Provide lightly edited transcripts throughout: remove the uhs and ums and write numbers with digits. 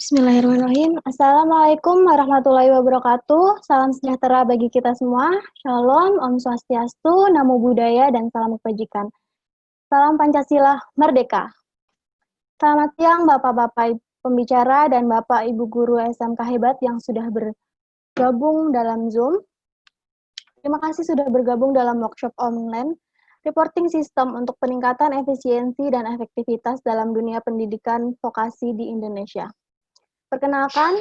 Bismillahirrahmanirrahim. Assalamualaikum warahmatullahi wabarakatuh. Salam sejahtera bagi kita semua. Shalom, Om Swastiastu, Namo Buddhaya, dan salam kebajikan. Salam Pancasila Merdeka. Selamat siang Bapak-Bapak pembicara dan Bapak Ibu Guru SMK hebat yang sudah bergabung dalam Zoom. Terima kasih sudah bergabung dalam workshop online Reporting System untuk peningkatan efisiensi dan efektivitas dalam dunia pendidikan vokasi di Indonesia. Perkenalkan,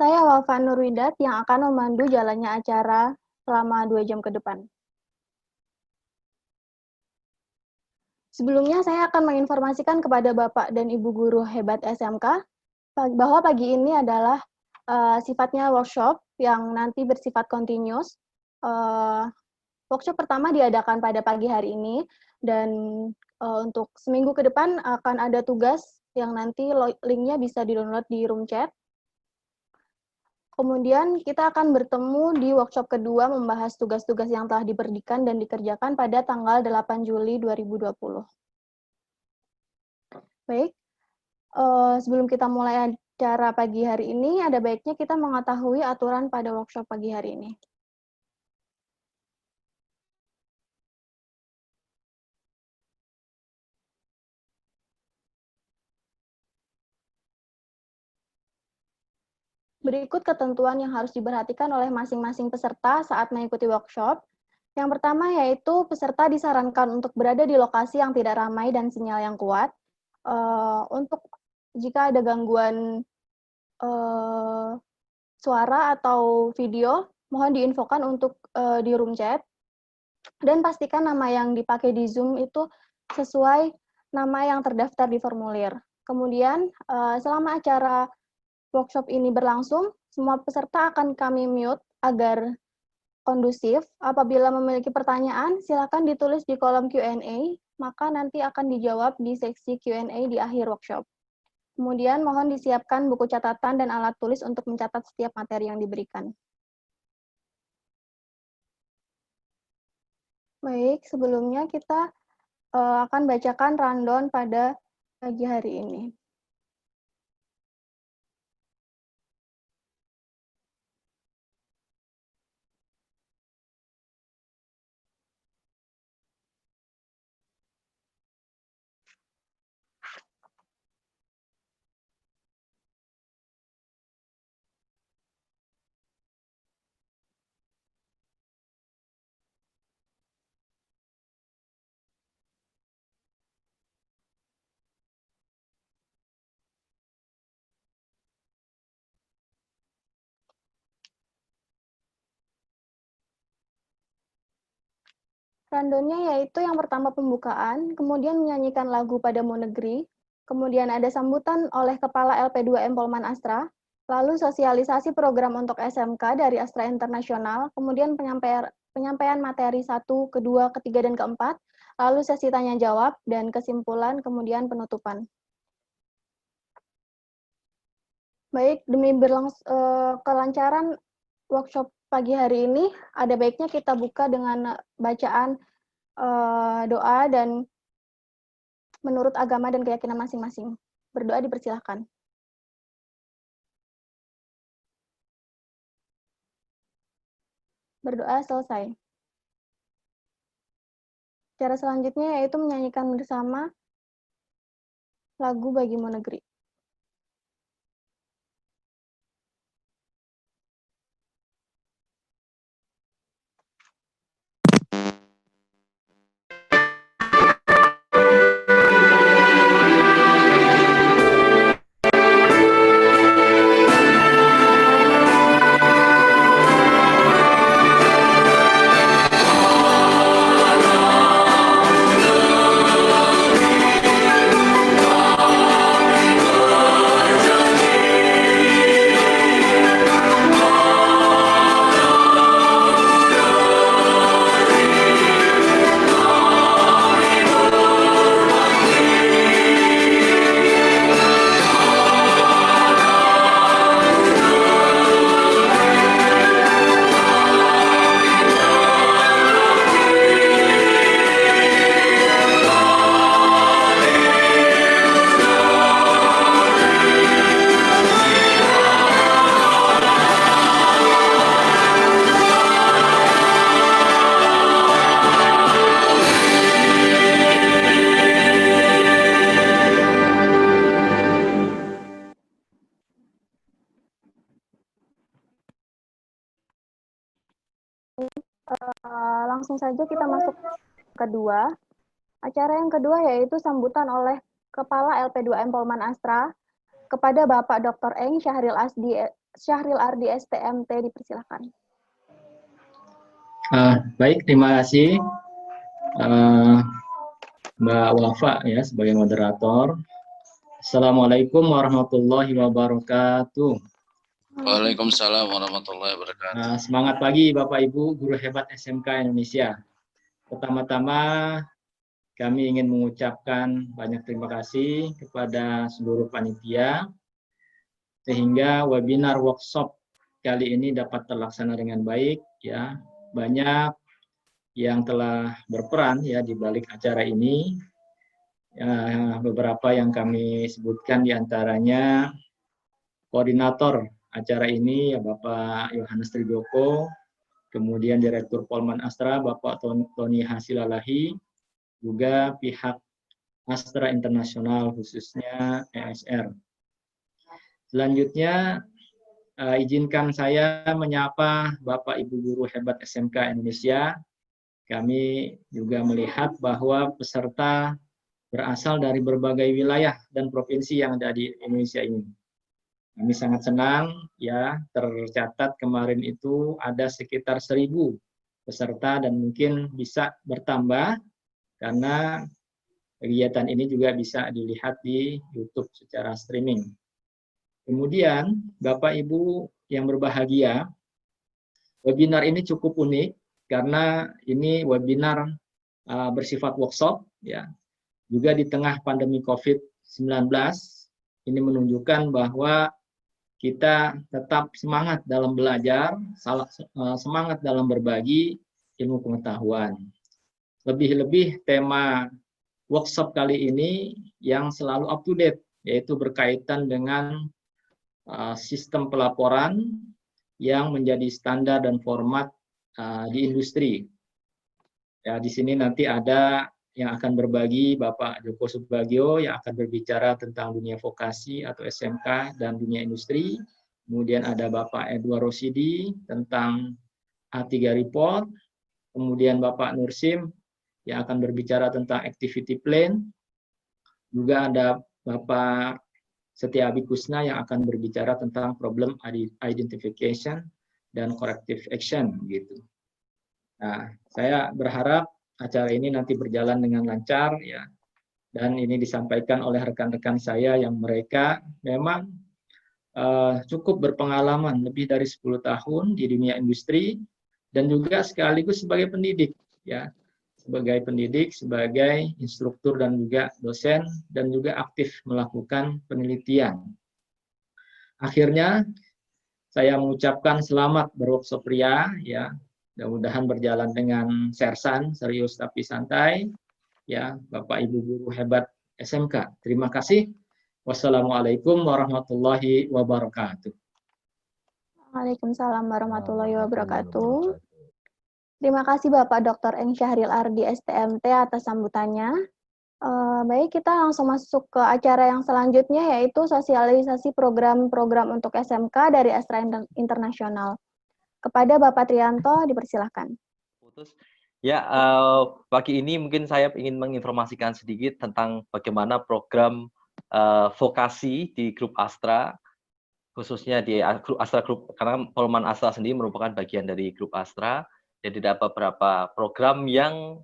saya Wafa Nurwidat yang akan memandu jalannya acara selama 2 jam ke depan. Sebelumnya saya akan menginformasikan kepada Bapak dan Ibu Guru hebat SMK bahwa pagi ini adalah sifatnya workshop yang nanti bersifat continuous. Workshop pertama diadakan pada pagi hari ini dan untuk seminggu ke depan akan ada tugas yang nanti linknya bisa di-download di room chat. Kemudian kita akan bertemu di workshop kedua membahas tugas-tugas yang telah diberikan dan dikerjakan pada tanggal 8 Juli 2020. Baik, sebelum kita mulai acara pagi hari ini, ada baiknya kita mengetahui aturan pada workshop pagi hari ini. Berikut ketentuan yang harus diperhatikan oleh masing-masing peserta saat mengikuti workshop. Yang pertama yaitu peserta disarankan untuk berada di lokasi yang tidak ramai dan sinyal yang kuat. Untuk jika ada gangguan suara atau video, mohon diinfokan untuk di room chat. Dan pastikan nama yang dipakai di Zoom itu sesuai nama yang terdaftar di formulir. Kemudian selama acara workshop ini berlangsung, semua peserta akan kami mute agar kondusif. Apabila memiliki pertanyaan, silakan ditulis di kolom Q&A, maka nanti akan dijawab di seksi Q&A di akhir workshop. Kemudian mohon disiapkan buku catatan dan alat tulis untuk mencatat setiap materi yang diberikan. Baik, sebelumnya kita akan bacakan rundown pada pagi hari ini. Rundownnya yaitu yang pertama pembukaan, kemudian menyanyikan lagu Padamu Negeri, kemudian ada sambutan oleh Kepala LP2M Polman Astra, lalu sosialisasi program untuk SMK dari Astra Internasional, kemudian penyampaian materi 1, kedua, ketiga, dan keempat, lalu sesi tanya-jawab, dan kesimpulan, kemudian penutupan. Baik, demi kelancaran workshop pagi hari ini, ada baiknya kita buka dengan bacaan doa dan menurut agama dan keyakinan masing-masing. Berdoa dipersilahkan. Berdoa selesai. Cara selanjutnya yaitu menyanyikan bersama lagu Bagimu Negeri. langsung saja kita masuk kedua. Acara yang kedua yaitu sambutan oleh Kepala LP2M Polman Astra kepada Bapak Dr. Eng Syahril Ardi STMT, dipersilakan. Baik, terima kasih Mbak Wafa ya sebagai moderator. Assalamualaikum warahmatullahi wabarakatuh. Waalaikumsalam warahmatullahi wabarakatuh. Semangat pagi Bapak Ibu guru hebat SMK Indonesia. Pertama-tama kami ingin mengucapkan banyak terima kasih kepada seluruh panitia sehingga webinar workshop kali ini dapat terlaksana dengan baik ya. Banyak yang telah berperan ya di balik acara ini. Beberapa yang kami sebutkan diantaranya koordinator acara ini ya Bapak Yohanes Trijoko, kemudian Direktur Polman Astra Bapak Tony Hasilalahi, juga pihak Astra Internasional khususnya ESR. Selanjutnya izinkan saya menyapa Bapak Ibu guru hebat SMK Indonesia. Kami juga melihat bahwa peserta berasal dari berbagai wilayah dan provinsi yang ada di Indonesia ini. Kami sangat senang ya, tercatat kemarin itu ada sekitar 1.000 peserta dan mungkin bisa bertambah karena kegiatan ini juga bisa dilihat di YouTube secara streaming. Kemudian Bapak Ibu yang berbahagia, webinar ini cukup unik karena ini webinar bersifat workshop ya. Juga di tengah pandemi COVID-19, ini menunjukkan bahwa kita tetap semangat dalam belajar, semangat dalam berbagi ilmu pengetahuan. Lebih-lebih tema workshop kali ini yang selalu up to date, yaitu berkaitan dengan sistem pelaporan yang menjadi standar dan format di industri. Ya, di sini nanti ada yang akan berbagi Bapak Joko Subagio yang akan berbicara tentang dunia vokasi atau SMK dan dunia industri. Kemudian ada Bapak Edward Rosidi tentang A3 Report. Kemudian Bapak Nursim yang akan berbicara tentang activity plan. Juga ada Bapak Setia Abikusna yang akan berbicara tentang problem identification dan corrective action gitu. Nah, saya berharap acara ini nanti berjalan dengan lancar ya, dan ini disampaikan oleh rekan-rekan saya yang mereka memang cukup berpengalaman lebih dari 10 tahun di dunia industri dan juga sekaligus sebagai pendidik ya, sebagai instruktur dan juga dosen dan juga aktif melakukan penelitian. Akhirnya saya mengucapkan selamat berworkshop pria ya. Mudah-mudahan berjalan dengan sersan, serius tapi santai. Ya, Bapak Ibu guru hebat SMK. Terima kasih. Wassalamualaikum warahmatullahi wabarakatuh. Waalaikumsalam warahmatullahi wabarakatuh. Terima kasih Bapak Dr. Eng Syahril Ardi STMT atas sambutannya. Baik, kita langsung masuk ke acara yang selanjutnya, yaitu sosialisasi program-program untuk SMK dari Astra Internasional. Kepada Bapak Trianto, dipersilahkan. Ya, pagi ini mungkin saya ingin menginformasikan sedikit tentang bagaimana program vokasi di grup Astra, khususnya di grup Astra Group, karena Polman Astra sendiri merupakan bagian dari grup Astra. Jadi ada beberapa program yang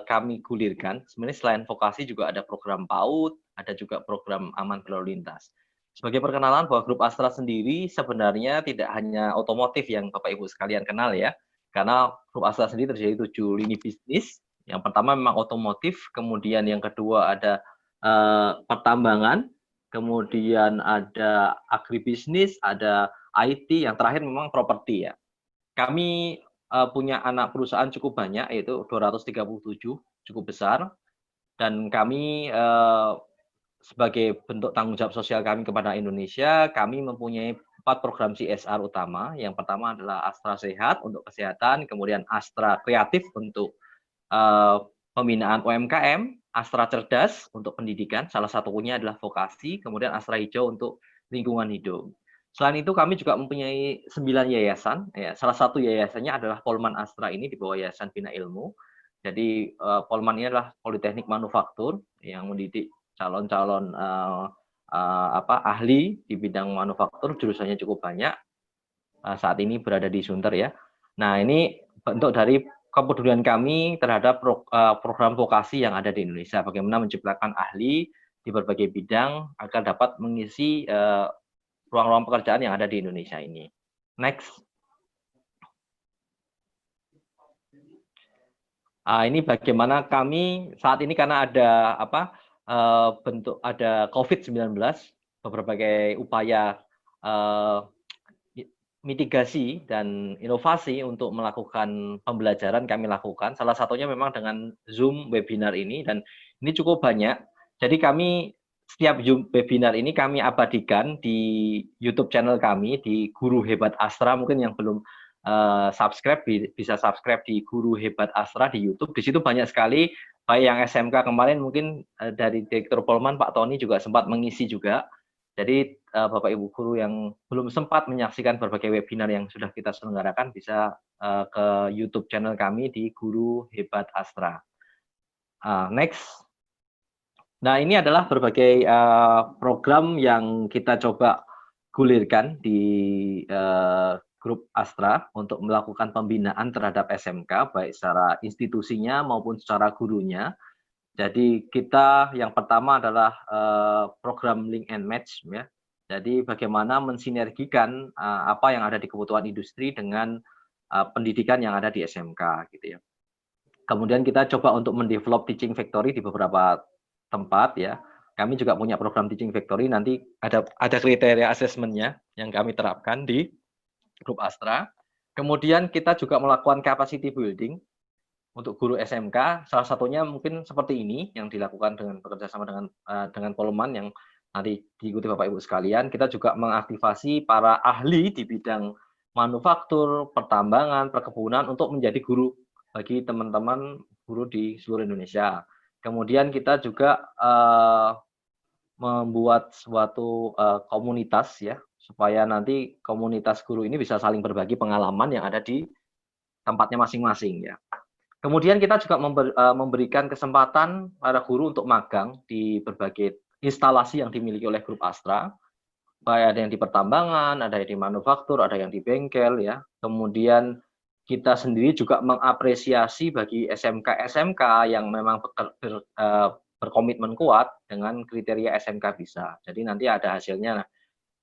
kami gulirkan. Sebenarnya selain vokasi juga ada program PAUD, ada juga program aman berlalu lintas. Sebagai perkenalan bahwa grup Astra sendiri sebenarnya tidak hanya otomotif yang Bapak Ibu sekalian kenal ya, karena grup Astra sendiri terdiri 7 lini bisnis. Yang pertama memang otomotif, kemudian yang kedua ada pertambangan, kemudian ada agribisnis, ada IT, yang terakhir memang properti ya. Kami punya anak perusahaan cukup banyak, yaitu 237, cukup besar, dan kami sebagai bentuk tanggung jawab sosial kami kepada Indonesia, kami mempunyai 4 program CSR utama. Yang pertama adalah Astra Sehat untuk kesehatan, kemudian Astra Kreatif untuk pembinaan UMKM, Astra Cerdas untuk pendidikan, salah satunya adalah vokasi, kemudian Astra Hijau untuk lingkungan hidup. Selain itu kami juga mempunyai 9 yayasan, ya. Salah satu yayasannya adalah Polman Astra ini di bawah Yayasan Bina Ilmu. Jadi Polman ini adalah Politeknik Manufaktur yang mendidik calon-calon ahli di bidang manufaktur, jurusannya cukup banyak. Saat ini berada di Sunter ya. Nah ini bentuk dari kepedulian kami terhadap program vokasi yang ada di Indonesia. Bagaimana menciptakan ahli di berbagai bidang agar dapat mengisi ruang-ruang pekerjaan yang ada di Indonesia ini. Next. Ini bagaimana kami saat ini karena ada ada COVID-19, berbagai upaya mitigasi dan inovasi untuk melakukan pembelajaran kami lakukan. Salah satunya memang dengan Zoom webinar ini, dan ini cukup banyak. Jadi kami setiap Zoom webinar ini kami abadikan di YouTube channel kami di Guru Hebat Astra. Mungkin yang belum subscribe bisa subscribe di Guru Hebat Astra di YouTube. Di situ banyak sekali, baik yang SMK kemarin mungkin dari Direktur Polman Pak Tony juga sempat mengisi juga. Jadi Bapak Ibu guru yang belum sempat menyaksikan berbagai webinar yang sudah kita selenggarakan bisa ke YouTube channel kami di Guru Hebat Astra. Next. Nah, ini adalah berbagai program yang kita coba gulirkan di grup Astra untuk melakukan pembinaan terhadap SMK, baik secara institusinya maupun secara gurunya. Jadi kita yang pertama adalah program link and match ya. Jadi bagaimana mensinergikan apa yang ada di kebutuhan industri dengan pendidikan yang ada di SMK gitu ya. Kemudian kita coba untuk mendevelop teaching factory di beberapa tempat ya. Kami juga punya program teaching factory, nanti ada kriteria asesmennya yang kami terapkan di grup Astra. Kemudian kita juga melakukan capacity building untuk guru SMK, salah satunya mungkin seperti ini yang dilakukan dengan bekerjasama dengan Polman yang nanti diikuti Bapak Ibu sekalian. Kita juga mengaktifasi para ahli di bidang manufaktur, pertambangan, perkebunan untuk menjadi guru bagi teman-teman guru di seluruh Indonesia. Kemudian kita juga membuat suatu komunitas ya, supaya nanti komunitas guru ini bisa saling berbagi pengalaman yang ada di tempatnya masing-masing ya. Kemudian kita juga memberikan kesempatan para guru untuk magang di berbagai instalasi yang dimiliki oleh grup Astra. Baik ada yang di pertambangan, ada yang di manufaktur, ada yang di bengkel ya. Kemudian kita sendiri juga mengapresiasi bagi SMK-SMK yang memang berkomitmen kuat dengan kriteria SMK bisa. Jadi nanti ada hasilnya,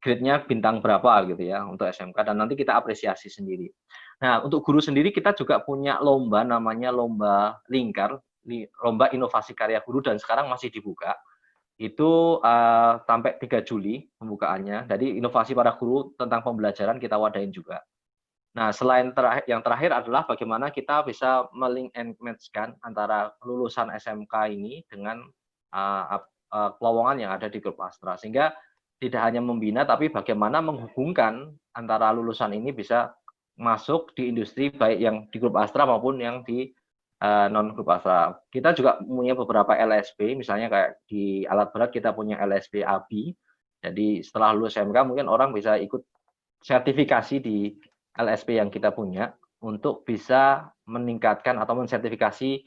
grade-nya bintang berapa gitu ya untuk SMK, dan nanti kita apresiasi sendiri. Nah, untuk guru sendiri kita juga punya lomba namanya Lomba Lingkar, Lomba Inovasi Karya Guru, dan sekarang masih dibuka. Itu sampai 3 Juli pembukaannya. Jadi inovasi para guru tentang pembelajaran kita wadain juga. Nah, selain yang terakhir adalah bagaimana kita bisa melink and match-kan antara lulusan SMK ini dengan lowongan yang ada di grup Astra, sehingga tidak hanya membina tapi bagaimana menghubungkan antara lulusan ini bisa masuk di industri baik yang di grup Astra maupun yang di non grup Astra. Kita juga punya beberapa LSP, misalnya kayak di alat berat kita punya LSP ABI. Jadi setelah lulus SMK mungkin orang bisa ikut sertifikasi di LSP yang kita punya untuk bisa meningkatkan atau mensertifikasi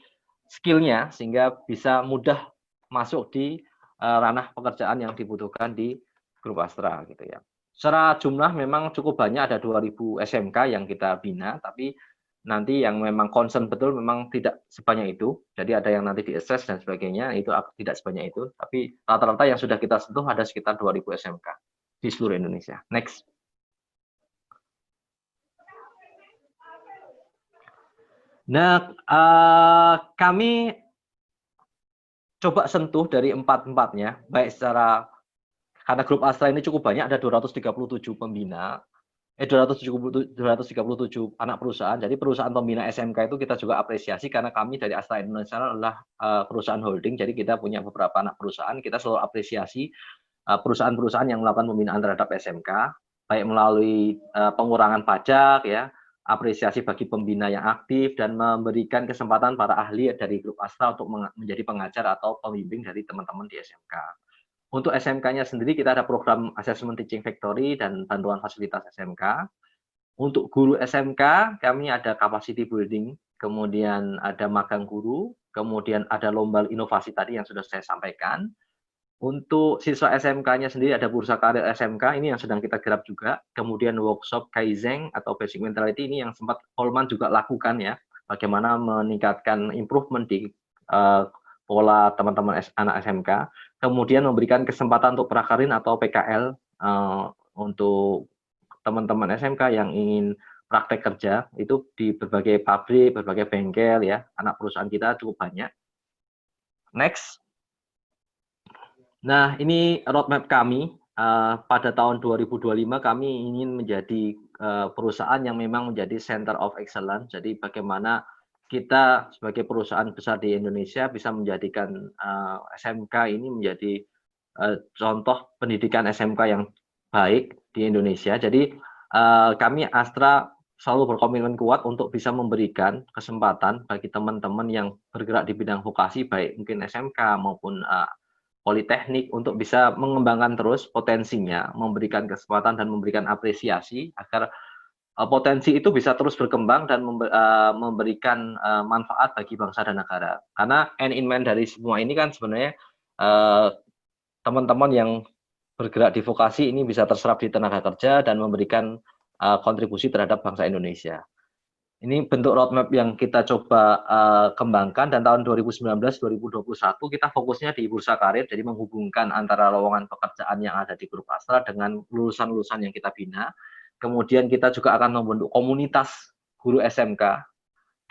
skill-nya sehingga bisa mudah masuk di ranah pekerjaan yang dibutuhkan di grup Astra gitu ya. Secara jumlah memang cukup banyak, ada 2000 SMK yang kita bina, tapi nanti yang memang concern betul memang tidak sebanyak itu. Jadi ada yang nanti di-assess dan sebagainya, itu tidak sebanyak itu. Tapi rata-rata yang sudah kita sentuh ada sekitar 2000 SMK di seluruh Indonesia. Next. Nah, kami coba sentuh dari empat-empatnya, baik secara, karena grup Astra ini cukup banyak, ada 237 pembina, 237 anak perusahaan. Jadi perusahaan pembina SMK itu kita juga apresiasi karena kami dari Astra Indonesia adalah perusahaan holding. Jadi kita punya beberapa anak perusahaan. Kita selalu apresiasi perusahaan-perusahaan yang melakukan pembinaan terhadap SMK, baik melalui pengurangan pajak ya, apresiasi bagi pembina yang aktif, dan memberikan kesempatan para ahli dari grup Astra untuk menjadi pengajar atau pembimbing dari teman-teman di SMK. Untuk SMK-nya sendiri kita ada program Assessment Teaching Factory dan bantuan fasilitas SMK. Untuk guru SMK kami ada capacity building, kemudian ada magang guru, kemudian ada lomba inovasi tadi yang sudah saya sampaikan. Untuk siswa SMK-nya sendiri ada bursa karir SMK, ini yang sedang kita garap juga. Kemudian workshop Kaizen atau Basic Mentality ini yang sempat Polman juga lakukan ya, bagaimana meningkatkan improvement di pola teman-teman anak SMK. Kemudian memberikan kesempatan untuk prakarin atau PKL untuk teman-teman SMK yang ingin praktek kerja itu di berbagai pabrik, berbagai bengkel ya, anak perusahaan kita cukup banyak. Next. Nah, ini roadmap kami. Pada tahun 2025 kami ingin menjadi perusahaan yang memang menjadi center of excellence. Jadi bagaimana kita sebagai perusahaan besar di Indonesia bisa menjadikan SMK ini menjadi contoh pendidikan SMK yang baik di Indonesia. Jadi kami Astra selalu berkomitmen kuat untuk bisa memberikan kesempatan bagi teman-teman yang bergerak di bidang vokasi, baik mungkin SMK maupun politeknik, untuk bisa mengembangkan terus potensinya, memberikan kesempatan dan memberikan apresiasi agar potensi itu bisa terus berkembang dan memberikan manfaat bagi bangsa dan negara. Karena end in mind dari semua ini kan sebenarnya teman-teman yang bergerak di vokasi ini bisa terserap di tenaga kerja dan memberikan kontribusi terhadap bangsa Indonesia. Ini bentuk roadmap yang kita coba kembangkan, dan tahun 2019-2021 kita fokusnya di bursa karir, jadi menghubungkan antara lowongan pekerjaan yang ada di Grup Astra dengan lulusan-lulusan yang kita bina. Kemudian kita juga akan membentuk komunitas guru SMK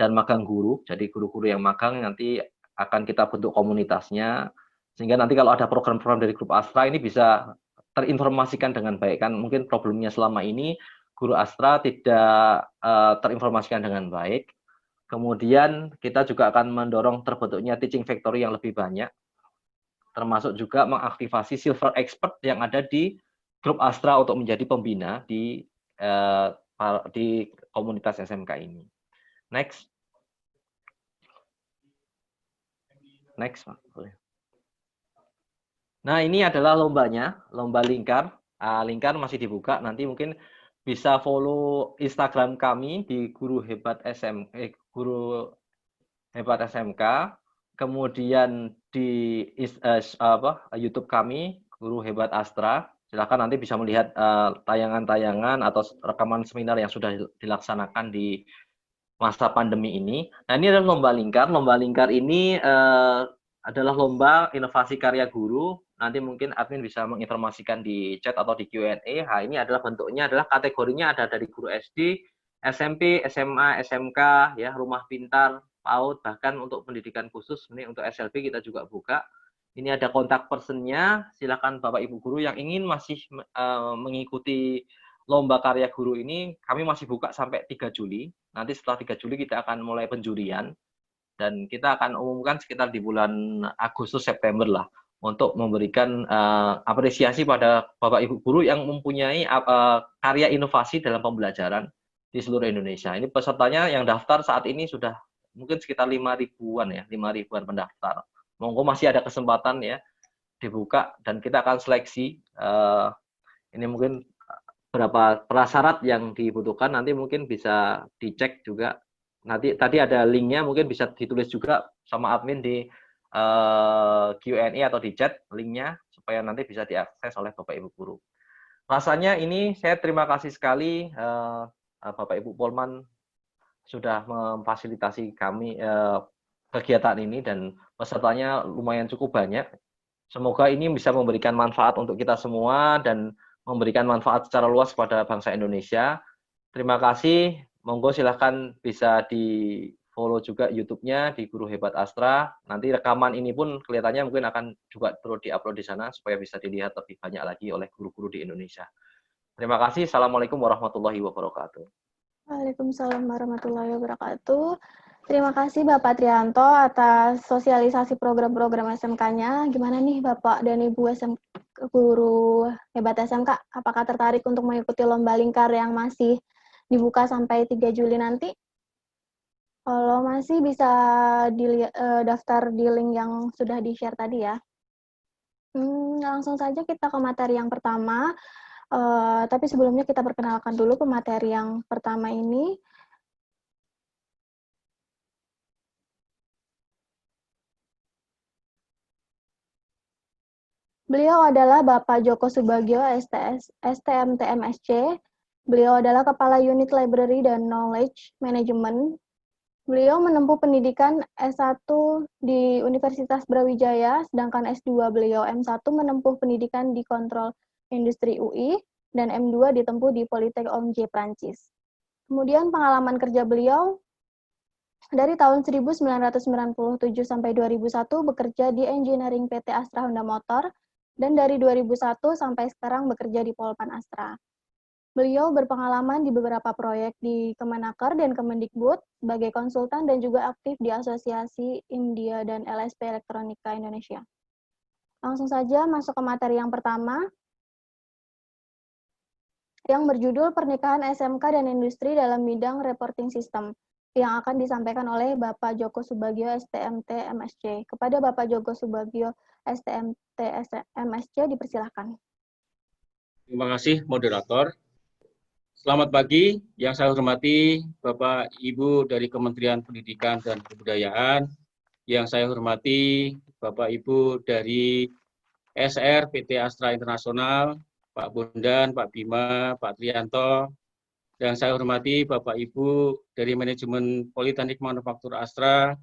dan magang guru, jadi guru-guru yang magang nanti akan kita bentuk komunitasnya, sehingga nanti kalau ada program-program dari Grup Astra ini bisa terinformasikan dengan baik. Kan mungkin problemnya selama ini Guru Astra tidak terinformasikan dengan baik. Kemudian kita juga akan mendorong terbentuknya teaching factory yang lebih banyak, termasuk juga mengaktifasi silver expert yang ada di Grup Astra untuk menjadi pembina di komunitas SMK ini. Next. Next, Pak. Boleh. Nah, ini adalah lombanya, lomba lingkar. Lingkar masih dibuka, nanti mungkin bisa follow Instagram kami di Guru Hebat SMK, kemudian di YouTube kami Guru Hebat Astra. Silakan nanti bisa melihat tayangan-tayangan atau rekaman seminar yang sudah dilaksanakan di masa pandemi ini. Nah, ini adalah lomba lingkar. Lomba lingkar ini adalah lomba inovasi karya guru. Nanti mungkin admin bisa menginformasikan di chat atau di Q&A. Nah, ini adalah bentuknya, adalah kategorinya ada dari guru SD, SMP, SMA, SMK, ya, rumah pintar, PAUD, bahkan untuk pendidikan khusus, ini untuk SLB kita juga buka. Ini ada kontak personnya, silakan Bapak Ibu guru yang ingin masih mengikuti lomba karya guru ini, kami masih buka sampai 3 Juli. Nanti setelah 3 Juli kita akan mulai penjurian, dan kita akan umumkan sekitar di bulan Agustus September lah, untuk memberikan apresiasi pada Bapak Ibu guru yang mempunyai karya inovasi dalam pembelajaran di seluruh Indonesia. Ini pesertanya yang daftar saat ini sudah mungkin sekitar 5.000-an ya, 5.000-an pendaftar. Monggo masih ada kesempatan ya, dibuka, dan kita akan seleksi. Ini mungkin berapa prasyarat yang dibutuhkan, nanti mungkin bisa dicek juga. Nanti tadi ada linknya, mungkin bisa ditulis juga sama admin di Q&A atau di chat linknya, supaya nanti bisa diakses oleh Bapak Ibu guru. Rasanya ini saya terima kasih sekali Bapak Ibu Polman sudah memfasilitasi kami kegiatan ini, dan pesertanya lumayan cukup banyak. Semoga ini bisa memberikan manfaat untuk kita semua dan memberikan manfaat secara luas kepada bangsa Indonesia. Terima kasih. Monggo silahkan bisa di follow juga YouTube-nya di Guru Hebat Astra. Nanti rekaman ini pun kelihatannya mungkin akan juga terus diupload di sana supaya bisa dilihat lebih banyak lagi oleh guru-guru di Indonesia. Terima kasih. Assalamualaikum warahmatullahi wabarakatuh. Waalaikumsalam warahmatullahi wabarakatuh. Terima kasih Bapak Trianto atas sosialisasi program-program SMK-nya. Gimana nih Bapak dan Ibu Guru Hebat SMK? Apakah tertarik untuk mengikuti lomba lingkar yang masih dibuka sampai 3 Juli nanti? Kalau masih bisa daftar di link yang sudah di-share tadi ya. Langsung saja kita ke materi yang pertama, tapi sebelumnya kita perkenalkan dulu pemateri yang pertama ini. Beliau adalah Bapak Joko Subagio, STMT MSc. Beliau adalah Kepala Unit Library dan Knowledge Management. Beliau menempuh pendidikan S1 di Universitas Brawijaya, sedangkan S2 beliau M1 menempuh pendidikan di Kontrol Industri UI, dan M2 ditempuh di Politek OMJ Prancis. Kemudian pengalaman kerja beliau dari tahun 1997 sampai 2001 bekerja di Engineering PT Astra Honda Motor, dan dari 2001 sampai sekarang bekerja di Polpan Astra. Beliau berpengalaman di beberapa proyek di Kemenaker dan Kemendikbud sebagai konsultan dan juga aktif di Asosiasi India dan LSP Elektronika Indonesia. Langsung saja masuk ke materi yang pertama, yang berjudul Pernikahan SMK dan Industri dalam Bidang Reporting System, yang akan disampaikan oleh Bapak Joko Subagio, STMT MSc. Kepada Bapak Joko Subagio, STMT MSc, dipersilahkan. Terima kasih, moderator. Selamat pagi, yang saya hormati Bapak Ibu dari Kementerian Pendidikan dan Kebudayaan, yang saya hormati Bapak Ibu dari SR PT Astra Internasional, Pak Bondan, Pak Bima, Pak Trianto, dan saya hormati Bapak Ibu dari Manajemen Politeknik Manufaktur Astra,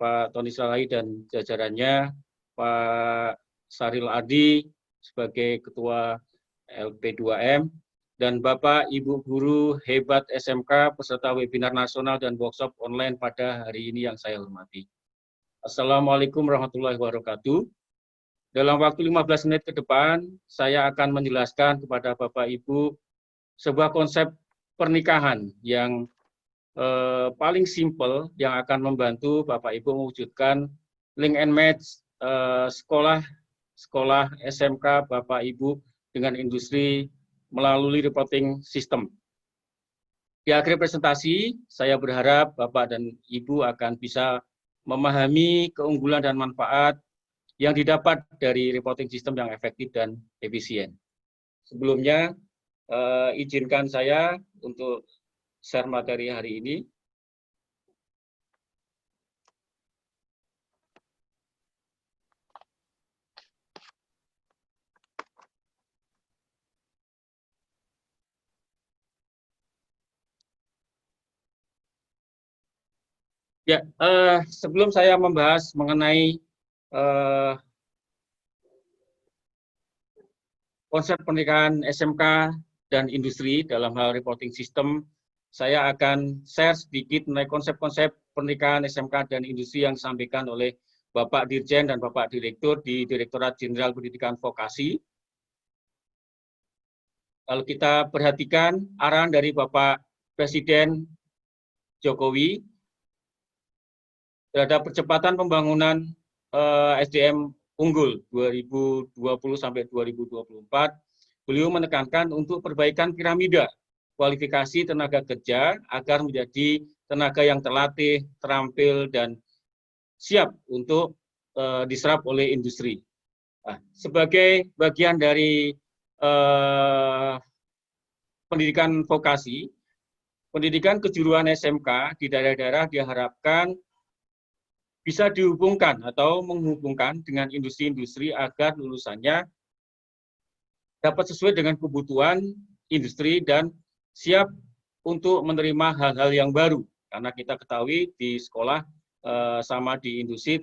Pak Tony Salahi dan jajarannya, Pak Saril Adi sebagai Ketua LP2M, dan Bapak Ibu Guru Hebat SMK peserta webinar nasional dan workshop online pada hari ini yang saya hormati. Assalamualaikum warahmatullahi wabarakatuh. Dalam waktu 15 menit ke depan, saya akan menjelaskan kepada Bapak Ibu sebuah konsep pernikahan yang paling simpel yang akan membantu Bapak Ibu mewujudkan link and match sekolah SMK Bapak Ibu dengan industri melalui reporting system. Di akhir presentasi, saya berharap Bapak dan Ibu akan bisa memahami keunggulan dan manfaat yang didapat dari reporting system yang efektif dan efisien. Sebelumnya, izinkan saya untuk share materi hari ini. Ya, sebelum saya membahas mengenai konsep pernikahan SMK dan industri dalam hal reporting system, saya akan share sedikit mengenai konsep-konsep pernikahan SMK dan industri yang disampaikan oleh Bapak Dirjen dan Bapak Direktur di Direktorat Jenderal Pendidikan Vokasi. Kalau kita perhatikan arahan dari Bapak Presiden Jokowi terhadap percepatan pembangunan SDM unggul 2020 sampai 2024, beliau menekankan untuk perbaikan piramida kualifikasi tenaga kerja agar menjadi tenaga yang terlatih, terampil, dan siap untuk diserap oleh industri. Nah, sebagai bagian dari pendidikan vokasi, pendidikan kejuruan SMK di daerah-daerah diharapkan bisa dihubungkan atau menghubungkan dengan industri-industri agar lulusannya dapat sesuai dengan kebutuhan industri dan siap untuk menerima hal-hal yang baru. Karena kita ketahui di sekolah sama di industri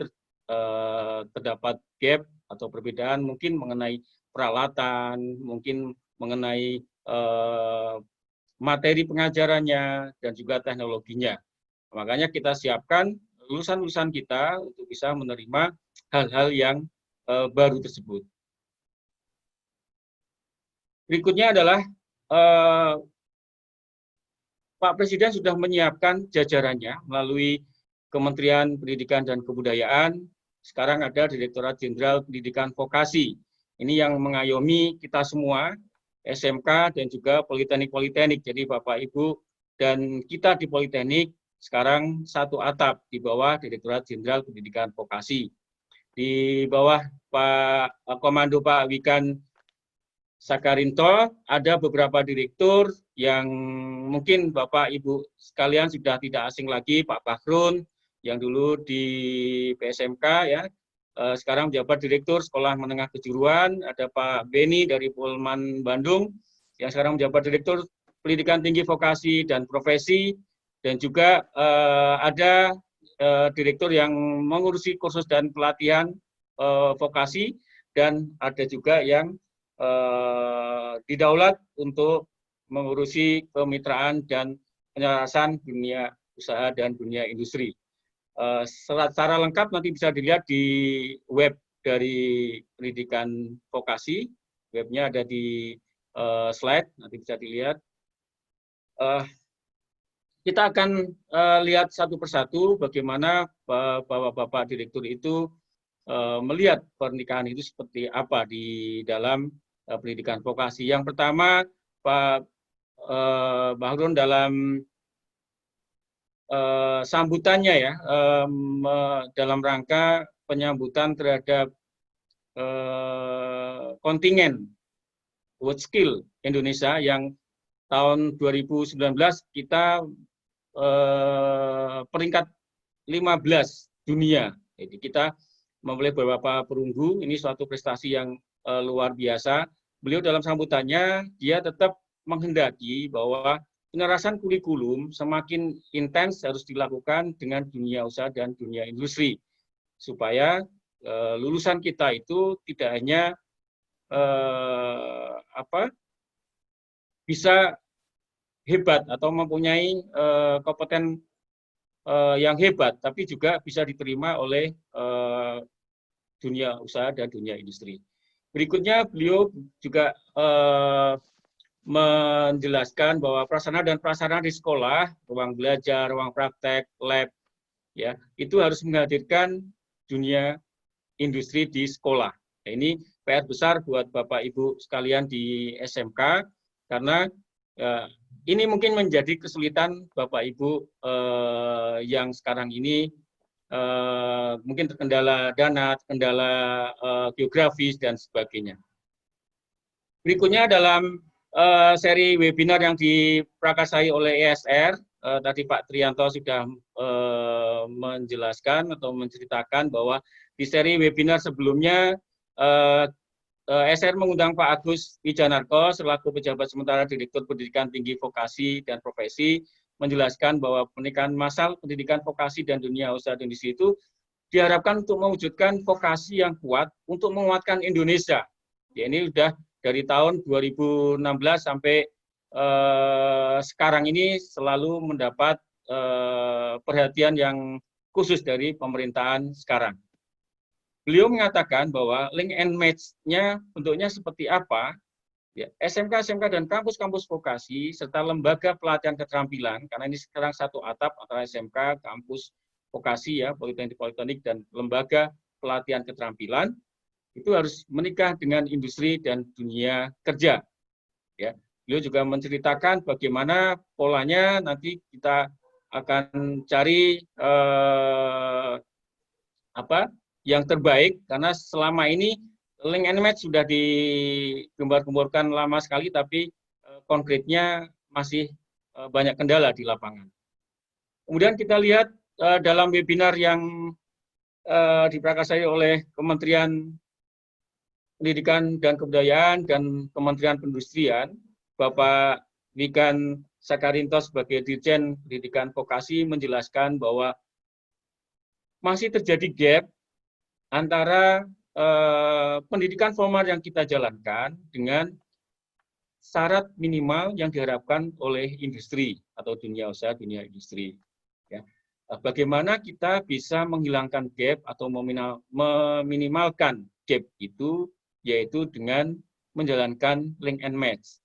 terdapat gap atau perbedaan mungkin mengenai peralatan, mungkin mengenai materi pengajarannya, dan juga teknologinya. Makanya kita siapkan lulusan-lulusan kita untuk bisa menerima hal-hal yang baru tersebut. Berikutnya adalah Pak Presiden sudah menyiapkan jajarannya melalui Kementerian Pendidikan dan Kebudayaan. Sekarang ada Direktorat Jenderal Pendidikan Vokasi. Ini yang mengayomi kita semua, SMK dan juga Politeknik-Politeknik. Jadi Bapak Ibu dan kita di Politeknik sekarang satu atap di bawah Direktorat Jenderal Pendidikan Vokasi. di bawah Komando Pak Wikan Sakarinto ada beberapa direktur yang mungkin Bapak Ibu sekalian sudah tidak asing lagi, Pak Bahrun yang dulu di PSMK ya, sekarang menjabat Direktur Sekolah Menengah Kejuruan, ada Pak Beni dari Polman Bandung yang sekarang menjabat Direktur Pendidikan Tinggi Vokasi dan Profesi, dan juga ada direktur yang mengurusi kursus dan pelatihan vokasi, dan ada juga yang didaulat untuk mengurusi kemitraan dan penyelarasan dunia usaha dan dunia industri. Secara lengkap nanti bisa dilihat di web dari pendidikan vokasi, webnya ada di slide, nanti bisa dilihat. Kita akan lihat satu persatu bagaimana Bapak Direktur itu melihat pernikahan itu seperti apa di dalam pendidikan vokasi. Yang pertama, Pak Bahrun dalam sambutannya ya, dalam rangka penyambutan terhadap kontingen WorldSkill Indonesia yang tahun 2019 kita peringkat 15 dunia. Jadi kita memilih beberapa perunggu, ini suatu prestasi yang luar biasa. Beliau dalam sambutannya, dia tetap menghendaki bahwa penyelarasan kurikulum semakin intens harus dilakukan dengan dunia usaha dan dunia industri, supaya lulusan kita itu tidak hanya bisa hebat atau mempunyai kompeten yang hebat, tapi juga bisa diterima oleh dunia usaha dan dunia industri. Berikutnya beliau juga menjelaskan bahwa prasarana dan prasarana di sekolah, ruang belajar, ruang praktek, lab, ya itu harus menghadirkan dunia industri di sekolah. Nah, ini PR besar buat Bapak Ibu sekalian di SMK, karena ini mungkin menjadi kesulitan Bapak Ibu yang sekarang ini mungkin terkendala dana, terkendala geografis, dan sebagainya. Berikutnya dalam seri webinar yang diprakarsai oleh ESR, tadi Pak Trianto sudah menjelaskan atau menceritakan bahwa di seri webinar sebelumnya ESR mengundang Pak Agus Wijanarko selaku pejabat sementara Direktur Pendidikan Tinggi Vokasi dan Profesi, menjelaskan bahwa pernikahan massal pendidikan vokasi dan dunia usaha dan industri itu diharapkan untuk mewujudkan vokasi yang kuat untuk menguatkan Indonesia. Ya, ini sudah dari tahun 2016 sampai sekarang ini selalu mendapat perhatian yang khusus dari pemerintahan sekarang. Beliau mengatakan bahwa link and match-nya bentuknya seperti apa, ya, SMK dan kampus-kampus vokasi serta lembaga pelatihan keterampilan, karena ini sekarang satu atap antara SMK, kampus vokasi ya, politeknik dan lembaga pelatihan keterampilan, itu harus menikah dengan industri dan dunia kerja. Ya, beliau juga menceritakan bagaimana polanya nanti kita akan cari yang terbaik, karena selama ini link and match sudah digembar-gemborkan lama sekali, tapi konkretnya masih banyak kendala di lapangan. Kemudian kita lihat dalam webinar yang diprakarsai oleh Kementerian Pendidikan dan Kebudayaan dan Kementerian Perindustrian, Bapak Wikan Sakarinto sebagai Dirjen Pendidikan Vokasi menjelaskan bahwa masih terjadi gap antara pendidikan formal yang kita jalankan dengan syarat minimal yang diharapkan oleh industri atau dunia usaha, dunia industri. Ya. Bagaimana kita bisa menghilangkan gap atau meminimalkan gap itu, yaitu dengan menjalankan link and match.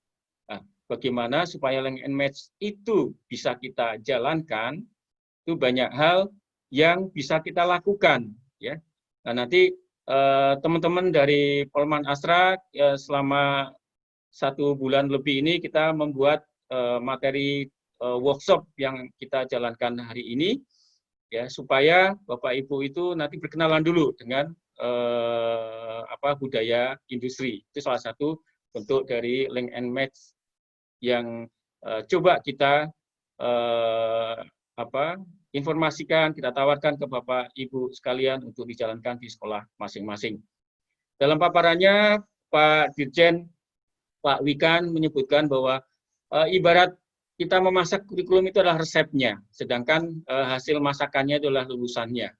Nah, bagaimana supaya link and match itu bisa kita jalankan, itu banyak hal yang bisa kita lakukan. Ya. Nah, nanti teman-teman dari Polman Astra selama 1 bulan lebih ini kita membuat materi workshop yang kita jalankan hari ini, ya, supaya Bapak Ibu itu nanti berkenalan dulu dengan budaya industri. Itu salah satu bentuk dari link and match yang coba kita informasikan, kita tawarkan ke Bapak Ibu sekalian untuk dijalankan di sekolah masing-masing. Dalam paparannya, Pak Dirjen, Pak Wikan menyebutkan bahwa ibarat kita memasak kurikulum itu adalah resepnya, sedangkan hasil masakannya adalah lulusannya.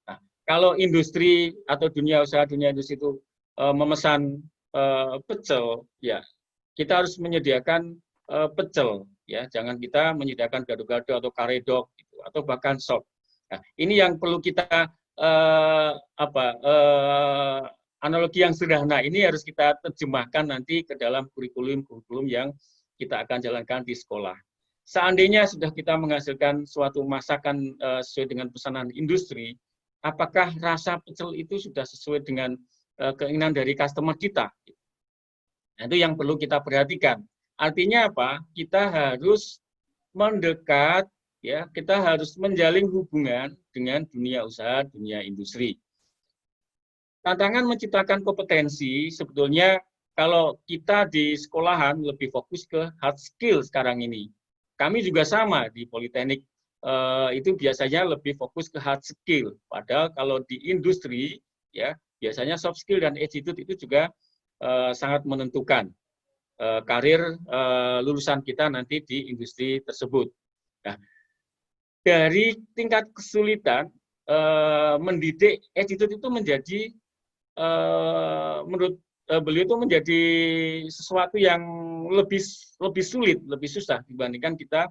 Nah, kalau industri atau dunia usaha, dunia industri itu memesan pecel, ya kita harus menyediakan pecel, ya jangan kita menyediakan gado-gado atau karedok gitu, atau bahkan sop. Nah, ini yang perlu kita analogi yang sederhana ini harus kita terjemahkan nanti ke dalam kurikulum yang kita akan jalankan di sekolah. Seandainya sudah kita menghasilkan suatu masakan sesuai dengan pesanan industri, apakah rasa pecel itu sudah sesuai dengan keinginan dari customer kita? Nah, itu yang perlu kita perhatikan. Artinya apa? Kita harus mendekat, ya, kita harus menjalin hubungan dengan dunia usaha, dunia industri. Tantangan menciptakan kompetensi sebetulnya kalau kita di sekolahan lebih fokus ke hard skill sekarang ini. Kami juga sama di Politeknik itu biasanya lebih fokus ke hard skill. Padahal kalau di industri ya biasanya soft skill dan attitude itu juga sangat menentukan karir lulusan kita nanti di industri tersebut. Nah, dari tingkat kesulitan mendidik attitude itu menjadi menurut beliau itu menjadi sesuatu yang lebih sulit, lebih susah dibandingkan kita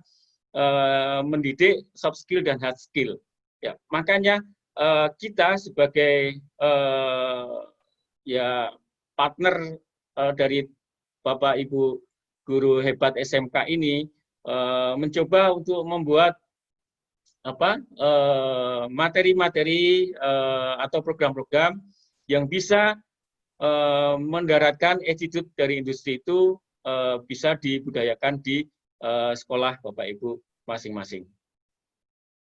mendidik soft skill dan hard skill. Ya, makanya kita sebagai ya partner dari Bapak Ibu guru hebat SMK ini mencoba untuk membuat materi-materi atau program-program yang bisa mendaratkan attitude dari industri itu bisa dibudayakan di sekolah Bapak Ibu masing-masing.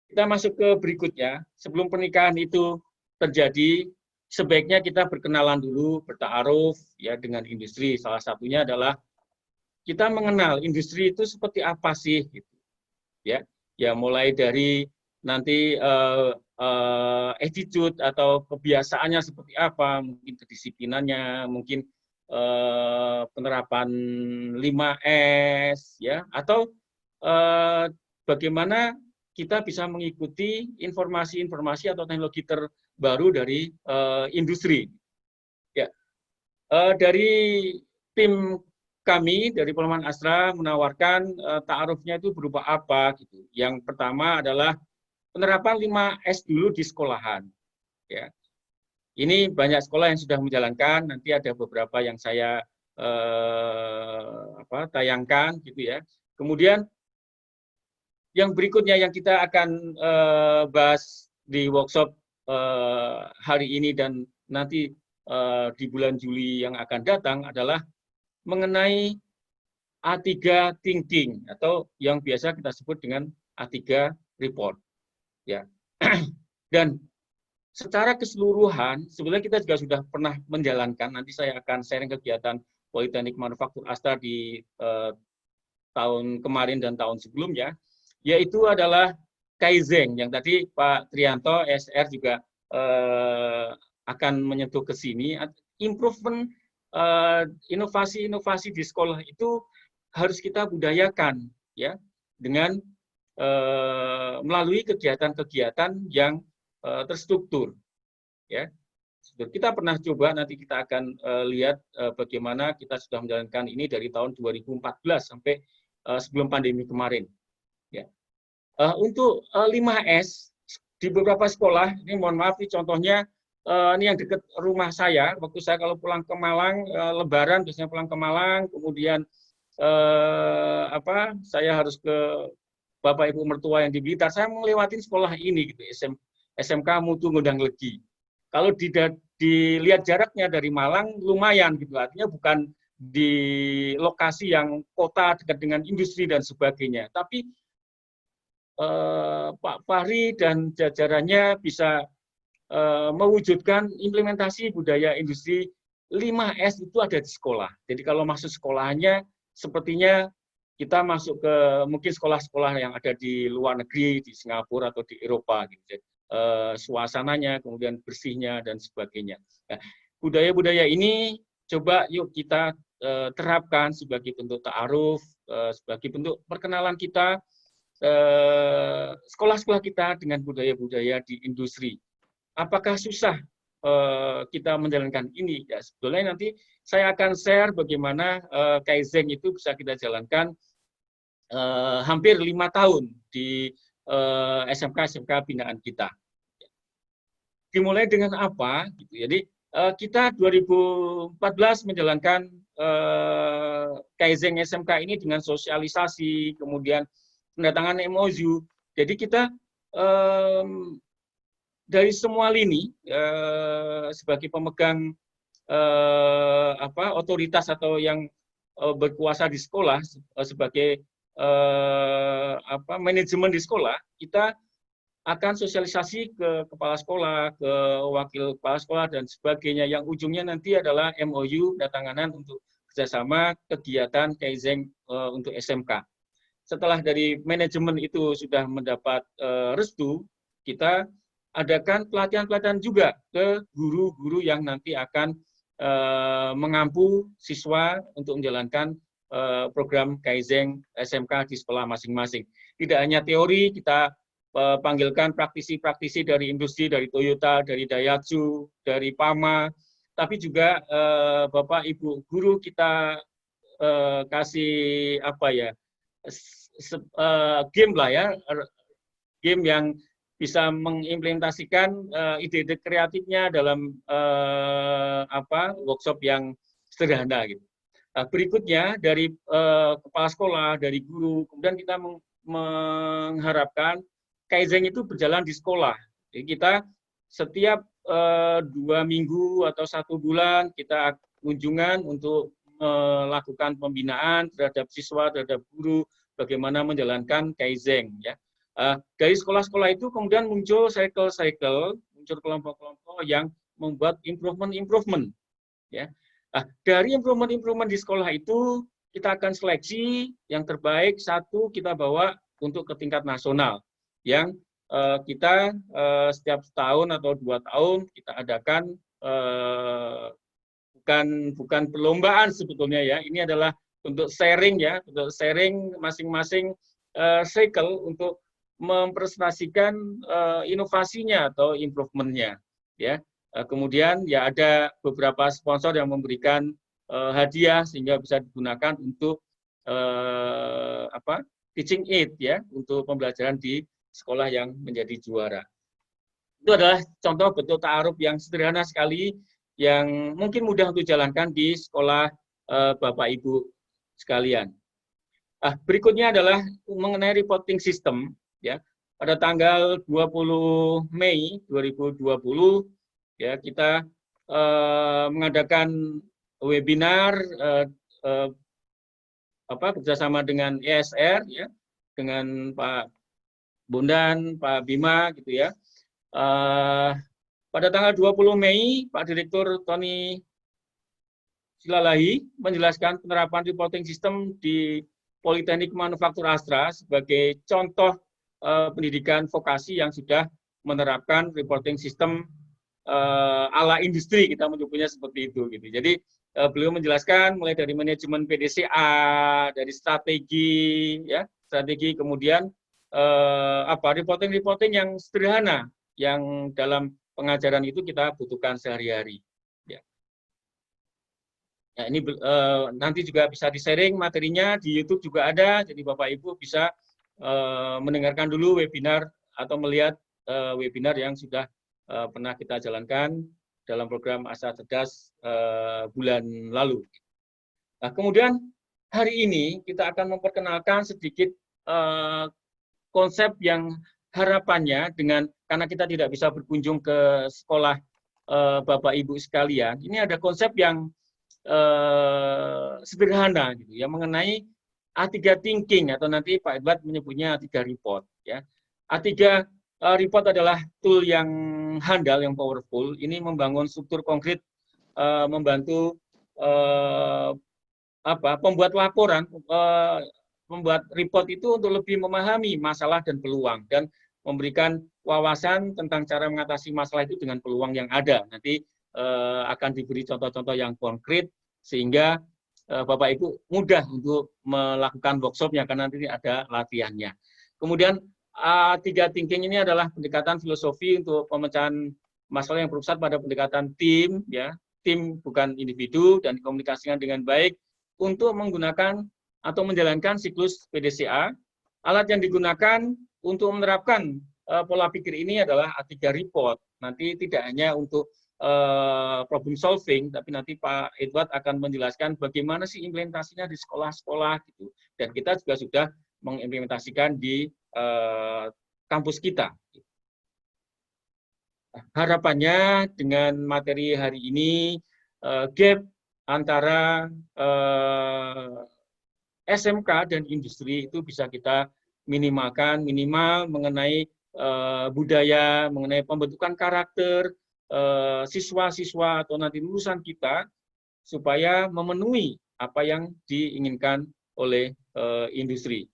Kita masuk ke berikutnya. Sebelum pernikahan itu terjadi, sebaiknya kita berkenalan dulu, bertaaruf ya dengan industri. Salah satunya adalah kita mengenal industri itu seperti apa sih, gitu. Ya mulai dari nanti attitude atau kebiasaannya seperti apa, mungkin kedisiplinannya, mungkin penerapan 5S, ya, atau bagaimana kita bisa mengikuti informasi-informasi atau teknologi terbaru dari industri. Ya, dari tim kami dari Polman Astra menawarkan ta'arufnya itu berupa apa gitu. Yang pertama adalah penerapan 5S dulu di sekolahan. Ya. Ini banyak sekolah yang sudah menjalankan, nanti ada beberapa yang saya tayangkan gitu ya. Kemudian yang berikutnya yang kita akan bahas di workshop hari ini dan nanti di bulan Juli yang akan datang adalah mengenai A3 thinking atau yang biasa kita sebut dengan A3 report. Ya. Dan secara keseluruhan sebenarnya kita juga sudah pernah menjalankan, nanti saya akan sharing kegiatan Politeknik Manufaktur Astra di tahun kemarin dan tahun sebelumnya, yaitu adalah Kaizen yang tadi Pak Trianto SR juga akan menyentuh ke sini. Improvement inovasi-inovasi di sekolah itu harus kita budayakan ya dengan melalui kegiatan-kegiatan yang terstruktur. Ya, kita pernah coba, nanti kita akan lihat bagaimana kita sudah menjalankan ini dari tahun 2014 sampai sebelum pandemi kemarin. Ya, untuk 5S di beberapa sekolah, ini mohon maaf, ini contohnya ini yang dekat rumah saya. Waktu saya kalau pulang ke Malang, Lebaran biasanya pulang ke Malang, kemudian saya harus ke Bapak Ibu mertua yang di Blitar, saya melewati sekolah ini gitu, SMK Mutu Ngundang Legi. Kalau dilihat jaraknya dari Malang lumayan gitu, artinya bukan di lokasi yang kota dekat dengan industri dan sebagainya, tapi Pak Fahri dan jajarannya bisa mewujudkan implementasi budaya industri 5S itu ada di sekolah. Jadi kalau masuk sekolahnya sepertinya kita masuk ke mungkin sekolah-sekolah yang ada di luar negeri, di Singapura atau di Eropa gitu. Suasananya, kemudian bersihnya dan sebagainya. Nah, budaya-budaya ini coba yuk kita terapkan sebagai bentuk ta'aruf, sebagai bentuk perkenalan kita sekolah-sekolah kita dengan budaya-budaya di industri. Apakah susah kita menjalankan ini? Ya, sebetulnya nanti saya akan share bagaimana Kaizen itu bisa kita jalankan hampir 5 tahun di SMK binaan kita. Dimulai dengan apa? Gitu. Jadi kita 2014 menjalankan Kaizen SMK ini dengan sosialisasi, kemudian pendatangan MOU. Jadi kita dari semua lini sebagai pemegang otoritas atau yang berkuasa di sekolah sebagai manajemen di sekolah, kita akan sosialisasi ke kepala sekolah, ke wakil kepala sekolah dan sebagainya yang ujungnya nanti adalah MOU datanganan untuk kerjasama kegiatan Kaizen untuk SMK. Setelah dari manajemen itu sudah mendapat restu, kita adakan pelatihan-pelatihan juga ke guru-guru yang nanti akan mengampu siswa untuk menjalankan program Kaizen SMK di sekolah masing-masing. Tidak hanya teori, kita panggilkan praktisi-praktisi dari industri, dari Toyota, dari Daihatsu, dari Pama, tapi juga Bapak Ibu guru kita kasih game lah ya, game yang bisa mengimplementasikan ide-ide kreatifnya dalam workshop yang sederhana gitu. Nah, berikutnya dari kepala sekolah, dari guru, kemudian kita mengharapkan Kaizen itu berjalan di sekolah. Jadi kita setiap 2 minggu atau 1 bulan kita kunjungan untuk melakukan pembinaan terhadap siswa, terhadap guru, bagaimana menjalankan Kaizen. Ya. Dari sekolah-sekolah itu kemudian muncul cycle-cycle, muncul kelompok-kelompok yang membuat improvement. Ya. Nah, dari improvement di sekolah itu kita akan seleksi yang terbaik, 1 kita bawa untuk ke tingkat nasional. Yang kita setiap setahun atau 2 tahun kita adakan bukan perlombaan sebetulnya ya, ini adalah untuk sharing ya, untuk sharing masing-masing cycle untuk mempresentasikan inovasinya atau improvementnya ya. Kemudian ya ada beberapa sponsor yang memberikan hadiah sehingga bisa digunakan untuk teaching aid ya, untuk pembelajaran di sekolah yang menjadi juara. Itu adalah contoh bentuk ta'aruf yang sederhana sekali, yang mungkin mudah untuk dijalankan di sekolah Bapak Ibu sekalian. Berikutnya adalah mengenai reporting system. Ya, pada tanggal 20 Mei 2020, ya kita mengadakan webinar bersama dengan ESR, ya, dengan Pak Bondan, Pak Bima, gitu ya. Pada tanggal 20 Mei, Pak Direktur Tony Silalahi menjelaskan penerapan reporting system di Politeknik Manufaktur Astra sebagai contoh pendidikan vokasi yang sudah menerapkan reporting system ala industri, kita menyebutnya seperti itu. Gitu. Jadi beliau menjelaskan mulai dari manajemen PDCA, dari strategi, ya, strategi, kemudian reporting yang sederhana yang dalam pengajaran itu kita butuhkan sehari-hari. Ya. Ya, ini nanti juga bisa di-sharing materinya di YouTube juga ada, jadi Bapak Ibu bisa mendengarkan dulu webinar atau melihat webinar yang sudah pernah kita jalankan dalam program Asa Cerdas bulan lalu. Nah, kemudian hari ini kita akan memperkenalkan sedikit konsep yang harapannya karena kita tidak bisa berkunjung ke sekolah Bapak Ibu sekalian, ini ada konsep yang sederhana gitu ya, mengenai A3 thinking atau nanti Pak Edward menyebutnya A3 report ya. A3 report adalah tool yang handal, yang powerful. Ini membangun struktur konkret, membantu pembuat laporan, membuat report itu untuk lebih memahami masalah dan peluang, dan memberikan wawasan tentang cara mengatasi masalah itu dengan peluang yang ada. Nanti akan diberi contoh-contoh yang konkret, sehingga Bapak Ibu mudah untuk melakukan workshopnya, karena nanti ada latihannya. Kemudian tiga thinking ini adalah pendekatan filosofi untuk pemecahan masalah yang berpusat pada pendekatan tim, ya, tim bukan individu, dan dikomunikasikan dengan baik untuk menggunakan atau menjalankan siklus PDCA. Alat yang digunakan untuk menerapkan pola pikir ini adalah A3 report. Nanti tidak hanya untuk problem solving, tapi nanti Pak Edward akan menjelaskan bagaimana sih implementasinya di sekolah-sekolah gitu. Dan kita juga sudah mengimplementasikan di kampus kita. Harapannya dengan materi hari ini, gap antara SMK dan industri itu bisa kita minimalkan, minimal mengenai budaya, mengenai pembentukan karakter siswa-siswa atau nanti lulusan kita, supaya memenuhi apa yang diinginkan oleh industri.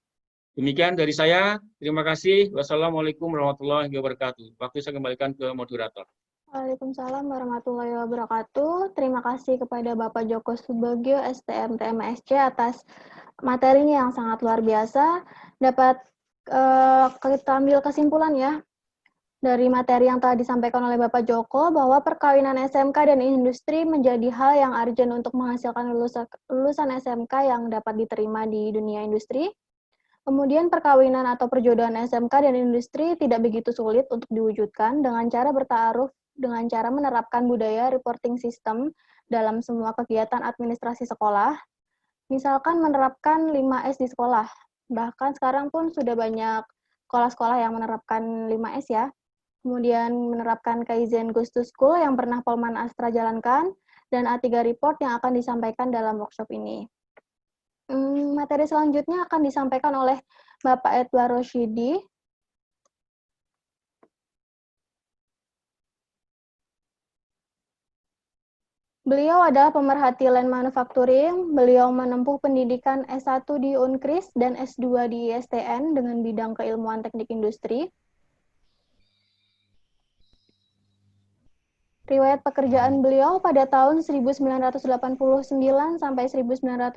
Demikian dari saya. Terima kasih. Wassalamualaikum warahmatullahi wabarakatuh. Waktu saya kembalikan ke moderator. Waalaikumsalam warahmatullahi wabarakatuh. Terima kasih kepada Bapak Joko Subagio, STMT MSc, atas materinya yang sangat luar biasa. Dapat kita ambil kesimpulan ya dari materi yang telah disampaikan oleh Bapak Joko, bahwa perkawinan SMK dan industri menjadi hal yang urgent untuk menghasilkan lulusan SMK yang dapat diterima di dunia industri. Kemudian perkawinan atau perjodohan SMK dan industri tidak begitu sulit untuk diwujudkan dengan cara bertaaruf, dengan cara menerapkan budaya reporting system dalam semua kegiatan administrasi sekolah. Misalkan menerapkan 5S di sekolah. Bahkan sekarang pun sudah banyak sekolah-sekolah yang menerapkan 5S ya. Kemudian menerapkan Kaizen Goes to School yang pernah Polman Astra jalankan, dan A3 report yang akan disampaikan dalam workshop ini. Materi selanjutnya akan disampaikan oleh Bapak Edward Roshidi. Beliau adalah pemerhati land manufacturing. Beliau menempuh pendidikan S1 di Unkris dan S2 di ISTN dengan bidang keilmuan teknik industri. Riwayat pekerjaan beliau pada tahun 1989 sampai 1996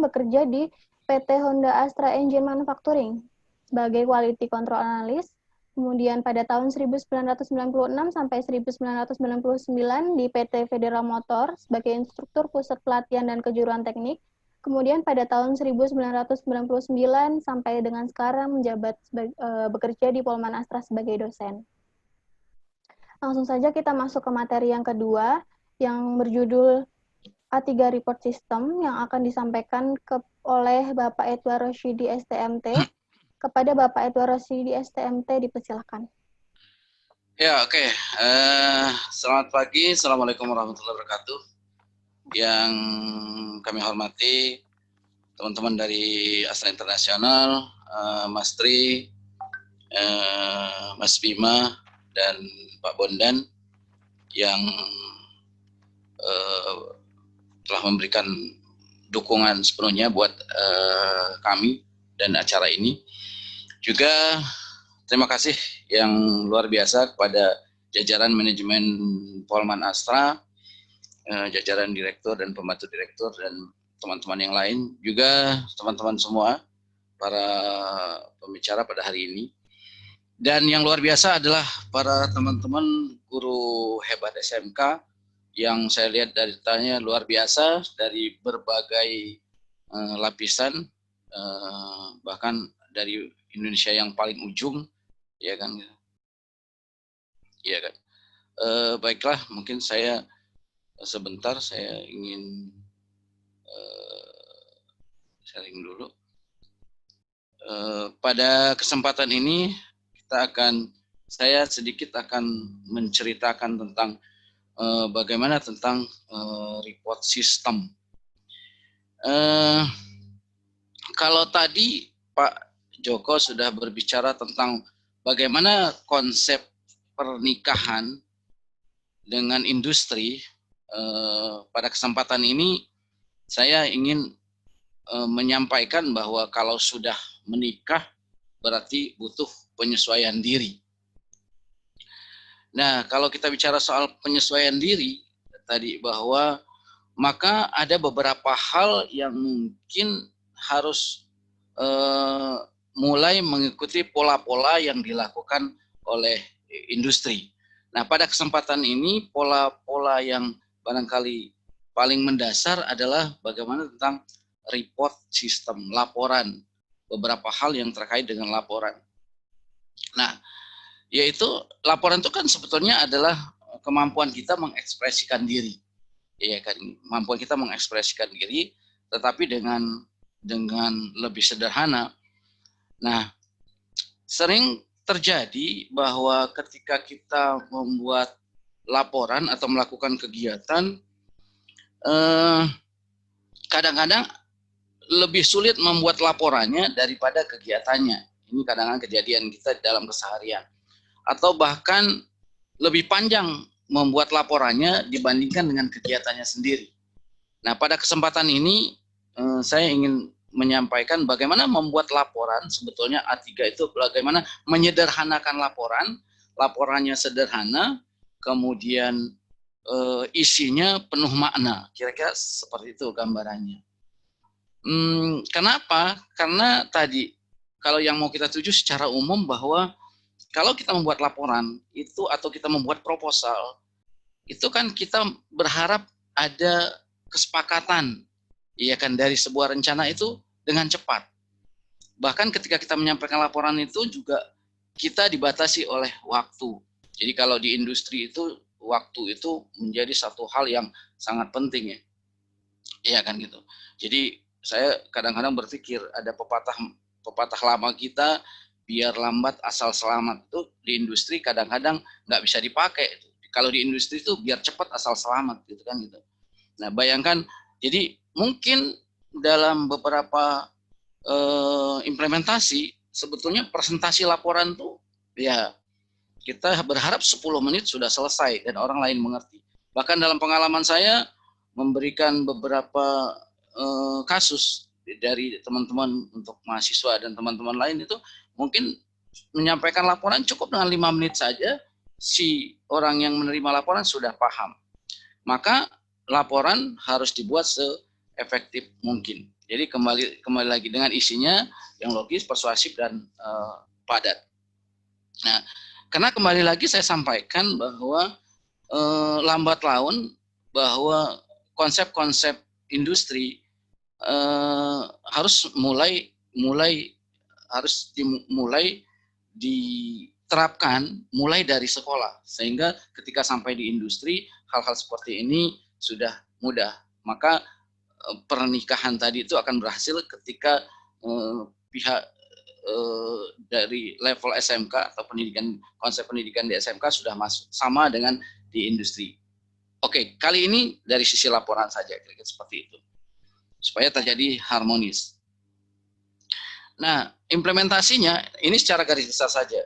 bekerja di PT Honda Astra Engine Manufacturing sebagai Quality Control Analyst. Kemudian pada tahun 1996 sampai 1999 di PT Federal Motor sebagai instruktur pusat pelatihan dan kejuruan teknik. Kemudian pada tahun 1999 sampai dengan sekarang menjabat bekerja di Polman Astra sebagai dosen. Langsung saja kita masuk ke materi yang kedua, yang berjudul A3 Report System, yang akan disampaikan oleh Bapak Edward Roshidi, STMT. Kepada Bapak Edward Roshidi, STMT, dipersilakan. Ya, oke. Selamat pagi. Assalamualaikum warahmatullahi wabarakatuh. Yang kami hormati teman-teman dari Astra Internasional, Mas Tri, Mas Bima, dan Pak Bondan yang telah memberikan dukungan sepenuhnya buat kami dan acara ini. Juga terima kasih yang luar biasa kepada jajaran manajemen Polman Astra, jajaran direktur dan pembantu direktur, dan teman-teman yang lain, juga teman-teman semua para pembicara pada hari ini. Dan yang luar biasa adalah para teman-teman guru hebat SMK yang saya lihat dari tanya luar biasa dari berbagai lapisan, bahkan dari Indonesia yang paling ujung, ya kan? Iya kan. Baiklah, mungkin saya sebentar saya ingin sharing dulu. Pada kesempatan ini saya sedikit akan menceritakan tentang bagaimana tentang report system. Kalau tadi Pak Joko sudah berbicara tentang bagaimana konsep pernikahan dengan industri. Pada kesempatan ini saya ingin menyampaikan bahwa kalau sudah menikah berarti butuh penyesuaian diri. Nah, kalau kita bicara soal penyesuaian diri tadi, bahwa maka ada beberapa hal yang mungkin harus mulai mengikuti pola-pola yang dilakukan oleh industri. Nah, pada kesempatan ini pola-pola yang barangkali paling mendasar adalah bagaimana tentang report system, laporan, beberapa hal yang terkait dengan laporan. Nah, yaitu laporan itu kan sebetulnya adalah kemampuan kita mengekspresikan diri, ya kan, kemampuan kita mengekspresikan diri, tetapi dengan lebih sederhana. Nah, sering terjadi bahwa ketika kita membuat laporan atau melakukan kegiatan, kadang-kadang lebih sulit membuat laporannya daripada kegiatannya. Ini kadang-kadang kejadian kita dalam keseharian. Atau bahkan lebih panjang membuat laporannya dibandingkan dengan kegiatannya sendiri. Nah, pada kesempatan ini saya ingin menyampaikan bagaimana membuat laporan. Sebetulnya A3 itu bagaimana menyederhanakan laporan, laporannya sederhana, kemudian isinya penuh makna. Kira-kira seperti itu gambarannya. Kenapa? Karena tadi kalau yang mau kita tuju secara umum bahwa kalau kita membuat laporan itu atau kita membuat proposal, itu kan kita berharap ada kesepakatan, ya kan, dari sebuah rencana itu dengan cepat. Bahkan ketika kita menyampaikan laporan itu juga kita dibatasi oleh waktu. Jadi kalau di industri itu waktu itu menjadi satu hal yang sangat penting, ya. Iya kan gitu. Jadi saya kadang-kadang berpikir ada pepatah lama kita, biar lambat asal selamat, itu di industri kadang-kadang nggak bisa dipakai. Kalau di industri itu biar cepat asal selamat gitu kan gitu. Nah, bayangkan, jadi mungkin dalam beberapa implementasi sebetulnya presentasi laporan tuh ya kita berharap 10 menit sudah selesai dan orang lain mengerti. Bahkan dalam pengalaman saya memberikan beberapa kasus dari teman-teman untuk mahasiswa dan teman-teman lain itu mungkin menyampaikan laporan cukup dengan 5 menit saja si orang yang menerima laporan sudah paham. Maka laporan harus dibuat seefektif mungkin. Jadi kembali lagi dengan isinya yang logis, persuasif dan padat. Nah, karena kembali lagi saya sampaikan bahwa lambat laun bahwa konsep-konsep industri harus dimulai diterapkan mulai dari sekolah, sehingga ketika sampai di industri hal-hal seperti ini sudah mudah. Maka pernikahan tadi itu akan berhasil ketika pihak dari level SMK atau konsep pendidikan di SMK sudah masuk sama dengan di industri. Oke, kali ini dari sisi laporan saja, kira-kira seperti itu, supaya terjadi harmonis. Nah, implementasinya ini secara garis besar saja.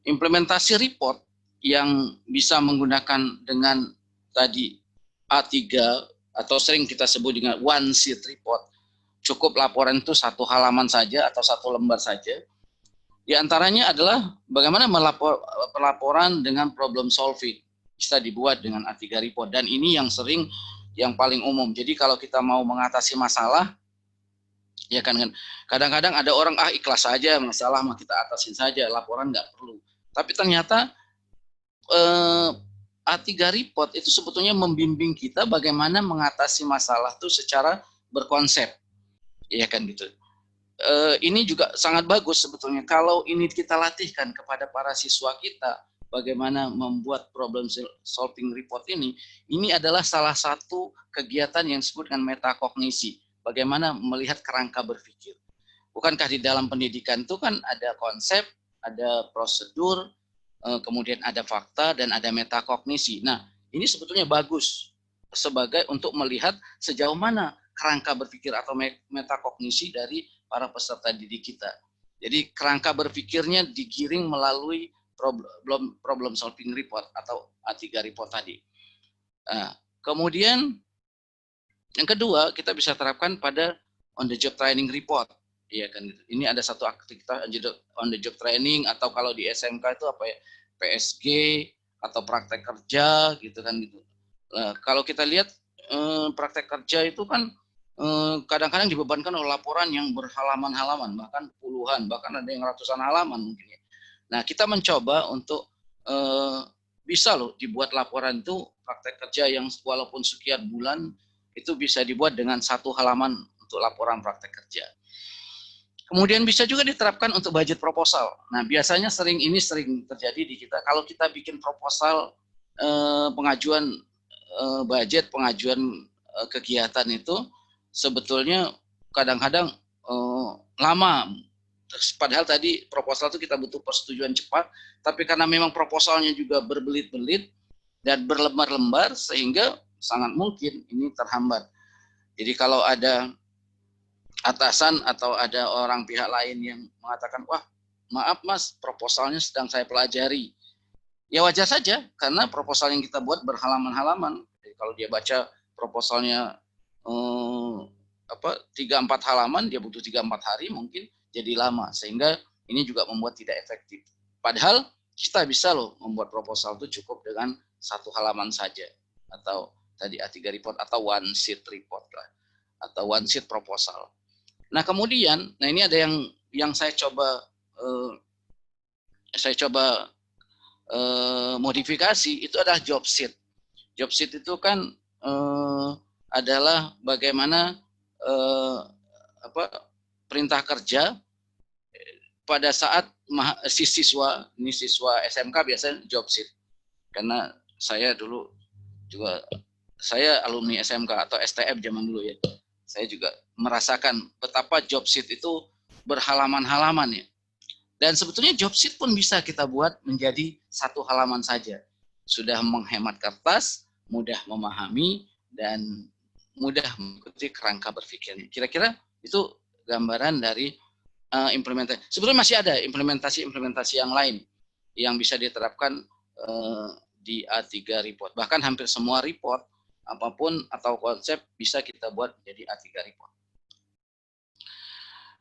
Implementasi report yang bisa menggunakan dengan tadi A3 atau sering kita sebut dengan one sheet report. Cukup laporan itu 1 halaman saja atau 1 lembar saja. Di antaranya adalah bagaimana pelaporan dengan problem solving. Bisa dibuat dengan A3 report, dan ini yang paling umum. Jadi kalau kita mau mengatasi masalah, ya kan, kadang-kadang ada orang ikhlas saja, masalah mah kita atasin saja, laporan nggak perlu. Tapi ternyata A3 report itu sebetulnya membimbing kita bagaimana mengatasi masalah itu secara berkonsep, ya kan gitu. Ini juga sangat bagus sebetulnya kalau ini kita latihkan kepada para siswa kita, bagaimana membuat problem solving report ini adalah salah satu kegiatan yang disebut dengan metakognisi. Bagaimana melihat kerangka berpikir. Bukankah di dalam pendidikan itu kan ada konsep, ada prosedur, kemudian ada fakta, dan ada metakognisi. Nah, ini sebetulnya bagus sebagai untuk melihat sejauh mana kerangka berpikir atau metakognisi dari para peserta didik kita. Jadi kerangka berpikirnya digiring melalui problem solving report atau A3 report tadi. Nah, kemudian yang kedua kita bisa terapkan pada on the job training report. Iya kan, ini ada satu aktivitas on the job training, atau kalau di SMK itu apa ya, PSG atau praktek kerja gitu kan gitu. Nah, kalau kita lihat praktek kerja itu kan kadang-kadang dibebankan oleh laporan yang berhalaman-halaman, bahkan puluhan, bahkan ada yang ratusan halaman mungkin ya. Nah, kita mencoba untuk bisa loh dibuat laporan itu praktek kerja yang walaupun sekian bulan itu bisa dibuat dengan 1 halaman untuk laporan praktek kerja. Kemudian bisa juga diterapkan untuk budget proposal. Nah, biasanya sering terjadi di kita. Kalau kita bikin proposal pengajuan budget, pengajuan kegiatan itu sebetulnya kadang-kadang lama. Padahal tadi proposal itu kita butuh persetujuan cepat, tapi karena memang proposalnya juga berbelit-belit dan berlembar-lembar sehingga sangat mungkin ini terhambat. Jadi kalau ada atasan atau ada orang pihak lain yang mengatakan, wah maaf mas, proposalnya sedang saya pelajari. Ya wajar saja, karena proposal yang kita buat berhalaman-halaman. Jadi kalau dia baca proposalnya 3-4 halaman, dia butuh 3-4 hari mungkin jadi lama, sehingga ini juga membuat tidak efektif. Padahal kita bisa loh membuat proposal itu cukup dengan 1 halaman saja, atau tadi A3 report atau one sheet report lah, atau one sheet proposal. Nah kemudian, nah ini ada yang saya coba modifikasi, itu adalah job sheet. Job sheet itu kan adalah bagaimana perintah kerja pada saat siswa SMK biasanya job sheet. Karena saya dulu juga, saya alumni SMK atau STF zaman dulu ya. Saya juga merasakan betapa job sheet itu berhalaman-halaman ya. Dan sebetulnya job sheet pun bisa kita buat menjadi 1 halaman saja. Sudah menghemat kertas, mudah memahami, dan mudah mengikuti kerangka berpikirnya. Kira-kira itu gambaran dari implementasi. Sebetulnya masih ada implementasi yang lain yang bisa diterapkan di A3 report. Bahkan hampir semua report, apapun atau konsep bisa kita buat menjadi A3 report.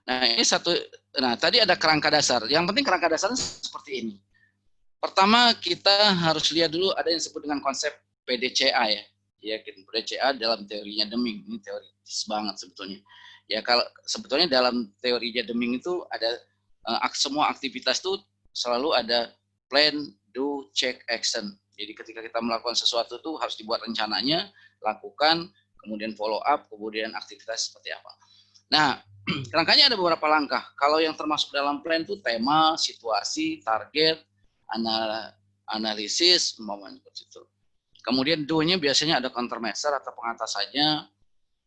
Nah, ini satu. Nah, tadi ada kerangka dasar. Yang penting kerangka dasarnya seperti ini. Pertama, kita harus lihat dulu ada yang disebut dengan konsep PDCA ya. Ya, PDCA dalam teorinya Deming. Ini teoritis banget sebetulnya. Ya, kalau sebetulnya dalam teorinya Deming itu ada semua aktivitas itu selalu ada plan, do, check, action. Jadi ketika kita melakukan sesuatu itu harus dibuat rencananya, lakukan, kemudian follow up, kemudian aktivitas seperti apa. Nah, kerangkanya ada beberapa langkah. Kalau yang termasuk dalam plan itu tema, situasi, target, analisis, umpamanya seperti itu. Kemudian do-nya biasanya ada countermeasure atau pengatasannya.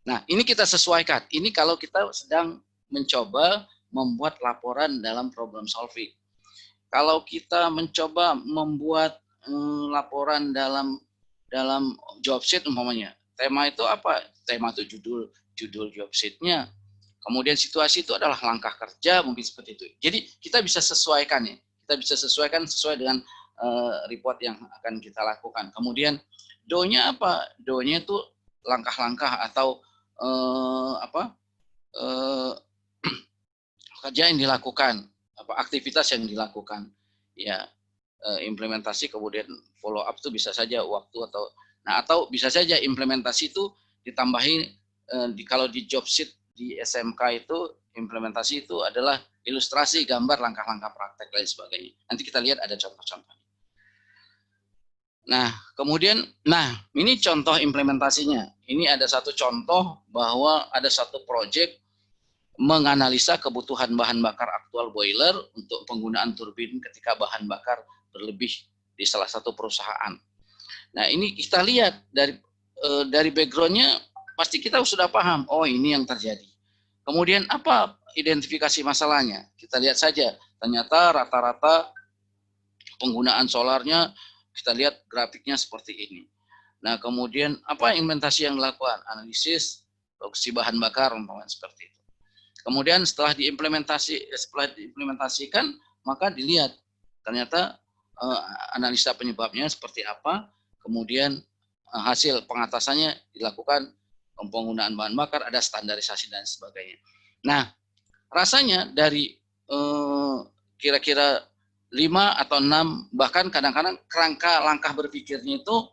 Nah, ini kita sesuaikan. Ini kalau kita sedang mencoba membuat laporan dalam problem solving. Kalau kita mencoba membuat laporan dalam job sheet umpamanya, tema itu apa? Tema itu judul job sheet-nya. Kemudian situasi itu adalah langkah kerja, mungkin seperti itu. Jadi kita bisa sesuaikan ya. Kita bisa sesuaikan sesuai dengan report yang akan kita lakukan. Kemudian do-nya apa? Do-nya itu langkah-langkah atau kerja yang dilakukan, aktivitas yang dilakukan. Ya, implementasi kemudian follow up itu bisa saja waktu atau bisa saja implementasi itu ditambahin kalau di job sheet di SMK itu implementasi itu adalah ilustrasi gambar langkah-langkah praktek dan sebagainya. Nanti kita lihat ada contoh-contohnya. Nah, kemudian ini contoh implementasinya. Ini ada satu contoh bahwa ada satu proyek menganalisa kebutuhan bahan bakar aktual boiler untuk penggunaan turbin ketika bahan bakar berlebih di salah satu perusahaan. Nah, ini kita lihat dari background-nya pasti kita sudah paham, oh ini yang terjadi. Kemudian apa identifikasi masalahnya? Kita lihat saja, ternyata rata-rata penggunaan solarnya, kita lihat grafiknya seperti ini. Nah, kemudian apa implementasi yang dilakukan? Analisis produksi bahan bakar umpamanya seperti itu. Kemudian setelah diimplementasikan, maka dilihat ternyata analisa penyebabnya seperti apa, kemudian hasil pengatasannya dilakukan, penggunaan bahan bakar, ada standarisasi dan sebagainya. Nah, rasanya dari kira-kira 5 atau 6, bahkan kadang-kadang kerangka langkah berpikirnya itu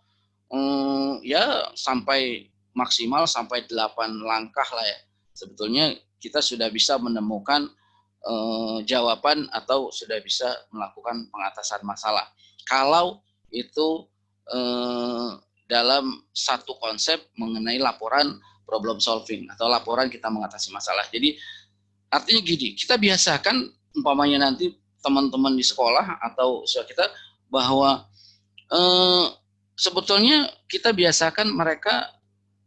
ya sampai maksimal sampai 8 langkah lah ya. Sebetulnya kita sudah bisa menemukan jawaban atau sudah bisa melakukan pengatasan masalah. Kalau itu dalam satu konsep mengenai laporan problem solving atau laporan kita mengatasi masalah. Jadi artinya gini, kita biasakan umpamanya nanti teman-teman di sekolah atau usaha kita bahwa sebetulnya kita biasakan mereka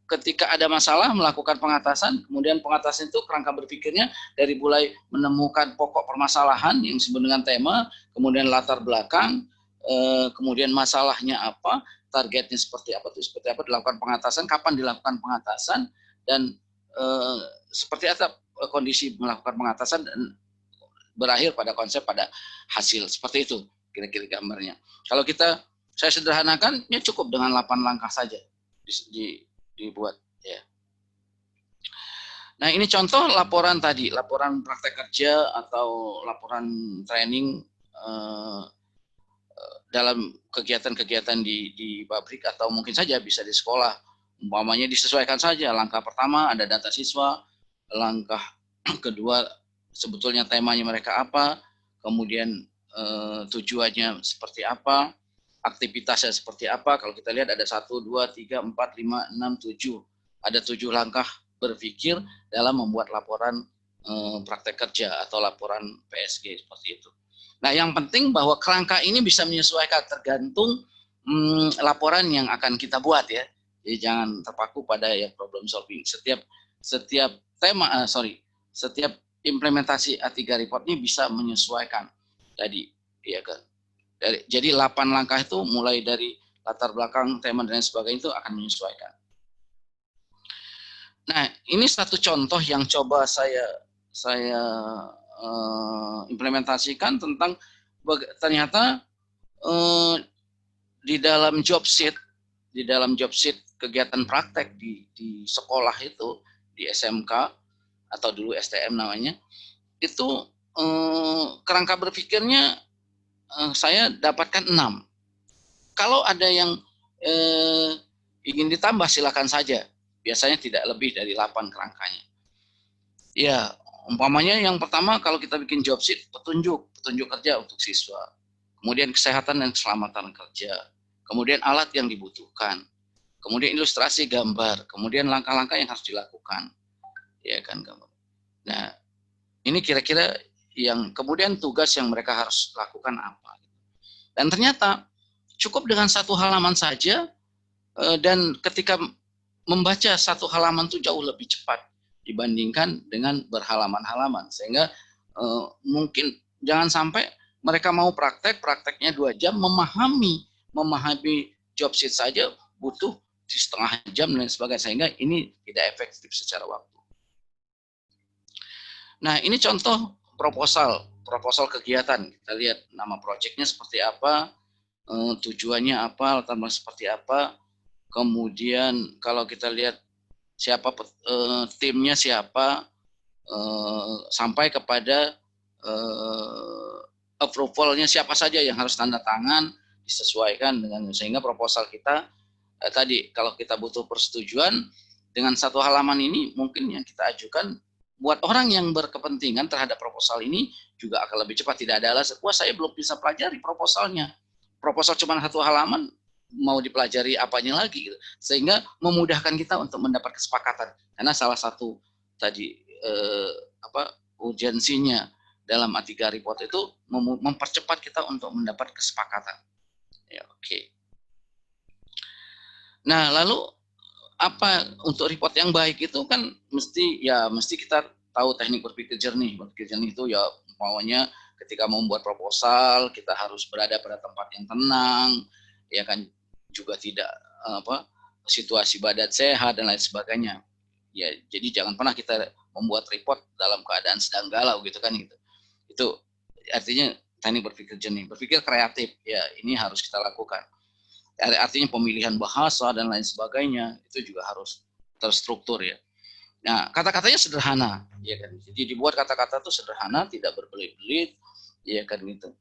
ketika ada masalah melakukan pengatasan, kemudian pengatasan itu kerangka berpikirnya dari mulai menemukan pokok permasalahan yang disebut dengan tema, kemudian latar belakang, kemudian masalahnya apa, targetnya seperti apa, dilakukan pengatasan, kapan dilakukan pengatasan, dan seperti apa kondisi melakukan pengatasan, dan berakhir pada konsep pada hasil. Seperti itu kira-kira gambarnya. Kalau saya sederhanakan, ya cukup dengan 8 langkah saja dibuat ya. Nah, ini contoh laporan tadi, laporan praktek kerja atau laporan training dalam kegiatan-kegiatan di pabrik atau mungkin saja bisa di sekolah. Umpamanya disesuaikan saja. Langkah pertama ada data siswa, langkah kedua sebetulnya temanya mereka apa, kemudian tujuannya seperti apa, aktivitasnya seperti apa. Kalau kita lihat ada 1, 2, 3, 4, 5, 6, 7. Ada 7 langkah berpikir dalam membuat laporan praktek kerja atau laporan PSG seperti itu. Nah, yang penting bahwa kerangka ini bisa menyesuaikan tergantung laporan yang akan kita buat ya. Jadi jangan terpaku pada ya problem solving. Setiap implementasi A3 report ini bisa menyesuaikan tadi ya kan. Jadi 8 langkah itu mulai dari latar belakang, tema dan sebagainya itu akan menyesuaikan. Nah, ini satu contoh yang coba saya implementasikan tentang ternyata di dalam job sheet kegiatan praktek di sekolah itu, di SMK atau dulu STM namanya, itu kerangka berpikirnya saya dapatkan 6. Kalau ada yang ingin ditambah silakan saja. Biasanya tidak lebih dari 8 kerangkanya. Ya, umpamanya yang pertama kalau kita bikin job sheet, petunjuk kerja untuk siswa. Kemudian kesehatan dan keselamatan kerja. Kemudian alat yang dibutuhkan. Kemudian ilustrasi gambar. Kemudian langkah-langkah yang harus dilakukan. Ya kan, gambar. Nah, ini kira-kira yang kemudian tugas yang mereka harus lakukan apa. Dan ternyata cukup dengan 1 halaman saja, dan ketika membaca 1 halaman itu jauh lebih cepat dibandingkan dengan berhalaman-halaman. Sehingga mungkin jangan sampai mereka mau prakteknya 2 jam, memahami job sheet saja butuh setengah jam dan sebagainya, sehingga ini tidak efektif secara waktu. Nah, ini contoh proposal kegiatan. Kita lihat nama proyeknya seperti apa, tujuannya apa, latar belakang seperti apa. Kemudian kalau kita lihat siapa timnya siapa, sampai kepada approval-nya siapa saja yang harus tanda tangan, disesuaikan dengan, sehingga proposal kita tadi kalau kita butuh persetujuan dengan 1 halaman ini mungkin yang kita ajukan buat orang yang berkepentingan terhadap proposal ini juga akan lebih cepat. Tidak ada alasan, wah saya belum bisa pelajari proposalnya. Proposal cuma 1 halaman, mau dipelajari apanya lagi gitu. Sehingga memudahkan kita untuk mendapat kesepakatan. Karena salah satu tadi urgensinya dalam A3 report itu mempercepat kita untuk mendapat kesepakatan. Ya, oke. Nah, lalu apa untuk report yang baik itu kan mesti kita tahu teknik berpikir jernih. Berpikir jernih itu ya maunya ketika membuat proposal kita harus berada pada tempat yang tenang, ya kan, juga tidak situasi badan sehat dan lain sebagainya. Ya, jadi jangan pernah kita membuat report dalam keadaan sedang galau gitu kan gitu. Itu artinya teknik berpikir jernih, berpikir kreatif. Ya, ini harus kita lakukan. Artinya pemilihan bahasa dan lain sebagainya itu juga harus terstruktur ya. Nah, kata-katanya sederhana, ya kan. Jadi dibuat kata-kata itu sederhana, tidak berbelit-belit, ya kan gitu.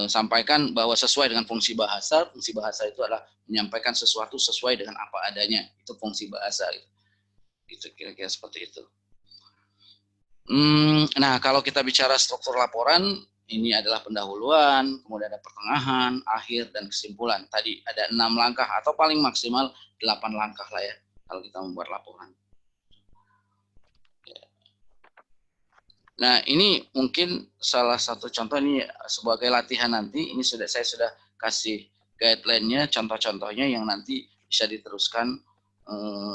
Sampaikan bahwa sesuai dengan fungsi bahasa itu adalah menyampaikan sesuatu sesuai dengan apa adanya, itu fungsi bahasa. Itu kira-kira seperti itu. Nah, kalau kita bicara struktur laporan, ini adalah pendahuluan, kemudian ada pertengahan, akhir, dan kesimpulan. Tadi ada 6 langkah atau paling maksimal 8 langkah lah ya, kalau kita membuat laporan. Nah, ini mungkin salah satu contoh ini sebagai latihan nanti. Ini saya sudah kasih guideline-nya, contoh-contohnya yang nanti bisa diteruskan,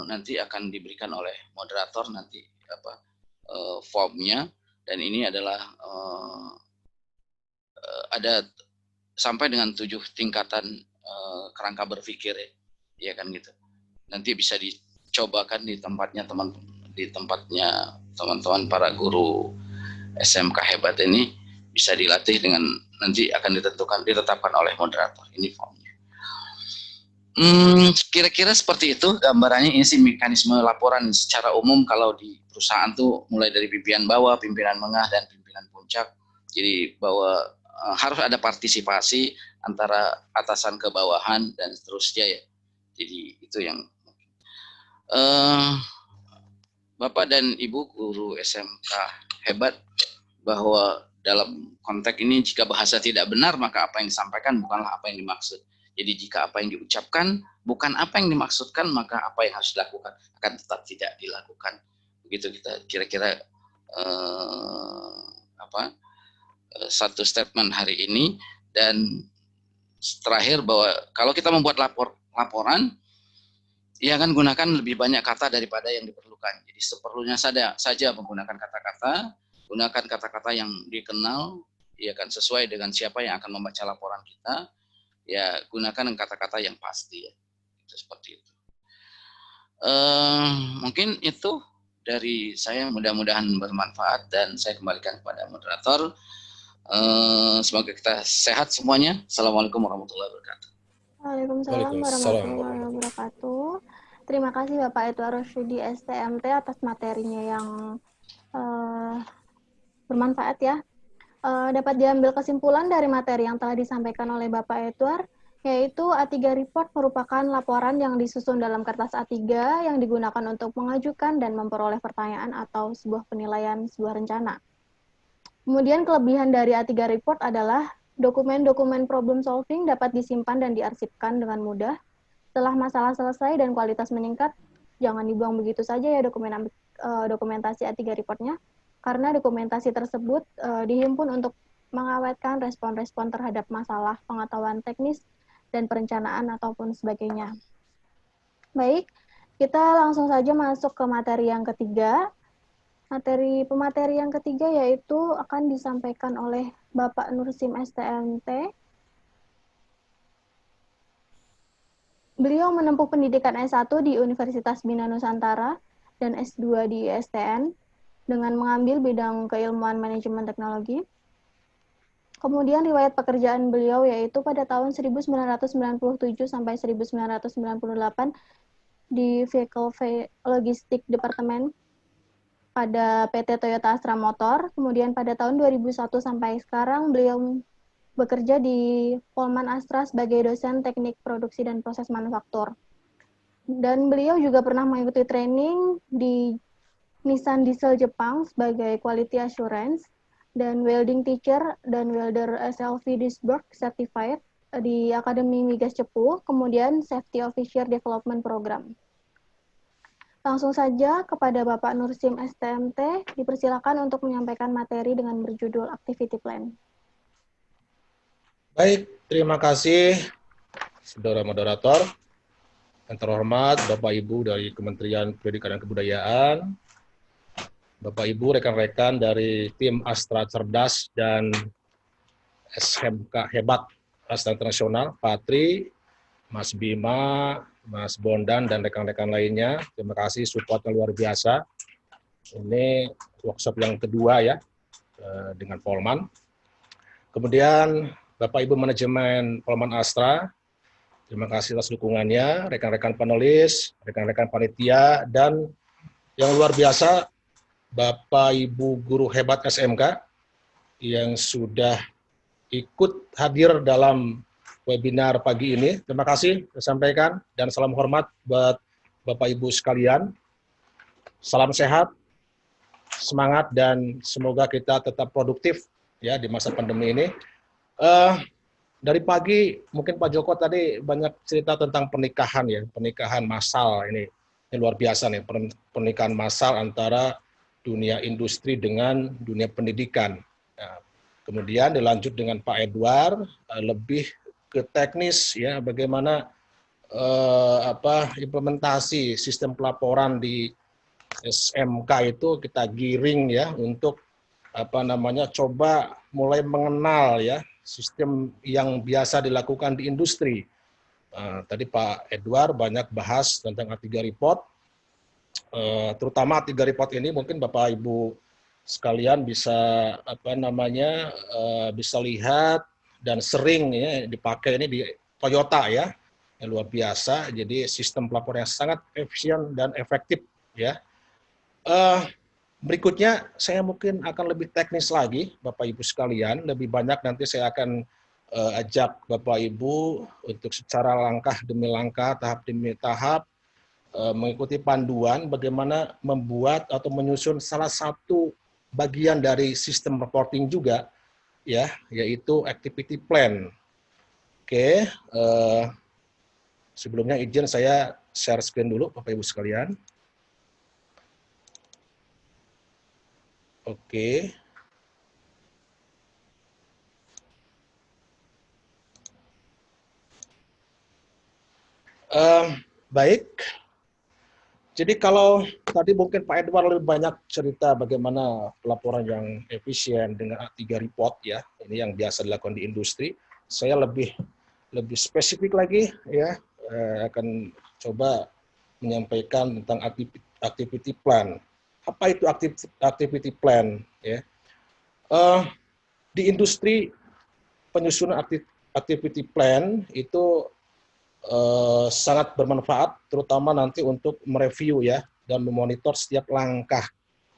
nanti akan diberikan oleh moderator nanti formnya, dan ini adalah ada sampai dengan 7 tingkatan kerangka berpikir ya kan gitu. Nanti bisa dicobakan di tempatnya teman-teman para guru SMK Hebat ini, bisa dilatih dengan nanti akan ditetapkan oleh moderator. Ini formnya. Kira-kira seperti itu gambarannya. Ini sih mekanisme laporan secara umum kalau di perusahaan tuh mulai dari pimpinan bawah, pimpinan menengah, dan pimpinan puncak. Jadi bahwa harus ada partisipasi antara atasan ke bawahan dan seterusnya ya. Jadi itu yang Bapak dan Ibu guru SMK Hebat, bahwa dalam konteks ini jika bahasa tidak benar maka apa yang disampaikan bukanlah apa yang dimaksud. Jadi jika apa yang diucapkan bukan apa yang dimaksudkan, maka apa yang harus dilakukan akan tetap tidak dilakukan. Begitu kita kira-kira satu statement hari ini. Dan terakhir bahwa kalau kita membuat laporan, ya kan gunakan lebih banyak kata daripada yang diperlukan. Jadi seperlunya saja menggunakan kata-kata, gunakan kata-kata yang dikenal, ya kan sesuai dengan siapa yang akan membaca laporan kita. Ya gunakan kata-kata yang pasti ya. Itu seperti itu. Mungkin itu dari saya, mudah-mudahan bermanfaat, dan saya kembalikan kepada moderator. Semoga kita sehat semuanya. Assalamualaikum warahmatullahi wabarakatuh. Waalaikumsalam warahmatullahi wabarakatuh. Terima kasih Bapak Edward Rosyidi STMT atas materinya yang bermanfaat ya. Dapat diambil kesimpulan dari materi yang telah disampaikan oleh Bapak Edward, yaitu A3 Report merupakan laporan yang disusun dalam kertas A3 yang digunakan untuk mengajukan dan memperoleh pertanyaan atau sebuah penilaian sebuah rencana. Kemudian kelebihan dari A3 Report adalah dokumen-dokumen problem solving dapat disimpan dan diarsipkan dengan mudah. Setelah masalah selesai dan kualitas meningkat, jangan dibuang begitu saja ya dokumentasi A3 Reportnya, karena dokumentasi tersebut dihimpun untuk mengawetkan respon-respon terhadap masalah, pengetahuan teknis, dan perencanaan ataupun sebagainya. Baik, kita langsung saja masuk ke materi yang ketiga. Pemateri yang ketiga yaitu akan disampaikan oleh Bapak Nursim STMT. Beliau menempuh pendidikan S1 di Universitas Bina Nusantara dan S2 di ISTN dengan mengambil bidang keilmuan manajemen teknologi. Kemudian riwayat pekerjaan beliau yaitu pada tahun 1997 sampai 1998 di Vehicle Logistik Department pada PT Toyota Astra Motor. Kemudian pada tahun 2001 sampai sekarang beliau bekerja di Polman Astra sebagai dosen teknik produksi dan proses manufaktur. Dan beliau juga pernah mengikuti training di Nissan Diesel Jepang sebagai Quality Assurance dan Welding Teacher dan Welder SLV Duisburg Certified di Akademi Migas Cepu, kemudian Safety Officer Development Program. Langsung saja kepada Bapak Nursim STMT, dipersilakan untuk menyampaikan materi dengan berjudul Activity Plan. Baik, terima kasih Saudara Moderator. Yang terhormat Bapak Ibu dari Kementerian Pendidikan dan Kebudayaan, Bapak Ibu rekan-rekan dari tim Astra Cerdas dan SMK Hebat Astra Internasional, Patri, Mas Bima, Mas Bondan, dan rekan-rekan lainnya. Terima kasih, support yang luar biasa. Ini workshop yang kedua ya dengan Polman. Kemudian Bapak Ibu manajemen Polman Astra, terima kasih atas dukungannya, rekan-rekan panelis, rekan-rekan panitia, dan yang luar biasa Bapak Ibu guru hebat SMK yang sudah ikut hadir dalam webinar pagi ini. Terima kasih saya sampaikan dan salam hormat buat Bapak Ibu sekalian. Salam sehat, semangat, dan semoga kita tetap produktif ya di masa pandemi ini. Dari pagi mungkin Pak Joko tadi banyak cerita tentang pernikahan ya, pernikahan massal ini luar biasa nih, pernikahan massal antara dunia industri dengan dunia pendidikan. Nah, kemudian dilanjut dengan Pak Edward lebih ke teknis ya, bagaimana implementasi sistem pelaporan di SMK itu kita giring ya untuk coba mulai mengenal ya sistem yang biasa dilakukan di industri. Tadi Pak Edward banyak bahas tentang A3 report, terutama A3 report ini mungkin Bapak Ibu sekalian bisa bisa lihat dan sering ya dipakai ini di Toyota ya, yang luar biasa. Jadi sistem pelaporan yang sangat efisien dan efektif ya. Berikutnya saya mungkin akan lebih teknis lagi Bapak Ibu sekalian, lebih banyak nanti saya akan ajak Bapak Ibu untuk secara langkah demi langkah, tahap demi tahap mengikuti panduan bagaimana membuat atau menyusun salah satu bagian dari sistem reporting juga ya, yaitu activity plan. Oke, sebelumnya izin saya share screen dulu Bapak Ibu sekalian. Oke. Baik. Jadi kalau tadi mungkin Pak Edward lebih banyak cerita bagaimana pelaporan yang efisien dengan A3 report ya, ini yang biasa dilakukan di industri. Saya lebih spesifik lagi ya, akan coba menyampaikan tentang activity plan. Apa itu activity plan ya? Di industri penyusunan activity plan itu sangat bermanfaat, terutama nanti untuk mereview ya dan memonitor setiap langkah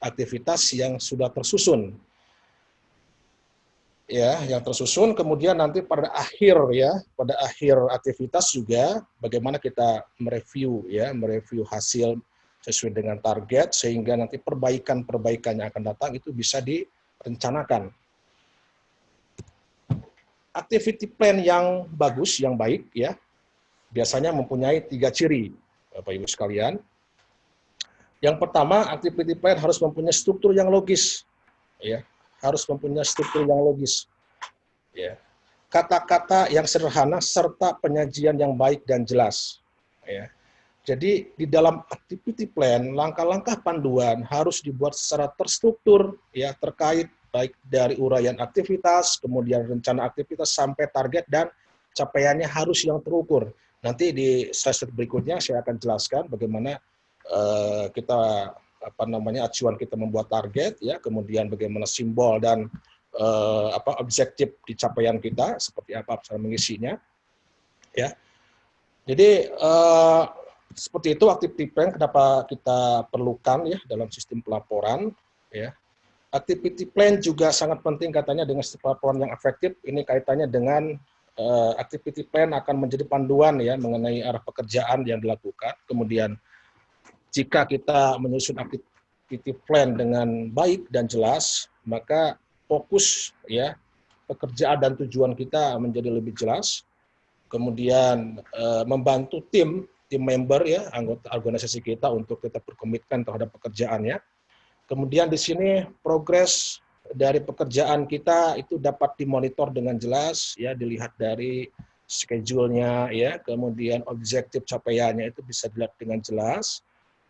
aktivitas yang sudah tersusun. Ya, yang tersusun, kemudian nanti pada akhir aktivitas juga bagaimana kita mereview hasil sesuai dengan target, sehingga nanti perbaikan yang akan datang itu bisa direncanakan. Activity plan yang bagus, yang baik ya, biasanya mempunyai 3 ciri, Bapak Ibu sekalian. Yang pertama, activity plan harus mempunyai struktur yang logis, ya, harus mempunyai struktur yang logis, ya. Kata-kata yang sederhana serta penyajian yang baik dan jelas, ya. Jadi di dalam activity plan, langkah-langkah panduan harus dibuat secara terstruktur, ya, terkait baik dari uraian aktivitas, kemudian rencana aktivitas sampai target dan capaiannya harus yang terukur. Nanti di slide berikutnya saya akan jelaskan bagaimana kita acuan kita membuat target ya, kemudian bagaimana simbol dan objektif di capaian kita seperti apa cara mengisinya ya. Jadi seperti itu activity plan kenapa kita perlukan ya dalam sistem pelaporan ya. Activity plan juga sangat penting katanya dengan sistem pelaporan yang efektif. Ini kaitannya dengan activity plan akan menjadi panduan ya mengenai arah pekerjaan yang dilakukan. Kemudian jika kita menyusun activity plan dengan baik dan jelas, maka fokus ya pekerjaan dan tujuan kita menjadi lebih jelas. Kemudian membantu tim member ya anggota organisasi kita untuk tetap berkomitmen terhadap pekerjaannya. Kemudian di sini progres dari pekerjaan kita itu dapat dimonitor dengan jelas ya, dilihat dari schedule-nya ya, kemudian objektif capaiannya itu bisa dilihat dengan jelas.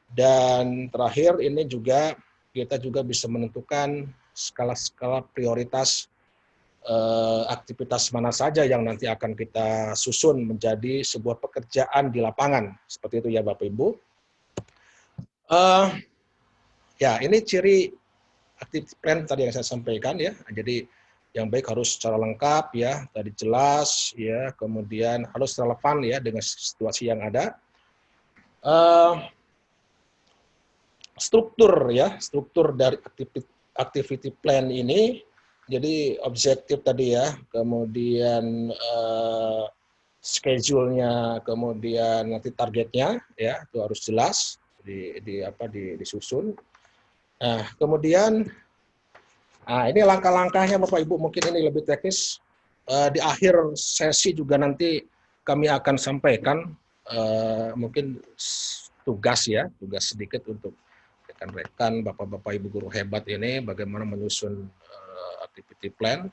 Dan terakhir ini juga kita juga bisa menentukan skala-skala prioritas aktivitas mana saja yang nanti akan kita susun menjadi sebuah pekerjaan di lapangan. Seperti itu ya Bapak Ibu. Ya, ini ciri activity plan tadi yang saya sampaikan ya. Jadi yang baik harus secara lengkap ya, tadi jelas ya, kemudian harus relevan ya dengan situasi yang ada. Struktur ya, struktur dari activity plan ini, jadi objektif tadi ya, kemudian schedule-nya, kemudian nanti targetnya ya, itu harus jelas disusun. Nah, kemudian ini langkah-langkahnya Bapak Ibu, mungkin ini lebih teknis. Di akhir sesi juga nanti kami akan sampaikan mungkin tugas sedikit untuk rekan-rekan, Bapak-Bapak, Ibu guru hebat ini bagaimana menyusun activity plan.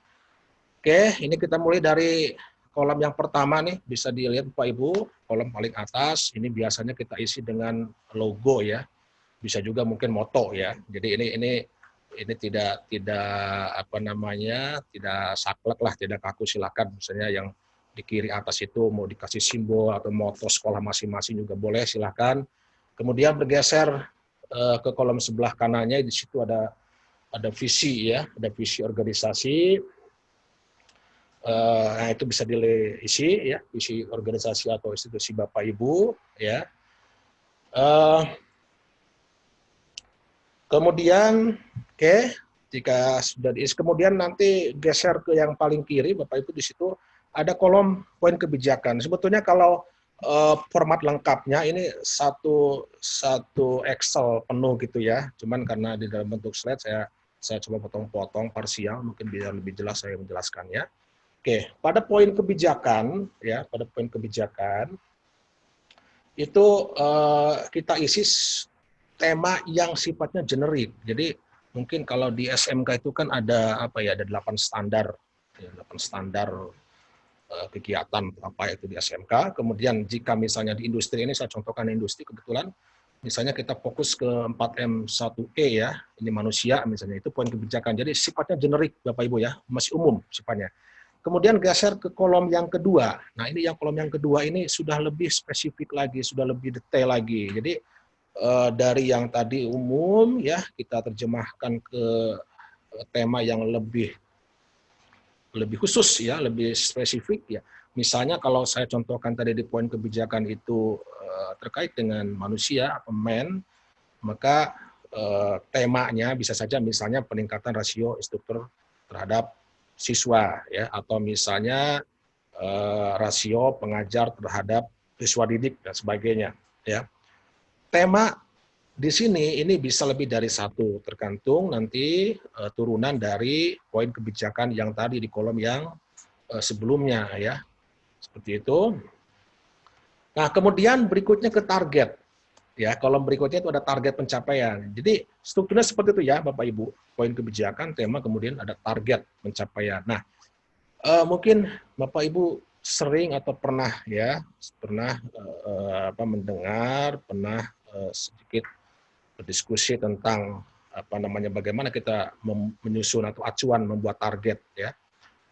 Oke, ini kita mulai dari kolom yang pertama nih, bisa dilihat Bapak Ibu, kolom paling atas ini biasanya kita isi dengan logo ya. Bisa juga mungkin moto ya. Jadi ini tidak tidak saklek lah, tidak kaku, silakan misalnya yang di kiri atas itu mau dikasih simbol atau moto sekolah masing-masing juga boleh, silakan. Kemudian bergeser ke kolom sebelah kanannya, di situ ada visi ya, ada visi organisasi. Nah itu bisa diisi ya, visi organisasi atau institusi Bapak Ibu ya. Kemudian jika sudah diisi, kemudian nanti geser ke yang paling kiri Bapak Ibu, di situ ada kolom poin kebijakan. Sebetulnya kalau format lengkapnya ini satu Excel penuh gitu ya. Cuman karena di dalam bentuk slide saya coba potong-potong parsial, mungkin biar lebih jelas saya menjelaskannya. Oke, pada poin kebijakan ya, pada poin kebijakan itu kita isi tema yang sifatnya generik. Jadi mungkin kalau di SMK itu kan ada ada 8 standar, ya, 8 standar kegiatan apa itu di SMK. Kemudian jika misalnya di industri ini, saya contohkan industri kebetulan, misalnya kita fokus ke 4M1E ya, ini manusia misalnya, itu poin kebijakan. Jadi sifatnya generik Bapak Ibu ya, masih umum sifatnya. Kemudian geser ke kolom yang kedua. Nah ini yang kolom yang kedua ini sudah lebih spesifik lagi, sudah lebih detail lagi. Jadi dari yang tadi umum ya, kita terjemahkan ke tema yang lebih khusus ya, lebih spesifik ya. Misalnya kalau saya contohkan tadi di poin kebijakan itu terkait dengan manusia atau men, maka temanya bisa saja misalnya peningkatan rasio instruktur terhadap siswa ya, atau misalnya rasio pengajar terhadap siswa didik dan sebagainya ya. Tema di sini ini bisa lebih dari satu, tergantung nanti turunan dari poin kebijakan yang tadi di kolom yang sebelumnya ya, seperti itu. Nah kemudian berikutnya ke target ya, kolom berikutnya itu ada target pencapaian. Jadi strukturnya seperti itu ya Bapak Ibu, poin kebijakan, tema, kemudian ada target pencapaian. Nah mungkin Bapak Ibu sering atau pernah mendengar, pernah sedikit berdiskusi tentang bagaimana kita menyusun atau acuan membuat target ya.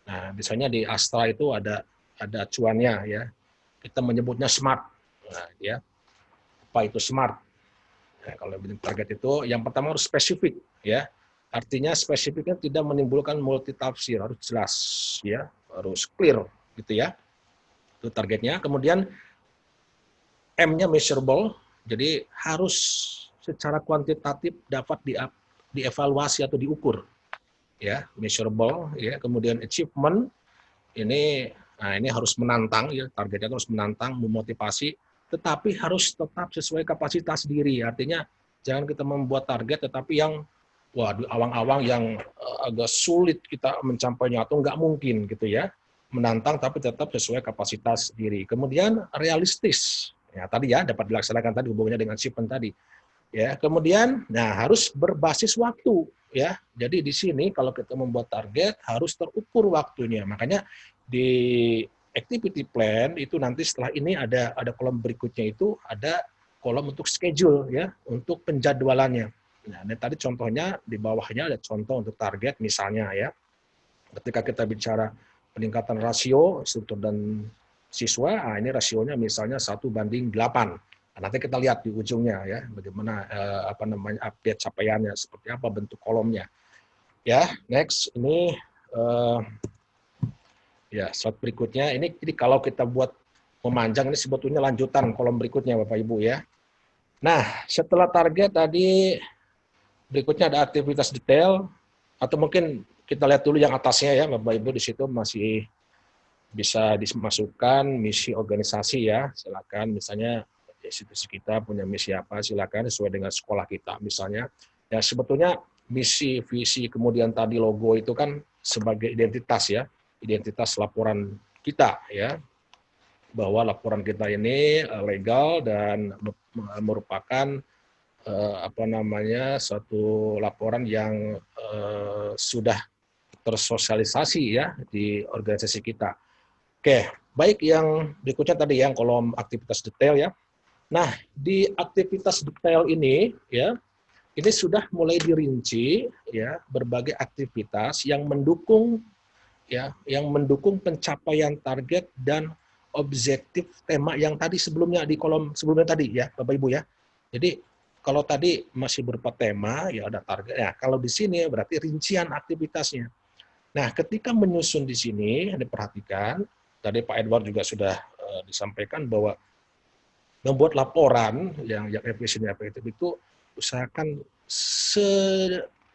Nah, misalnya di Astra itu ada acuannya ya. Kita menyebutnya SMART. Nah, ya. Apa itu SMART? Nah, kalau bikin target itu yang pertama harus spesifik ya. Artinya spesifiknya tidak menimbulkan multitafsir, harus jelas ya, harus clear gitu ya. Itu targetnya. Kemudian M-nya measurable. Jadi harus secara kuantitatif dapat dievaluasi atau diukur ya, measurable ya. Kemudian achievement ini harus menantang ya, targetnya harus menantang, memotivasi, tetapi harus tetap sesuai kapasitas diri. Artinya jangan kita membuat target tetapi yang awang-awang yang agak sulit kita mencapainya atau nggak mungkin gitu ya. Menantang tapi tetap sesuai kapasitas diri. Kemudian realistis ya, tadi ya, dapat dilaksanakan tadi hubungannya dengan achievement tadi. Ya, kemudian harus berbasis waktu ya. Jadi di sini kalau kita membuat target harus terukur waktunya. Makanya di activity plan itu nanti setelah ini ada kolom berikutnya, itu ada kolom untuk schedule ya, untuk penjadwalannya. Nah, ini tadi contohnya di bawahnya ada contoh untuk target misalnya ya. Ketika kita bicara peningkatan rasio instruktur dan siswa, ini rasionya misalnya 1:8. Nah, nanti kita lihat di ujungnya ya, bagaimana update capaiannya, seperti apa bentuk kolomnya. Ya, next ini ya slide berikutnya. Ini kalau kita buat memanjang ini sebetulnya lanjutan kolom berikutnya Bapak Ibu ya. Nah, setelah target tadi berikutnya ada aktivitas detail, atau mungkin kita lihat dulu yang atasnya ya Bapak Ibu, di situ masih bisa dimasukkan misi organisasi ya. Silakan, misalnya institusi kita punya misi apa, silakan sesuai dengan sekolah kita misalnya. Ya sebetulnya misi, visi, kemudian tadi logo itu kan sebagai identitas ya, identitas laporan kita ya, bahwa laporan kita ini legal dan merupakan suatu laporan yang sudah tersosialisasi ya di organisasi kita. Oke, baik, yang berikutnya tadi yang kolom aktivitas detail ya. Nah, di aktivitas detail ini ya, ini sudah mulai dirinci ya berbagai aktivitas yang mendukung pencapaian target dan objektif tema yang tadi sebelumnya di kolom sebelumnya tadi ya, Bapak Ibu ya. Jadi kalau tadi masih berupa tema ya ada target. Ya, kalau di sini berarti rincian aktivitasnya. Nah, ketika menyusun di sini diperhatikan, tadi Pak Edward juga sudah disampaikan bahwa membuat laporan yang efisien efektif itu usahakan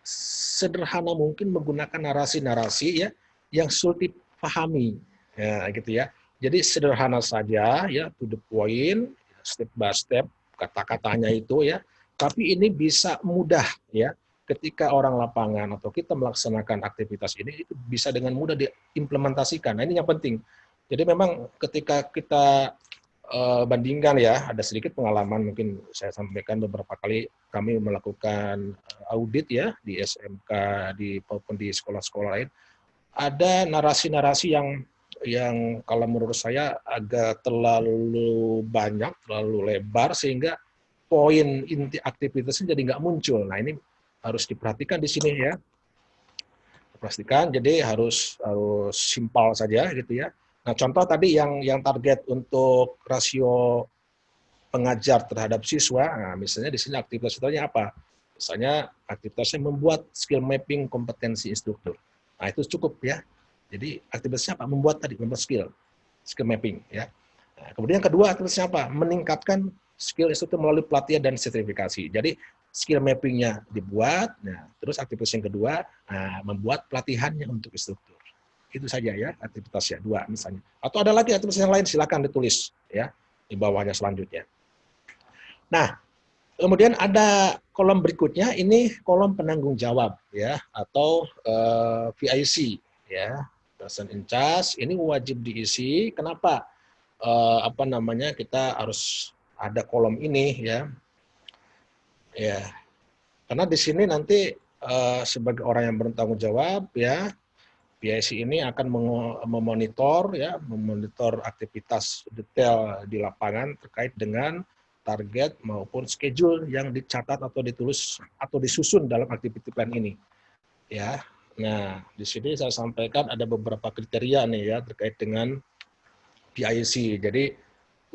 sederhana mungkin menggunakan narasi-narasi ya yang sulit dipahami ya gitu ya. Jadi sederhana saja ya, to the point, step by step kata-katanya itu ya. Tapi ini bisa mudah ya ketika orang lapangan atau kita melaksanakan aktivitas ini itu bisa dengan mudah diimplementasikan. Nah, ini yang penting. Jadi memang ketika kita bandingkan ya, ada sedikit pengalaman mungkin saya sampaikan beberapa kali kami melakukan audit ya di SMK maupun di sekolah-sekolah lain, ada narasi-narasi yang kalau menurut saya agak terlalu banyak, terlalu lebar sehingga poin inti aktivitasnya jadi nggak muncul. Nah, ini harus diperhatikan di sini ya. Pastikan jadi harus simpel saja gitu ya. Nah, contoh tadi yang target untuk rasio pengajar terhadap siswa, nah, misalnya di sini aktivitasnya apa? Misalnya aktivitasnya membuat skill mapping kompetensi instruktur. Nah, itu cukup ya. Jadi aktivitasnya apa? Membuat skill mapping ya. Nah, kemudian yang kedua aktivitasnya apa? Meningkatkan skill instruktur melalui pelatihan dan sertifikasi. Jadi skill mappingnya dibuat, nah, terus aktivitas yang kedua membuat pelatihannya untuk instruktur. Itu saja ya aktivitasnya, 2 misalnya. Atau ada lagi aktivitas yang lain, silakan ditulis ya di bawahnya selanjutnya. Nah, kemudian ada kolom berikutnya, ini kolom penanggung jawab ya atau VIC ya, person in charge. Ini wajib diisi. Kenapa? Kita harus ada kolom ini ya. Ya, karena di sini nanti sebagai orang yang bertanggung jawab ya, PIC ini akan memonitor aktivitas detail di lapangan terkait dengan target maupun schedule yang dicatat atau ditulis atau disusun dalam activity plan ini. Ya. Nah, di sini saya sampaikan ada beberapa kriteria nih ya terkait dengan PIC. Jadi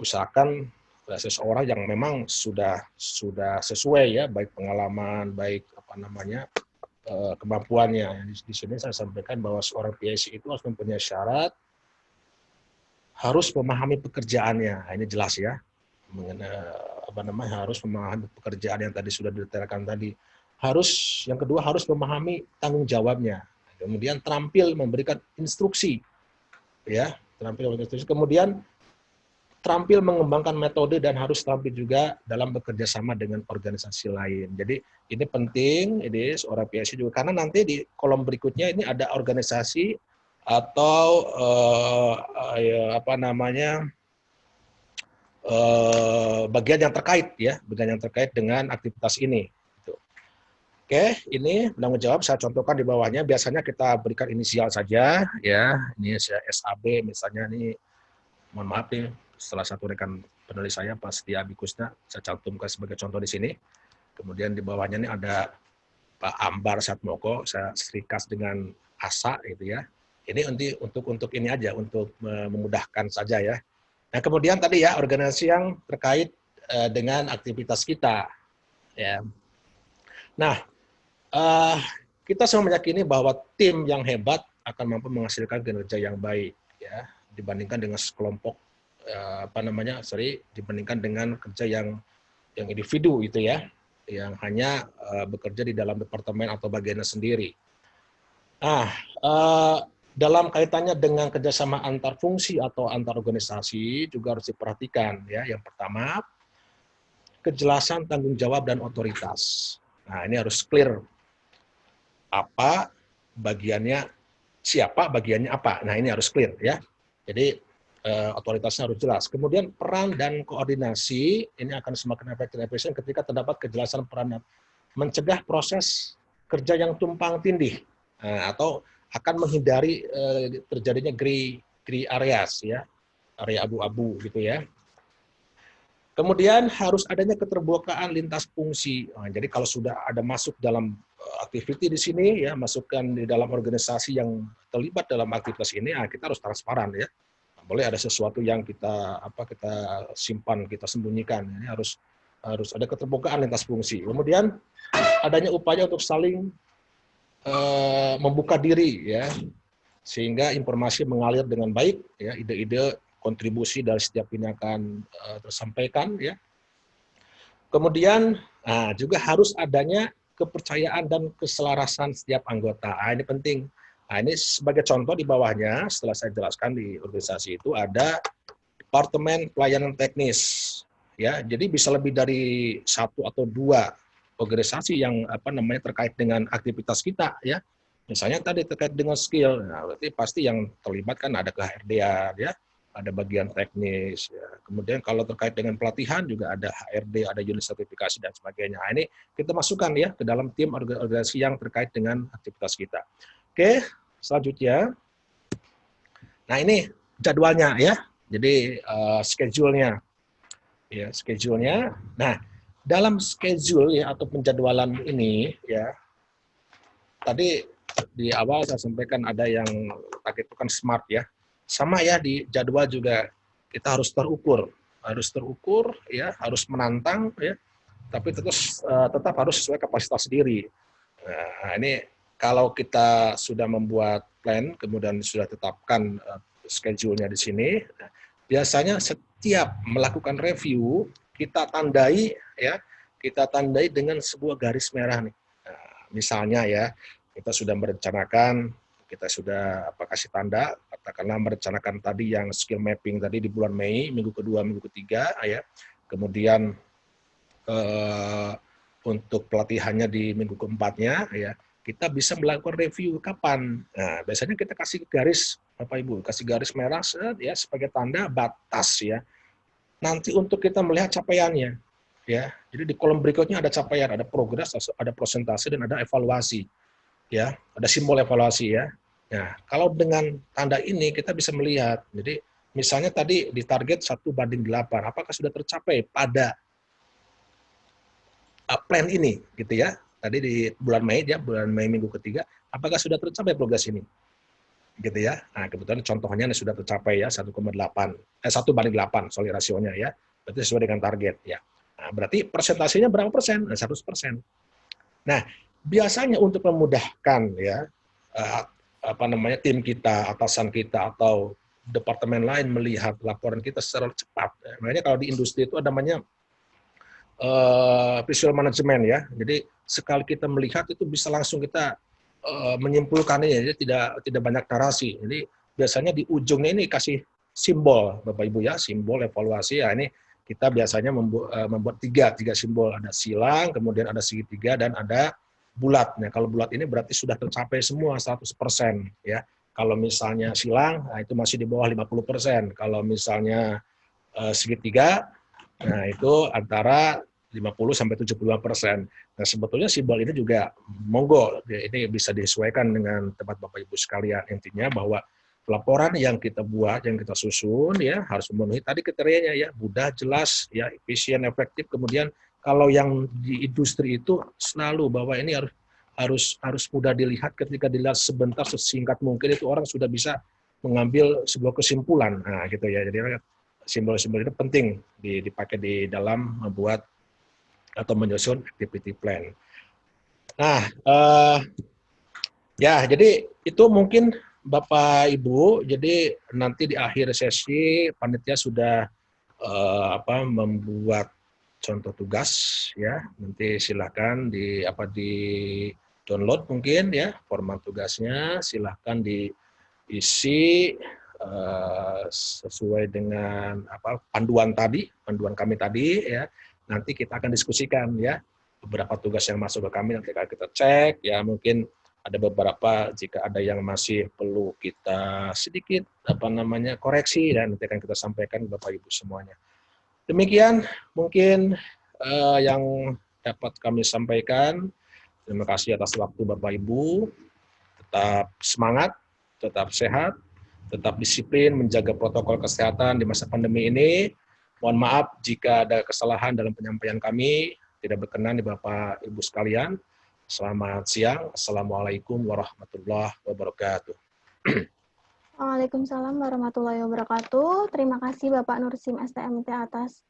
usahakan seseorang yang memang sudah sesuai ya, baik pengalaman, baik kemampuannya. Di sini saya sampaikan bahwa seorang PIC itu harus mempunyai syarat, harus memahami pekerjaannya. Nah, ini jelas ya, harus memahami pekerjaan yang tadi sudah didetailkan tadi. Yang kedua harus memahami tanggung jawabnya. Kemudian terampil memberikan instruksi, ya, Kemudian terampil mengembangkan metode dan harus terampil juga dalam bekerja sama dengan organisasi lain. Jadi ini penting, ini seorang PIC juga, karena nanti di kolom berikutnya ini ada organisasi atau bagian yang terkait ya, bagian yang terkait dengan aktivitas ini. Gitu. Oke, ini penanggung jawab saya contohkan di bawahnya. Biasanya kita berikan inisial saja, ya. Ini SAB misalnya, ini mohon maaf nih. Salah satu rekan penulis saya, Pak Setia Abikusna, saya cantumkan sebagai contoh di sini. Kemudian di bawahnya ini ada Pak Ambar Satmoko, saya serikas dengan ASA gitu ya. Ini untuk ini aja, untuk memudahkan saja ya. Nah, kemudian tadi ya organisasi yang terkait dengan aktivitas kita. Ya. Nah, kita semua meyakini bahwa tim yang hebat akan mampu menghasilkan kinerja yang baik, ya, dibandingkan dengan sekelompok dibandingkan dengan kerja yang individu itu ya, yang hanya bekerja di dalam departemen atau bagiannya sendiri. Nah, dalam kaitannya dengan kerjasama antar fungsi atau antar organisasi juga harus diperhatikan ya. Yang pertama, kejelasan tanggung jawab dan otoritas. Nah, ini harus clear. Apa bagiannya, siapa bagiannya apa. Nah, ini harus clear ya. Jadi otoritasnya harus jelas. Kemudian peran dan koordinasi ini akan semakin efisien ketika terdapat kejelasan peran, mencegah proses kerja yang tumpang tindih atau akan menghindari terjadinya gray areas ya, area abu-abu gitu ya. Kemudian harus adanya keterbukaan lintas fungsi. Nah, jadi kalau sudah ada masuk dalam activity di sini ya, masukkan di dalam organisasi yang terlibat dalam aktivitas ini, kita harus transparan ya. Nah, boleh ada sesuatu yang kita simpan, kita sembunyikan. Ini harus ada keterbukaan lintas fungsi. Kemudian adanya upaya untuk saling membuka diri ya, sehingga informasi mengalir dengan baik ya, ide-ide kontribusi dari setiap ini akan tersampaikan ya. Kemudian juga harus adanya kepercayaan dan keselarasan setiap anggota. Ini penting. Ini sebagai contoh di bawahnya setelah saya jelaskan di organisasi itu ada Departemen Pelayanan Teknis ya. Jadi bisa lebih dari 1 atau 2 organisasi yang terkait dengan aktivitas kita ya. Misalnya tadi terkait dengan skill, nah berarti pasti yang terlibat kan ada ke-HRD-an ya, ada bagian teknis ya. Kemudian kalau terkait dengan pelatihan juga ada HRD, ada unit sertifikasi dan sebagainya. Nah, ini kita masukkan ya ke dalam tim organisasi yang terkait dengan aktivitas kita. Oke, selanjutnya. Nah, ini jadwalnya ya. Jadi schedule-nya. Ya, schedule-nya. Nah, dalam schedule ya atau penjadwalan ini ya, tadi di awal saya sampaikan ada yang pakai itu kan smart ya, sama ya di jadwal juga kita harus terukur ya, harus menantang ya, tapi tetap harus sesuai kapasitas diri. Nah, ini kalau kita sudah membuat plan kemudian sudah tetapkan schedule-nya di sini, biasanya setiap melakukan review kita tandai dengan sebuah garis merah nih. Nah, misalnya ya, kita sudah merencanakan, kita sudah kasih tanda, katakanlah merencanakan tadi yang skill mapping tadi di bulan Mei, minggu kedua, minggu ketiga ya. Kemudian untuk pelatihannya di minggu keempatnya ya, kita bisa melakukan review kapan. Nah, biasanya kita kasih garis, Bapak Ibu, kasih garis merah ya sebagai tanda batas ya. Nanti untuk kita melihat capaiannya. Ya, jadi di kolom berikutnya ada capaian, ada progres, ada persentase dan ada evaluasi. Ya, ada simbol evaluasi ya. Nah, kalau dengan tanda ini kita bisa melihat. Jadi misalnya tadi di target 1:8, apakah sudah tercapai pada plan ini gitu ya. Tadi di bulan Mei ya, bulan Mei minggu ketiga, apakah sudah tercapai progres ini? Gitu ya. Nah, kebetulan contohnya sudah tercapai ya 1:8, sorry rasionya ya. Berarti sesuai dengan target ya. Nah, berarti persentasenya berapa persen? 100%. Nah, biasanya untuk memudahkan ya tim kita, atasan kita atau departemen lain melihat laporan kita secara cepat. Makanya kalau di industri itu ada namanya visual management ya. Jadi sekali kita melihat itu bisa langsung kita menyimpulkannya, jadi tidak banyak narasi. Jadi biasanya di ujungnya ini kasih simbol, Bapak Ibu ya, simbol evaluasi ya. Ini kita biasanya membuat tiga simbol, ada silang, kemudian ada segitiga dan ada bulat. Nah, kalau bulat ini berarti sudah tercapai semua 100% ya. Kalau misalnya silang, nah itu masih di bawah 50%. Kalau misalnya segitiga, nah itu antara 50-75%. Nah, sebetulnya simbol ini juga monggo, ini bisa disesuaikan dengan tempat Bapak Ibu sekalian. Intinya bahwa laporan yang kita buat, yang kita susun ya harus memenuhi tadi kriterianya ya, mudah, jelas, ya, efisien, efektif. Kemudian kalau yang di industri itu selalu bahwa ini harus mudah dilihat, ketika dilihat sebentar sesingkat mungkin itu orang sudah bisa mengambil sebuah kesimpulan. Nah, gitu ya. Jadi simbol-simbol itu penting dipakai di dalam membuat atau menyusun activity plan. Nah, ya jadi itu mungkin Bapak Ibu, jadi nanti di akhir sesi panitia sudah membuat contoh tugas ya. Nanti silakan di download mungkin ya format tugasnya, silakan diisi sesuai dengan panduan kami tadi ya. Nanti kita akan diskusikan ya beberapa tugas yang masuk ke kami, nanti kita cek ya, mungkin ada beberapa jika ada yang masih perlu kita sedikit koreksi, dan nanti akan kita sampaikan ke Bapak Ibu semuanya. Demikian mungkin yang dapat kami sampaikan. Terima kasih atas waktu Bapak Ibu. Tetap semangat, tetap sehat, tetap disiplin menjaga protokol kesehatan di masa pandemi ini. Mohon maaf jika ada kesalahan dalam penyampaian kami, tidak berkenan di Bapak Ibu sekalian. Selamat siang. Assalamualaikum warahmatullahi wabarakatuh. Waalaikumsalam warahmatullahi wabarakatuh. Terima kasih Bapak Nursim STMT atas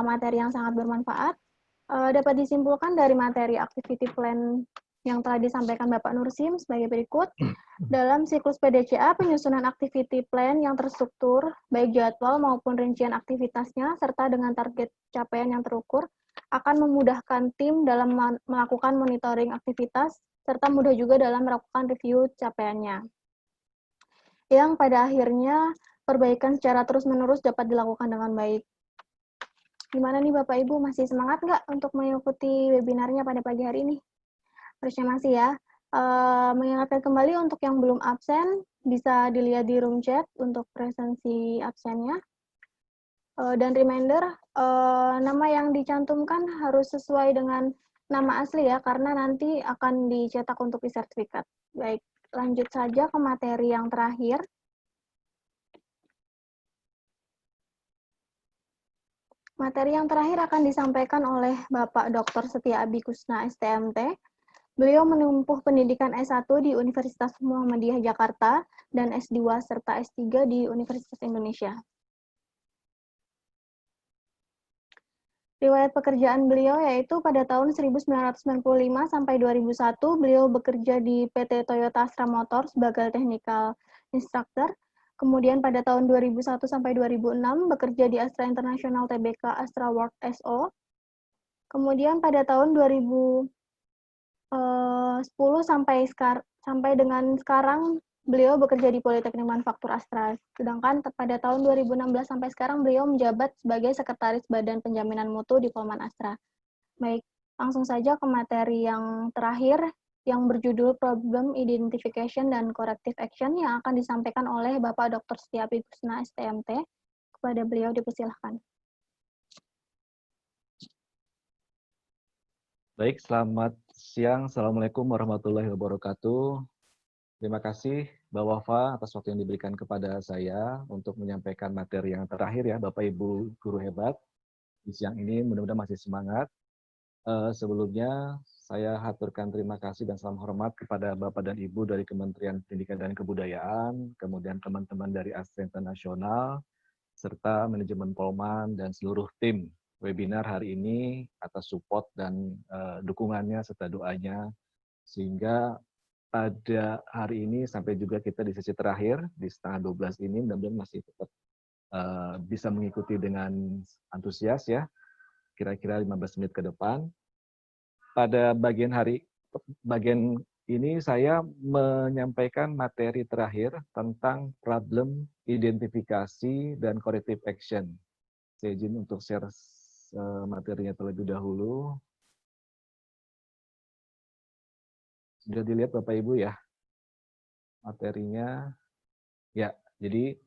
materi yang sangat bermanfaat. Dapat disimpulkan dari materi activity plan yang telah disampaikan Bapak Nursim sebagai berikut. Dalam siklus PDCA, penyusunan activity plan yang terstruktur, baik jadwal maupun rincian aktivitasnya, serta dengan target capaian yang terukur, akan memudahkan tim dalam melakukan monitoring aktivitas, serta mudah juga dalam melakukan review capaiannya. Yang pada akhirnya, perbaikan secara terus-menerus dapat dilakukan dengan baik. Gimana nih Bapak Ibu, masih semangat nggak untuk mengikuti webinarnya pada pagi hari ini? Harusnya masih ya. Mengingatkan kembali untuk yang belum absen, bisa dilihat di room chat untuk presensi absennya. Dan reminder, nama yang dicantumkan harus sesuai dengan nama asli ya, karena nanti akan dicetak untuk e-sertifikat. Baik, lanjut saja ke materi yang terakhir. Materi yang terakhir akan disampaikan oleh Bapak Dr. Setia Abikusna STMT. Beliau menempuh pendidikan S1 di Universitas Muhammadiyah Jakarta dan S2 serta S3 di Universitas Indonesia. Riwayat pekerjaan beliau yaitu pada tahun 1995 sampai 2001 beliau bekerja di PT Toyota Astra Motor sebagai technical instructor. Kemudian pada tahun 2001 sampai 2006 bekerja di Astra International Tbk Astra World SO. Kemudian pada tahun 2010 sampai dengan sekarang beliau bekerja di Politeknik Manufaktur Astra. Sedangkan pada tahun 2016 sampai sekarang beliau menjabat sebagai Sekretaris Badan Penjaminan Mutu di Polman Astra. Baik, langsung saja ke materi yang terakhir yang berjudul Problem Identification dan Corrective Action yang akan disampaikan oleh Bapak Dr. Setia Abikusna STMT. Kepada beliau dipersilahkan. Baik, selamat siang. Assalamualaikum warahmatullahi wabarakatuh. Terima kasih Mbak Wafa atas waktu yang diberikan kepada saya untuk menyampaikan materi yang terakhir ya, Bapak Ibu guru hebat. Di siang ini mudah-mudahan masih semangat. Sebelumnya saya haturkan terima kasih dan salam hormat kepada Bapak dan Ibu dari Kementerian Pendidikan dan Kebudayaan, kemudian teman-teman dari Astra Internasional, serta manajemen Polman dan seluruh tim webinar hari ini atas support dan dukungannya serta doanya, sehingga pada hari ini sampai juga kita di sesi terakhir di setengah 12 ini mudah-mudahan masih tetap bisa mengikuti dengan antusias ya, kira-kira 15 menit ke depan. Pada bagian ini saya menyampaikan materi terakhir tentang problem identifikasi dan corrective action. Saya izin untuk share materinya terlebih dahulu. Sudah dilihat Bapak Ibu ya materinya? Ya, jadi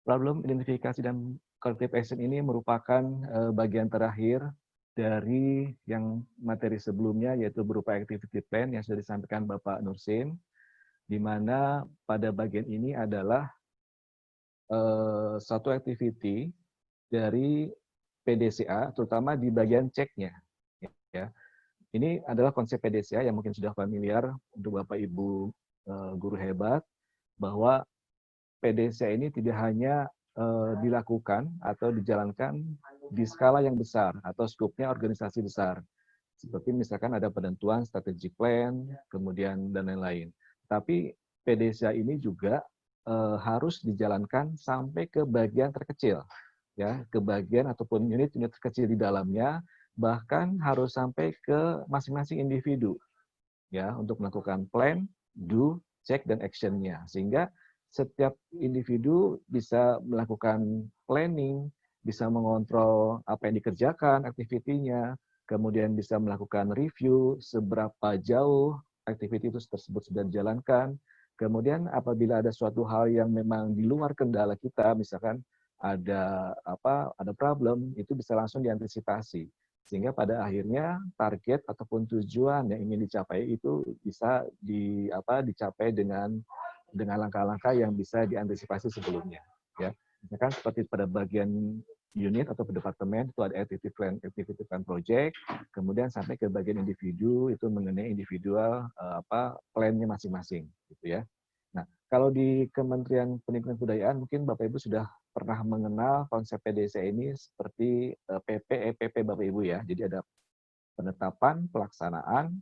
problem identifikasi dan corrective action ini merupakan bagian terakhir dari yang materi sebelumnya, yaitu berupa activity plan yang sudah disampaikan Bapak Nursim, di mana pada bagian ini adalah satu activity dari PDCA, terutama di bagian ceknya. Ya. Ini adalah konsep PDCA yang mungkin sudah familiar untuk Bapak Ibu guru hebat, bahwa PDCA ini tidak hanya dilakukan atau dijalankan di skala yang besar atau skupnya organisasi besar. Seperti misalkan ada penentuan strategic plan, kemudian dan lain-lain. Tapi PDCA ini juga harus dijalankan sampai ke bagian terkecil, ya, ke bagian ataupun unit-unit terkecil di dalamnya, bahkan harus sampai ke masing-masing individu, ya, untuk melakukan plan, do, check, dan action-nya. Sehingga setiap individu bisa melakukan planning, bisa mengontrol apa yang dikerjakan, aktivitinya, kemudian bisa melakukan review seberapa jauh aktiviti itu tersebut sudah dijalankan. Kemudian apabila ada suatu hal yang memang di luar kendala kita, misalkan ada problem, itu bisa langsung diantisipasi. Sehingga pada akhirnya target ataupun tujuan yang ingin dicapai itu bisa dicapai dengan langkah-langkah yang bisa diantisipasi sebelumnya. Ya, misalkan seperti pada bagian unit atau departemen itu ada activity plan project, kemudian sampai ke bagian individu itu mengenai individual plan-nya masing-masing, gitu ya. Nah, kalau di Kementerian Pendidikan dan Kebudayaan mungkin Bapak Ibu sudah pernah mengenal konsep PDCA ini seperti PP, EPP Bapak Ibu ya. Jadi ada penetapan, pelaksanaan,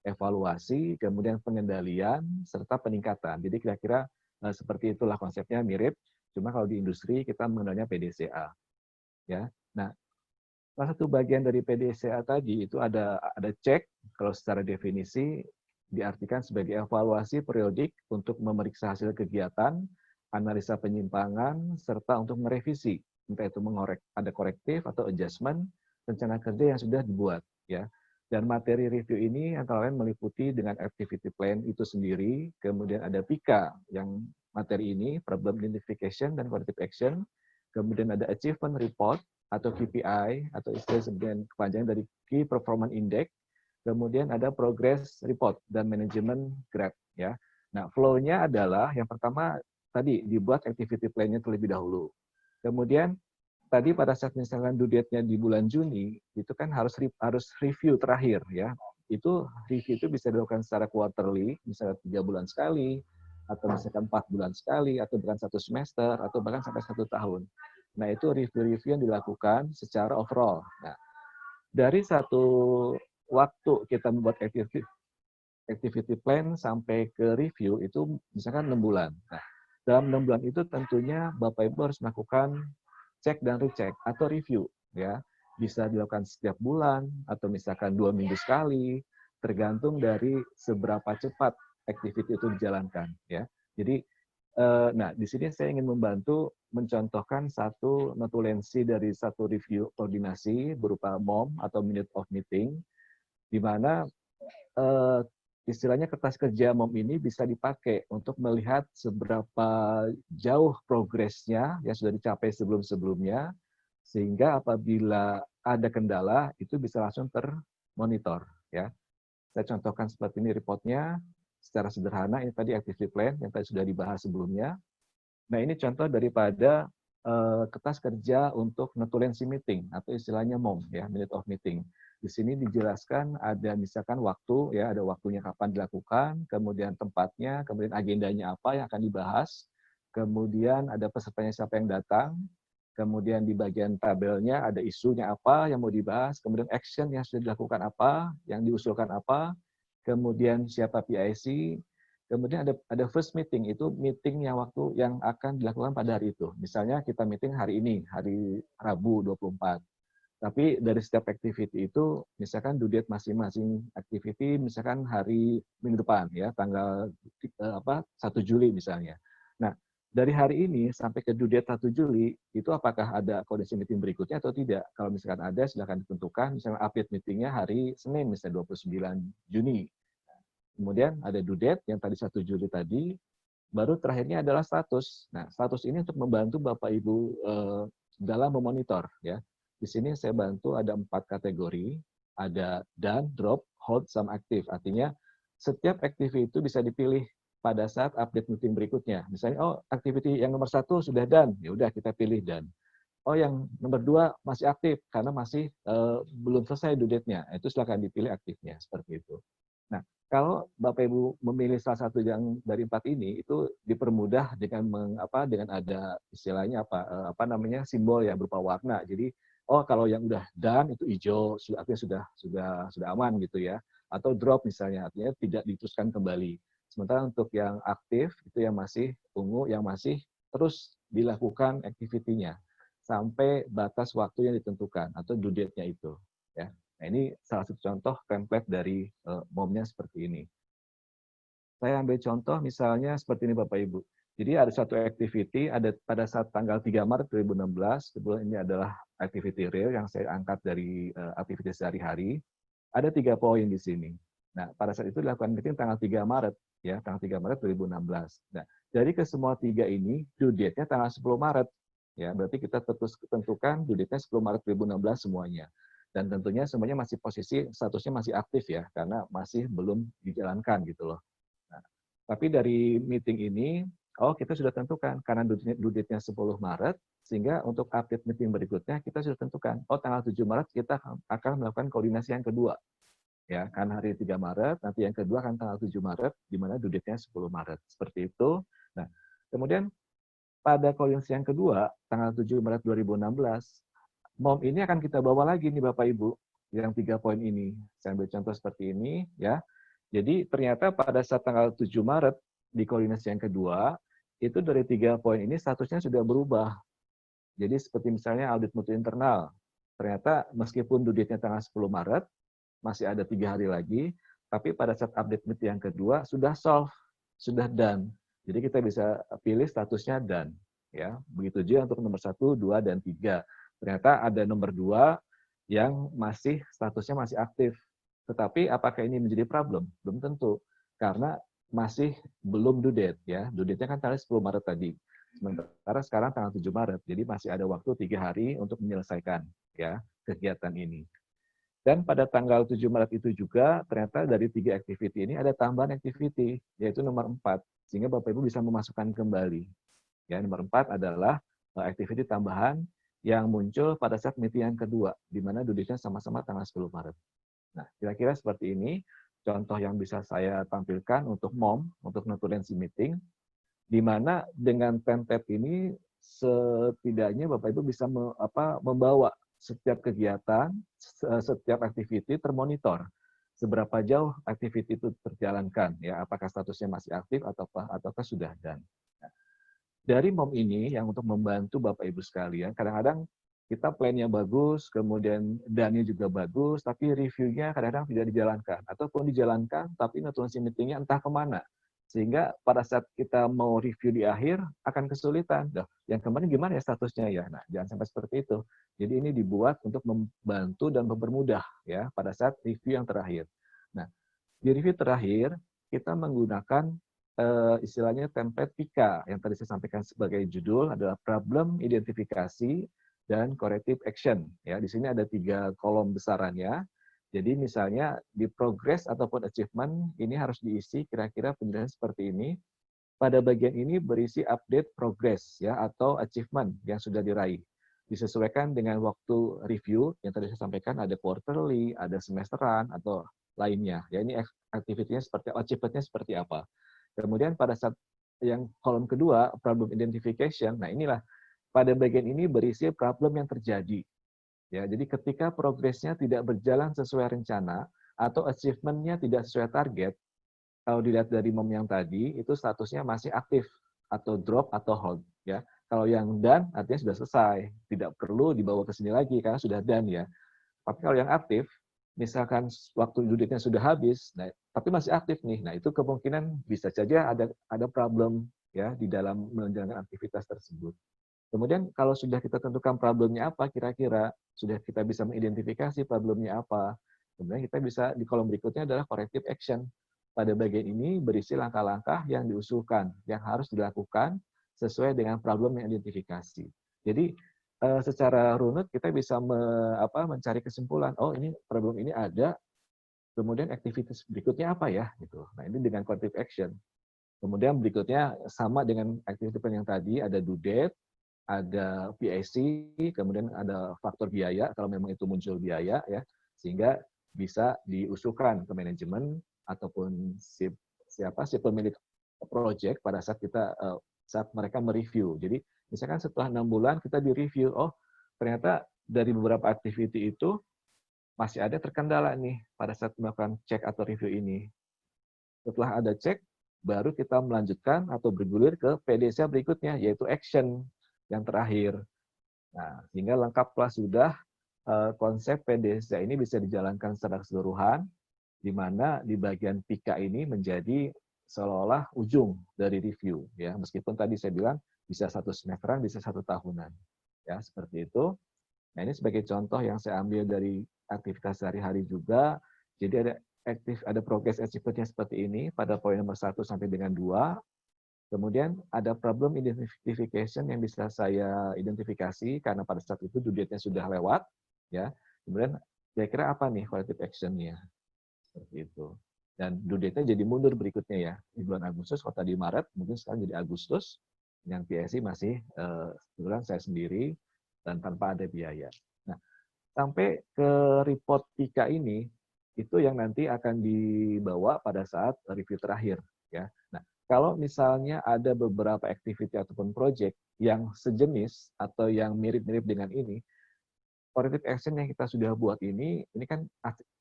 evaluasi, kemudian pengendalian, serta peningkatan. Jadi kira-kira seperti itulah konsepnya, mirip. Cuma kalau di industri kita mengenalnya PDCA. Ya. Nah, salah satu bagian dari PDCA tadi itu ada cek, kalau secara definisi diartikan sebagai evaluasi periodik untuk memeriksa hasil kegiatan, analisa penyimpangan, serta untuk merevisi, entah itu ada korektif atau adjustment rencana kerja yang sudah dibuat, ya. Dan materi review ini antara lain meliputi dengan activity plan itu sendiri, kemudian ada PIKA yang materi ini, problem identification dan corrective action, kemudian ada achievement report atau KPI atau istilah sebagian kepanjangan dari Key Performance Index, kemudian ada progress report dan management graph, ya. Nah, flow-nya adalah yang pertama tadi dibuat activity plan-nya terlebih dahulu. Kemudian tadi pada saat misalkan due date-nya di bulan Juni, itu kan harus review terakhir, ya. Itu review itu bisa dilakukan secara quarterly, misalnya 3 bulan sekali, atau misalkan 4 bulan sekali, atau bahkan 1 semester, atau bahkan sampai 1 tahun. Nah, itu review-review yang dilakukan secara overall. Nah, dari satu waktu kita membuat activity plan sampai ke review itu misalkan 6 bulan. Nah, dalam 6 bulan itu tentunya Bapak Ibu harus melakukan cek dan recheck atau review, ya. Bisa dilakukan setiap bulan atau misalkan 2 minggu sekali, tergantung dari seberapa cepat activity itu dijalankan, ya. Jadi nah, di sini saya ingin membantu mencontohkan satu notulensi dari satu review koordinasi berupa MOM atau Minute of Meeting, di mana istilahnya kertas kerja MOM ini bisa dipakai untuk melihat seberapa jauh progresnya yang sudah dicapai sebelum-sebelumnya, sehingga apabila ada kendala itu bisa langsung termonitor, ya. Saya contohkan seperti ini reportnya. Secara sederhana, ini tadi activity plan yang tadi sudah dibahas sebelumnya. Nah, ini contoh daripada kertas kerja untuk notulensi meeting atau istilahnya MOM, ya, Minute of Meeting. Di sini dijelaskan ada misalkan waktu, ya, ada waktunya kapan dilakukan, kemudian tempatnya, kemudian agendanya apa yang akan dibahas, kemudian ada pesertanya siapa yang datang, kemudian di bagian tabelnya ada isunya apa yang mau dibahas, kemudian action yang sudah dilakukan apa, yang diusulkan apa, kemudian siapa PIC, kemudian ada first meeting, itu meeting yang waktu yang akan dilakukan pada hari itu. Misalnya kita meeting hari ini, hari Rabu 24. Tapi dari setiap activity itu, misalkan due date masing-masing activity, misalkan hari minggu depan, ya, tanggal 1 Juli misalnya. Nah, dari hari ini sampai ke due date 1 Juli, itu apakah ada koordinasi meeting berikutnya atau tidak? Kalau misalkan ada, silakan ditentukan. Misalnya update meetingnya hari Senin, misalnya 29 Juni. Kemudian ada due date yang tadi 1 Juli tadi, baru terakhirnya adalah status. Nah, status ini untuk membantu Bapak Ibu dalam memonitor, ya. Di sini saya bantu ada 4 kategori, ada done, drop, hold, sama aktif. Artinya setiap activity itu bisa dipilih pada saat update meeting berikutnya. Misalnya, oh, activity yang nomor 1 sudah done, ya udah kita pilih done. Oh, yang nomor 2 masih aktif karena masih belum selesai due date-nya. Itu silakan dipilih aktifnya, seperti itu. Nah, kalau Bapak Ibu memilih salah satu yang dari 4 ini, itu dipermudah dengan dengan ada istilahnya apa namanya, simbol ya berupa warna. Jadi, oh kalau yang udah done itu hijau, artinya sudah aman gitu ya. Atau drop misalnya, artinya tidak diteruskan kembali. Sementara untuk yang aktif, itu yang masih ungu, yang masih terus dilakukan activity-nya sampai batas waktu yang ditentukan atau due date-nya itu. Ya. Nah, ini salah satu contoh template dari MOM-nya seperti ini. Saya ambil contoh misalnya seperti ini Bapak Ibu. Jadi ada satu activity, ada pada saat tanggal 3 Maret 2016, kebetulan ini adalah activity real yang saya angkat dari aktivitas sehari-hari. Ada 3 poin di sini. Nah, pada saat itu dilakukan meeting tanggal 3 Maret, ya, tanggal 3 Maret 2016. Nah, dari ke semua 3 ini, due date-nya tanggal 10 Maret. Ya, berarti kita tentukan due date-nya 10 Maret 2016 semuanya. Dan tentunya semuanya masih posisi statusnya masih aktif ya, karena masih belum dijalankan gitu loh. Nah, tapi dari meeting ini, oh kita sudah tentukan, karena due date-nya 10 Maret, sehingga untuk update meeting berikutnya kita sudah tentukan, oh tanggal 7 Maret kita akan melakukan koordinasi yang kedua. Ya, kan hari 3 Maret, nanti yang kedua kan tanggal 7 Maret, di mana due date-nya 10 Maret. Seperti itu. Nah, kemudian pada koordinasi yang kedua, tanggal 7 Maret 2016, MOM ini akan kita bawa lagi nih Bapak Ibu, yang 3 poin ini. Saya ambil contoh seperti ini ya. Jadi ternyata pada saat tanggal 7 Maret di koordinasi yang kedua, itu dari 3 poin ini statusnya sudah berubah. Jadi seperti misalnya audit mutu internal. Ternyata meskipun due date-nya tanggal 10 Maret, masih ada 3 hari lagi, tapi pada saat update meeting yang kedua sudah solve, sudah done. Jadi kita bisa pilih statusnya done. Ya, begitu juga untuk nomor 1, 2, dan 3. Ternyata ada nomor 2 yang masih statusnya masih aktif. Tetapi apakah ini menjadi problem? Belum tentu. Karena masih belum due date. Ya. Due date-nya kan tanggal 10 Maret tadi. Sementara sekarang tanggal 7 Maret. Jadi masih ada waktu 3 hari untuk menyelesaikan ya kegiatan ini. Dan pada tanggal 7 Maret itu juga ternyata dari 3 activity ini ada tambahan activity, yaitu nomor 4. Sehingga Bapak Ibu bisa memasukkan kembali. Ya, nomor 4 adalah activity tambahan yang muncul pada saat meeting yang kedua, di mana due date-nya sama-sama tanggal 10 Maret. Nah, kira-kira seperti ini contoh yang bisa saya tampilkan untuk MOM, untuk notulensi meeting, di mana dengan template ini setidaknya Bapak Ibu bisa membawa setiap kegiatan, setiap activity termonitor. Seberapa jauh activity itu terjalankan, ya apakah statusnya masih aktif ataukah sudah done. Dari MOM ini yang untuk membantu Bapak Ibu sekalian, kadang-kadang kita plan-nya bagus, kemudian dane juga bagus, tapi review-nya kadang-kadang tidak dijalankan. Ataupun dijalankan, tapi notulensi meeting-nya entah kemana. Sehingga pada saat kita mau review di akhir, akan kesulitan. Yang kemarin gimana ya statusnya ya? Nah, jangan sampai seperti itu. Jadi ini dibuat untuk membantu dan mempermudah ya pada saat review yang terakhir. Nah, di review terakhir, kita menggunakan istilahnya template PIKA yang tadi saya sampaikan sebagai judul adalah problem identifikasi dan corrective action. Ya, di sini ada 3 kolom besarannya. Jadi misalnya di progress ataupun achievement ini harus diisi kira-kira penjelasan seperti ini. Pada bagian ini berisi update progress ya atau achievement yang sudah diraih. Disesuaikan dengan waktu review yang tadi saya sampaikan ada quarterly, ada semesteran atau lainnya. Ya ini activity-nya seperti achievement-nya seperti apa. Kemudian pada saat yang kolom kedua, problem identification, nah inilah pada bagian ini berisi problem yang terjadi. Ya, jadi ketika progresnya tidak berjalan sesuai rencana atau achievement-nya tidak sesuai target, kalau dilihat dari MOM yang tadi, itu statusnya masih aktif atau drop atau hold. Ya, kalau yang done artinya sudah selesai, tidak perlu dibawa ke sini lagi karena sudah done ya. Tapi kalau yang aktif, misalkan waktu due date-nya sudah habis, nah, tapi masih aktif nih, nah itu kemungkinan bisa saja ada problem ya di dalam menjalankan aktivitas tersebut. Kemudian kalau sudah kita tentukan problemnya apa, kira-kira sudah kita bisa mengidentifikasi problemnya apa, kemudian kita bisa di kolom berikutnya adalah corrective action. Pada bagian ini berisi langkah-langkah yang diusulkan, yang harus dilakukan sesuai dengan problem yang identifikasi. Jadi secara runut kita bisa mencari kesimpulan, oh ini problem ini ada, kemudian aktivitas berikutnya apa ya gitu. Nah ini dengan corrective action. Kemudian berikutnya sama dengan aktivitas yang tadi ada due date, ada PIC, kemudian ada faktor biaya kalau memang itu muncul biaya ya, sehingga bisa diusulkan ke manajemen ataupun si pemilik project pada saat saat mereka mereview. Jadi misalkan setelah 6 bulan kita direview, oh ternyata dari beberapa activity itu masih ada terkendala nih pada saat melakukan cek atau review ini. Setelah ada cek, baru kita melanjutkan atau bergulir ke PDCA berikutnya, yaitu action yang terakhir. Nah, sehingga lengkaplah sudah konsep PDCA ini bisa dijalankan secara keseluruhan, di mana di bagian PIKA ini menjadi seolah-olah ujung dari review. Ya, meskipun tadi saya bilang bisa 1 semesteran, bisa 1 tahunan. Ya, seperti itu. Nah, ini sebagai contoh yang saya ambil dari aktivitas sehari-hari juga. Jadi ada progress achievement-nya seperti ini pada poin nomor 1 sampai dengan 2. Kemudian ada problem identification yang bisa saya identifikasi karena pada saat itu due date-nya sudah lewat, ya. Kemudian kira-kira apa nih corrective action-nya? Seperti itu. Dan due date-nya jadi mundur berikutnya ya. Di bulan Agustus, kalau tadi Maret, mungkin sekarang jadi Agustus. Yang PSI masih kebetulan saya sendiri dan tanpa ada biaya. Nah, sampai ke report PIKA ini, itu yang nanti akan dibawa pada saat review terakhir. Ya. Nah, kalau misalnya ada beberapa activity ataupun project yang sejenis atau yang mirip-mirip dengan ini, corrective action yang kita sudah buat ini kan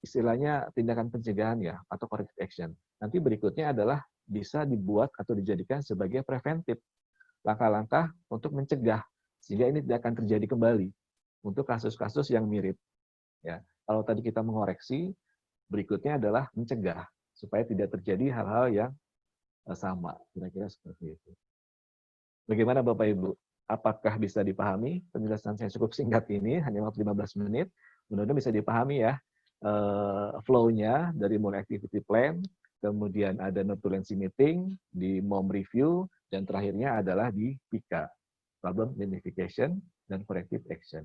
istilahnya tindakan pencegahan ya, atau corrective action. Nanti berikutnya adalah bisa dibuat atau dijadikan sebagai preventif, langkah-langkah untuk mencegah, sehingga ini tidak akan terjadi kembali untuk kasus-kasus yang mirip. Ya, kalau tadi kita mengoreksi, berikutnya adalah mencegah supaya tidak terjadi hal-hal yang sama. Kira-kira seperti itu. Bagaimana Bapak Ibu? Apakah bisa dipahami? Penjelasan saya cukup singkat ini, hanya waktu 15 menit. Mudah-mudahan bisa dipahami ya flow-nya dari mulai activity plan, kemudian ada notulensi meeting, di MOM review, dan terakhirnya adalah di PIKA, problem identification dan corrective action.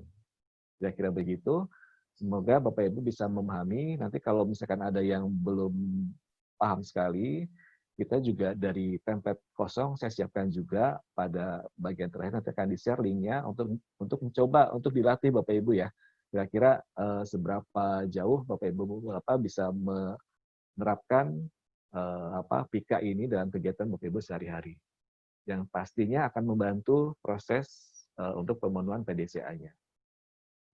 Kira-kira begitu. Semoga Bapak Ibu bisa memahami. Nanti kalau misalkan ada yang belum paham sekali, kita juga dari template kosong saya siapkan juga pada bagian terakhir, nanti akan di-share linknya untuk mencoba untuk dilatih Bapak Ibu ya. Kira-kira seberapa jauh Bapak Ibu bisa menerapkan PIKA ini dalam kegiatan Bapak Ibu sehari-hari. Yang pastinya akan membantu proses untuk pemenuhan PDCA-nya.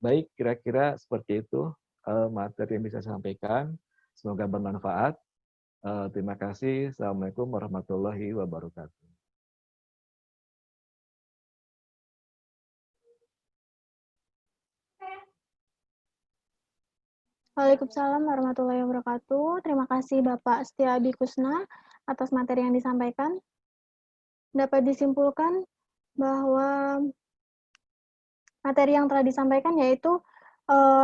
Baik, kira-kira seperti itu materi yang bisa saya sampaikan. Semoga bermanfaat. Terima kasih. Assalamualaikum warahmatullahi wabarakatuh. Waalaikumsalam warahmatullahi wabarakatuh. Terima kasih Bapak Setiadi Kusna atas materi yang disampaikan. Dapat disimpulkan bahwa materi yang telah disampaikan yaitu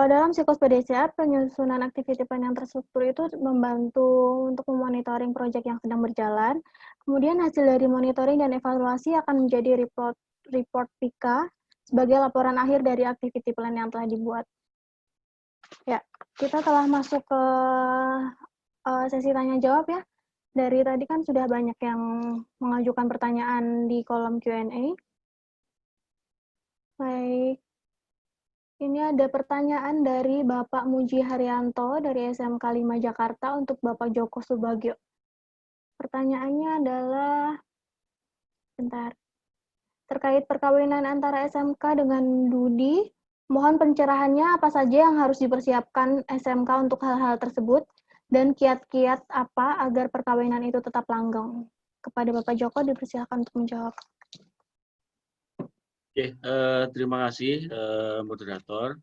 dalam siklus PDCA, penyusunan activity plan yang terstruktur itu membantu untuk memonitoring proyek yang sedang berjalan. Kemudian hasil dari monitoring dan evaluasi akan menjadi report PIKA sebagai laporan akhir dari activity plan yang telah dibuat. Ya, kita telah masuk ke sesi tanya jawab ya. Dari tadi kan sudah banyak yang mengajukan pertanyaan di kolom Q&A. Baik. Ini ada pertanyaan dari Bapak Muji Haryanto dari SMK 5 Jakarta untuk Bapak Joko Subagio. Pertanyaannya adalah, terkait perkawinan antara SMK dengan Dudi, mohon pencerahannya apa saja yang harus dipersiapkan SMK untuk hal-hal tersebut, dan kiat-kiat apa agar perkawinan itu tetap langgeng. Kepada Bapak Joko dipersilakan untuk menjawab. Oke, terima kasih moderator.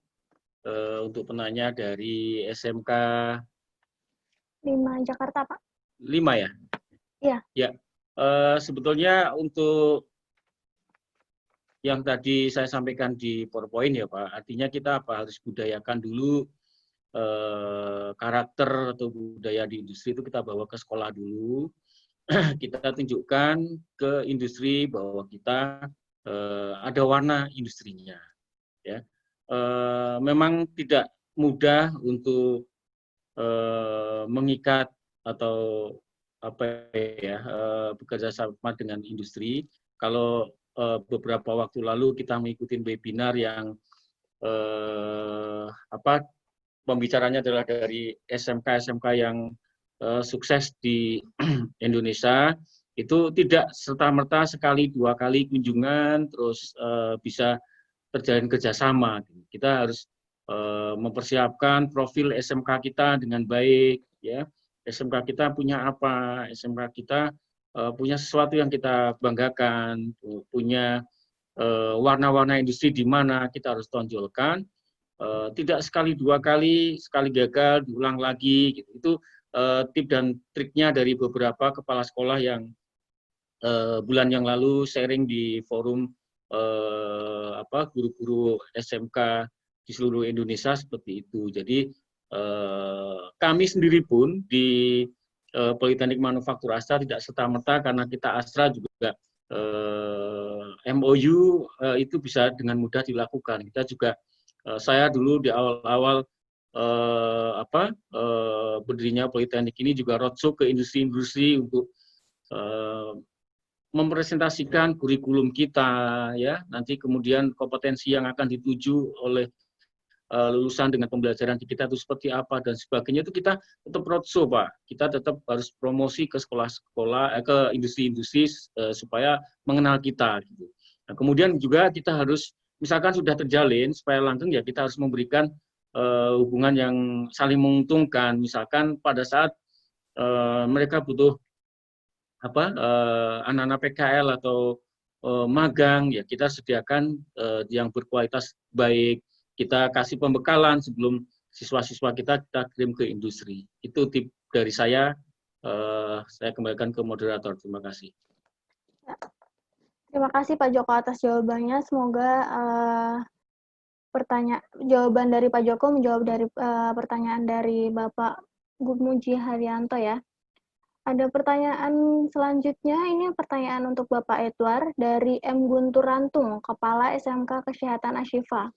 Untuk penanya dari SMK 5 Jakarta, Pak. 5 ya? Iya. Ya, sebetulnya untuk yang tadi saya sampaikan di PowerPoint ya Pak, artinya kita harus budayakan dulu karakter atau budaya di industri itu kita bawa ke sekolah dulu. Kita tunjukkan ke industri bahwa kita ada warna industrinya. Ya, memang tidak mudah untuk mengikat atau bekerja sama dengan industri. Kalau beberapa waktu lalu kita mengikuti webinar yang pembicaranya adalah dari SMK yang sukses di Indonesia itu tidak serta-merta sekali dua kali kunjungan terus bisa terjalin kerjasama. Kita harus mempersiapkan profil SMK kita dengan baik, ya. SMK kita punya apa? SMK kita punya sesuatu yang kita banggakan, punya warna-warna industri di mana kita harus tonjolkan. Tidak sekali dua kali, sekali gagal diulang lagi. Gitu. Itu tip dan triknya dari beberapa kepala sekolah yang bulan yang lalu sharing di forum guru-guru SMK di seluruh Indonesia seperti itu. Jadi kami sendiri pun di Politeknik Manufaktur Astra tidak serta-merta karena kita Astra juga MOU itu bisa dengan mudah dilakukan. Kita juga saya dulu di awal-awal berdirinya Politeknik ini juga roadshow ke industri-industri untuk mempresentasikan kurikulum kita, ya. Nanti kemudian kompetensi yang akan dituju oleh lulusan dengan pembelajaran di kita itu seperti apa dan sebagainya, itu kita tetap roadshow, Pak. Kita tetap harus promosi ke sekolah-sekolah, ke industri-industri supaya mengenal kita. Gitu. Nah, kemudian juga kita harus, misalkan sudah terjalin, supaya langgeng ya kita harus memberikan hubungan yang saling menguntungkan. Misalkan pada saat mereka butuh anak-anak PKL atau magang, ya kita sediakan yang berkualitas baik. Kita kasih pembekalan sebelum siswa-siswa kita kirim ke industri. Itu tip dari saya kembalikan ke moderator. Terima kasih. Ya. Terima kasih Pak Joko atas jawabannya. Semoga jawaban dari Pak Joko menjawab dari pertanyaan dari Bapak Gumuji Haryanto ya. Ada pertanyaan selanjutnya, ini pertanyaan untuk Bapak Edward dari M. Guntur Rantung, Kepala SMK Kesehatan Ashifa.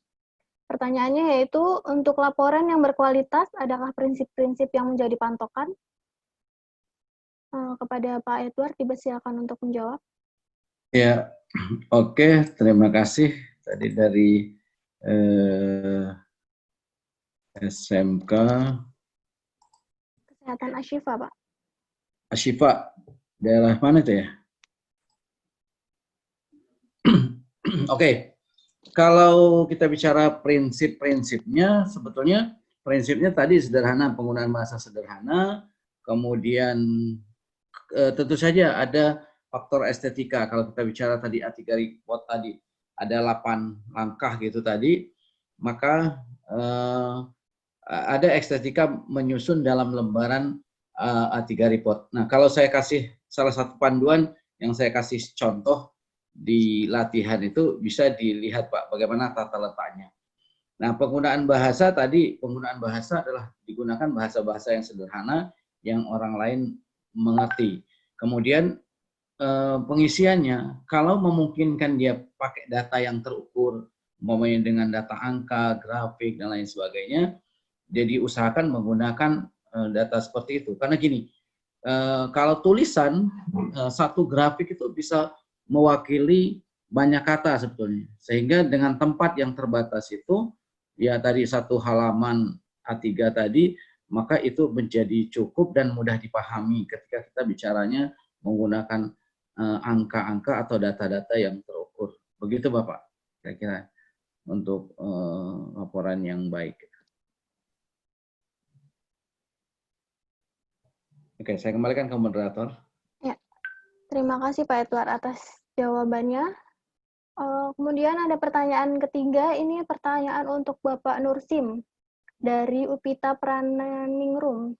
Pertanyaannya yaitu, untuk laporan yang berkualitas, adakah prinsip-prinsip yang menjadi pantokan? Kepada Pak Edward, dipersilakan untuk menjawab. Ya, oke, terima kasih. Tadi dari SMK Kesehatan Ashifa, Pak. Ashifa, daerah mana itu ya? Oke. Kalau kita bicara prinsip-prinsipnya, sebetulnya prinsipnya tadi sederhana, penggunaan bahasa sederhana, kemudian tentu saja ada faktor estetika. Kalau kita bicara tadi A3 report tadi, ada 8 langkah gitu tadi, maka ada estetika menyusun dalam lembaran A3 report. Nah, kalau saya kasih salah satu panduan yang saya kasih contoh, di latihan itu bisa dilihat Pak bagaimana tata letaknya. Nah, penggunaan bahasa tadi, penggunaan bahasa adalah digunakan bahasa-bahasa yang sederhana yang orang lain mengerti. Kemudian pengisiannya, kalau memungkinkan dia pakai data yang terukur, umpamanya dengan data angka, grafik dan lain sebagainya, jadi usahakan menggunakan data seperti itu. Karena gini, kalau tulisan satu grafik itu bisa mewakili banyak kata sebetulnya, sehingga dengan tempat yang terbatas itu, ya tadi satu halaman A3 tadi, maka itu menjadi cukup dan mudah dipahami ketika kita bicaranya menggunakan angka-angka atau data-data yang terukur. Begitu Bapak, kira-kira untuk laporan yang baik. Oke, saya kembalikan ke moderator. Ya. Terima kasih Pak Edward atas jawabannya. Kemudian ada pertanyaan ketiga, ini pertanyaan untuk Bapak Nursim dari Upita Prananingrum.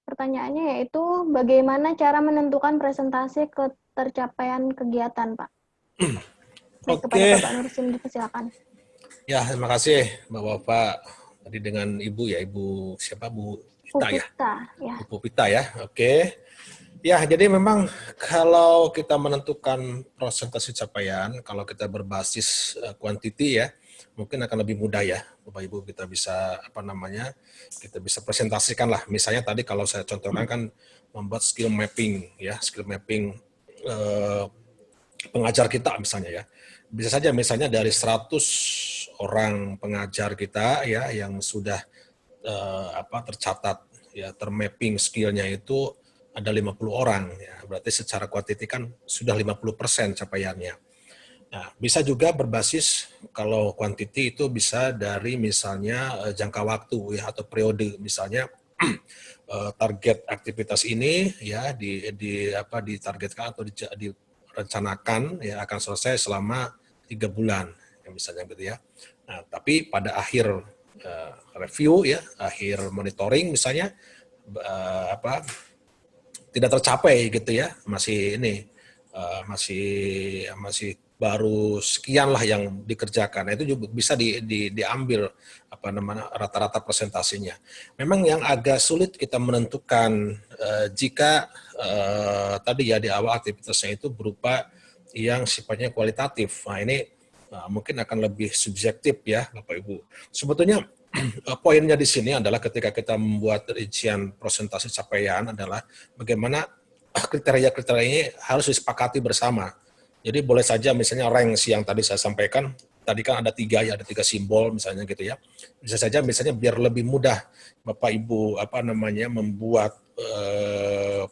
Pertanyaannya yaitu, bagaimana cara menentukan presentasi ketercapaian kegiatan, Pak? Oke. Kepada Bapak Nursim, dipersilakan. Ya, terima kasih Bapak-Bapak. Tadi dengan Ibu ya, Ibu siapa? Bu Pita ya? Ya. Ibu Pita ya, oke. Ya, jadi memang kalau kita menentukan presentasi capaian, kalau kita berbasis quantity ya, mungkin akan lebih mudah ya, Bapak Ibu, kita bisa kita bisa presentasikan lah. Misalnya tadi kalau saya contohkan kan membuat skill mapping ya, skill mapping pengajar kita misalnya ya. Bisa saja misalnya dari 100 orang pengajar kita ya yang sudah tercatat ya termapping skillnya itu ada 50 orang, ya. Berarti secara kuantiti kan sudah 50% capaiannya. Nah, bisa juga berbasis kalau quantity itu bisa dari misalnya jangka waktu ya atau periode, misalnya target aktivitas ini ya ditargetkan atau direncanakan ya akan selesai selama 3 bulan ya, misalnya gitu ya. Nah, tapi pada akhir review ya, akhir monitoring misalnya tidak tercapai gitu ya, masih ini masih baru sekian lah yang dikerjakan. Nah, itu juga bisa diambil rata-rata presentasinya. Memang yang agak sulit kita menentukan jika tadi ya di awal aktivitasnya itu berupa yang sifatnya kualitatif. Nah, ini mungkin akan lebih subjektif ya Bapak Ibu. Sebetulnya poinnya di sini adalah ketika kita membuat rincian presentasi capaian adalah bagaimana kriteria-kriteria ini harus disepakati bersama. Jadi boleh saja misalnya ranks yang tadi saya sampaikan, tadi kan ada 3 ya, ada 3 simbol misalnya gitu ya. Bisa saja misalnya biar lebih mudah Bapak Ibu membuat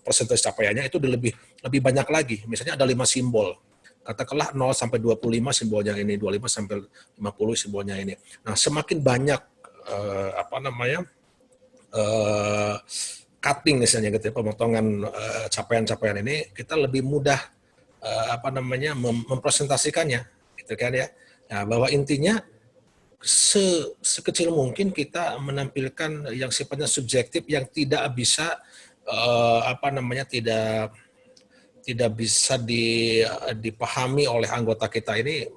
persentase capaiannya itu lebih banyak lagi. Misalnya ada 5 simbol. Katakanlah 0 sampai 25 simbolnya ini, 25 sampai 50 simbolnya ini. Nah, semakin banyak cutting misalnya gitu ya, pemotongan capaian-capaian ini, kita lebih mudah mempresentasikannya gitu kan ya. Nah, bahwa intinya sekecil mungkin kita menampilkan yang sifatnya subjektif yang tidak bisa tidak bisa dipahami oleh anggota kita ini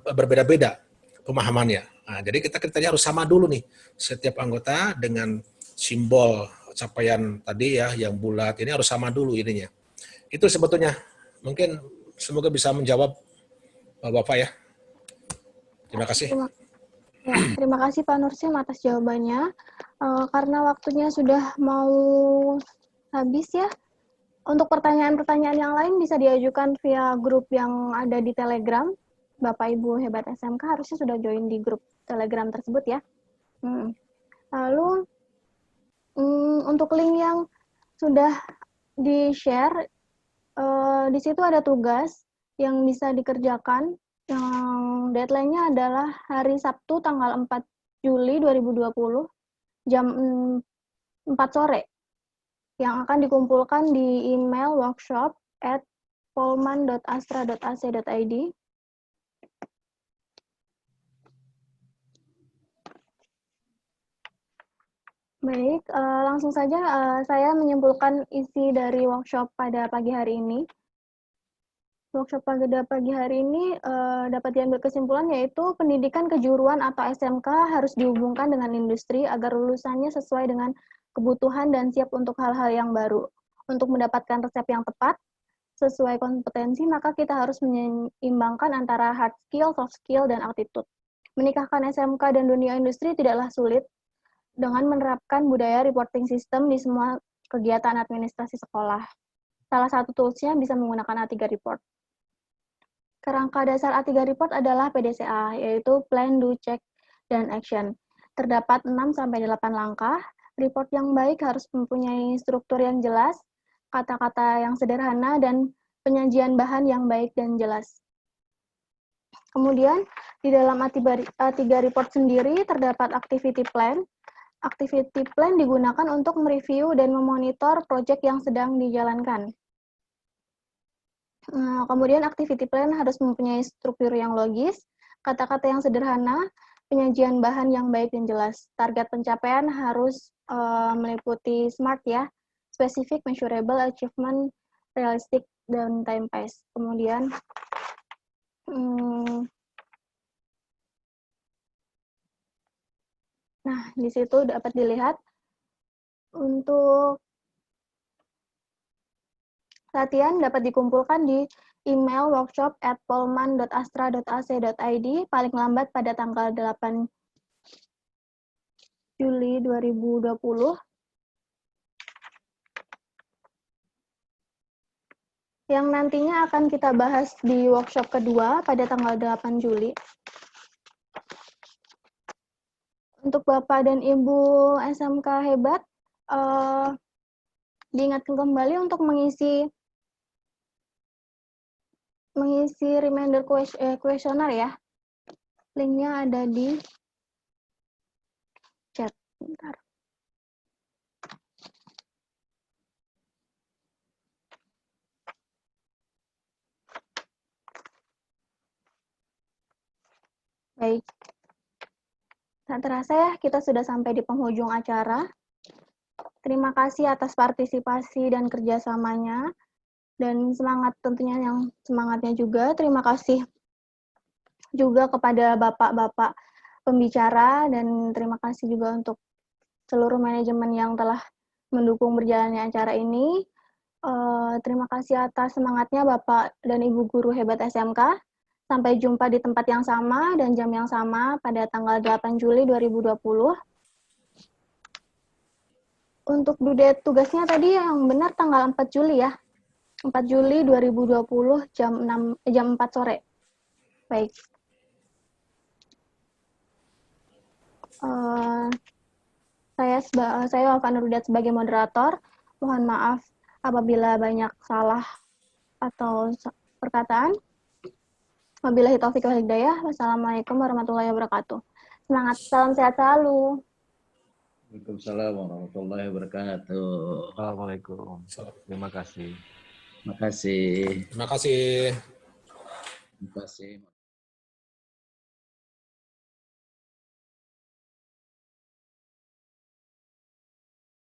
berbeda-beda pemahamannya. Nah, jadi kita harus sama dulu nih setiap anggota dengan simbol capaian tadi ya yang bulat ini harus sama dulu ininya. Itu sebetulnya. Mungkin semoga bisa menjawab Bapak ya. Terima kasih. Terima kasih Pak Nursim atas jawabannya. Karena waktunya sudah mau habis ya, untuk pertanyaan-pertanyaan yang lain bisa diajukan via grup yang ada di Telegram. Bapak Ibu Hebat SMK harusnya sudah join di grup Telegram tersebut ya. Lalu untuk link yang sudah di-share, di situ ada tugas yang bisa dikerjakan, yang deadline-nya adalah hari Sabtu tanggal 4 Juli 2020 jam 4 sore, yang akan dikumpulkan di email workshop@polman.astra.ac.id. Baik, langsung saja saya menyimpulkan isi dari workshop pada pagi hari ini. Workshop pada pagi hari ini dapat diambil kesimpulan yaitu pendidikan kejuruan atau SMK harus dihubungkan dengan industri agar lulusannya sesuai dengan kebutuhan dan siap untuk hal-hal yang baru. Untuk mendapatkan resep yang tepat, sesuai kompetensi, maka kita harus menyeimbangkan antara hard skill, soft skill, dan attitude. Menikahkan SMK dan dunia industri tidaklah sulit dengan menerapkan budaya reporting system di semua kegiatan administrasi sekolah. Salah satu toolsnya bisa menggunakan A3 Report. Kerangka dasar A3 Report adalah PDCA, yaitu Plan, Do, Check, dan Action. Terdapat 6-8 langkah. Report yang baik harus mempunyai struktur yang jelas, kata-kata yang sederhana, dan penyajian bahan yang baik dan jelas. Kemudian, di dalam A3 Report sendiri terdapat Activity Plan. Activity Plan digunakan untuk mereview dan memonitor proyek yang sedang dijalankan. Kemudian activity plan harus mempunyai struktur yang logis, kata-kata yang sederhana, penyajian bahan yang baik dan jelas. Target pencapaian harus meliputi SMART ya, specific, measurable, achievement, realistic, dan time-based. Kemudian nah, di situ dapat dilihat untuk latihan dapat dikumpulkan di email workshop@polman.astra.ac.id paling lambat pada tanggal 8 Juli 2020. Yang nantinya akan kita bahas di workshop kedua pada tanggal 8 Juli. Untuk Bapak dan Ibu SMK Hebat, diingatkan kembali untuk mengisi reminder kuesioner ya. Linknya ada di chat. Bentar. Baik. Tak terasa ya, kita sudah sampai di penghujung acara. Terima kasih atas partisipasi dan kerjasamanya. Dan tentunya yang semangatnya juga. Terima kasih juga kepada bapak-bapak pembicara, dan terima kasih juga untuk seluruh manajemen yang telah mendukung berjalannya acara ini. Terima kasih atas semangatnya Bapak dan Ibu Guru Hebat SMK. Sampai jumpa di tempat yang sama dan jam yang sama pada tanggal 8 Juli 2020. Untuk due date tugasnya tadi yang benar tanggal 4 Juli ya. 4 Juli 2020 jam 4 sore. Baik. Saya Wafa Nurudat sebagai moderator. Mohon maaf apabila banyak salah atau perkataan. Wabillahi taufiq wal hidayah. Wassalamualaikum warahmatullahi wabarakatuh. Semangat, salam sehat selalu. Waalaikumsalam warahmatullahi wabarakatuh. Assalamualaikum. Terima kasih. Terima kasih. Terima kasih. Terima kasih.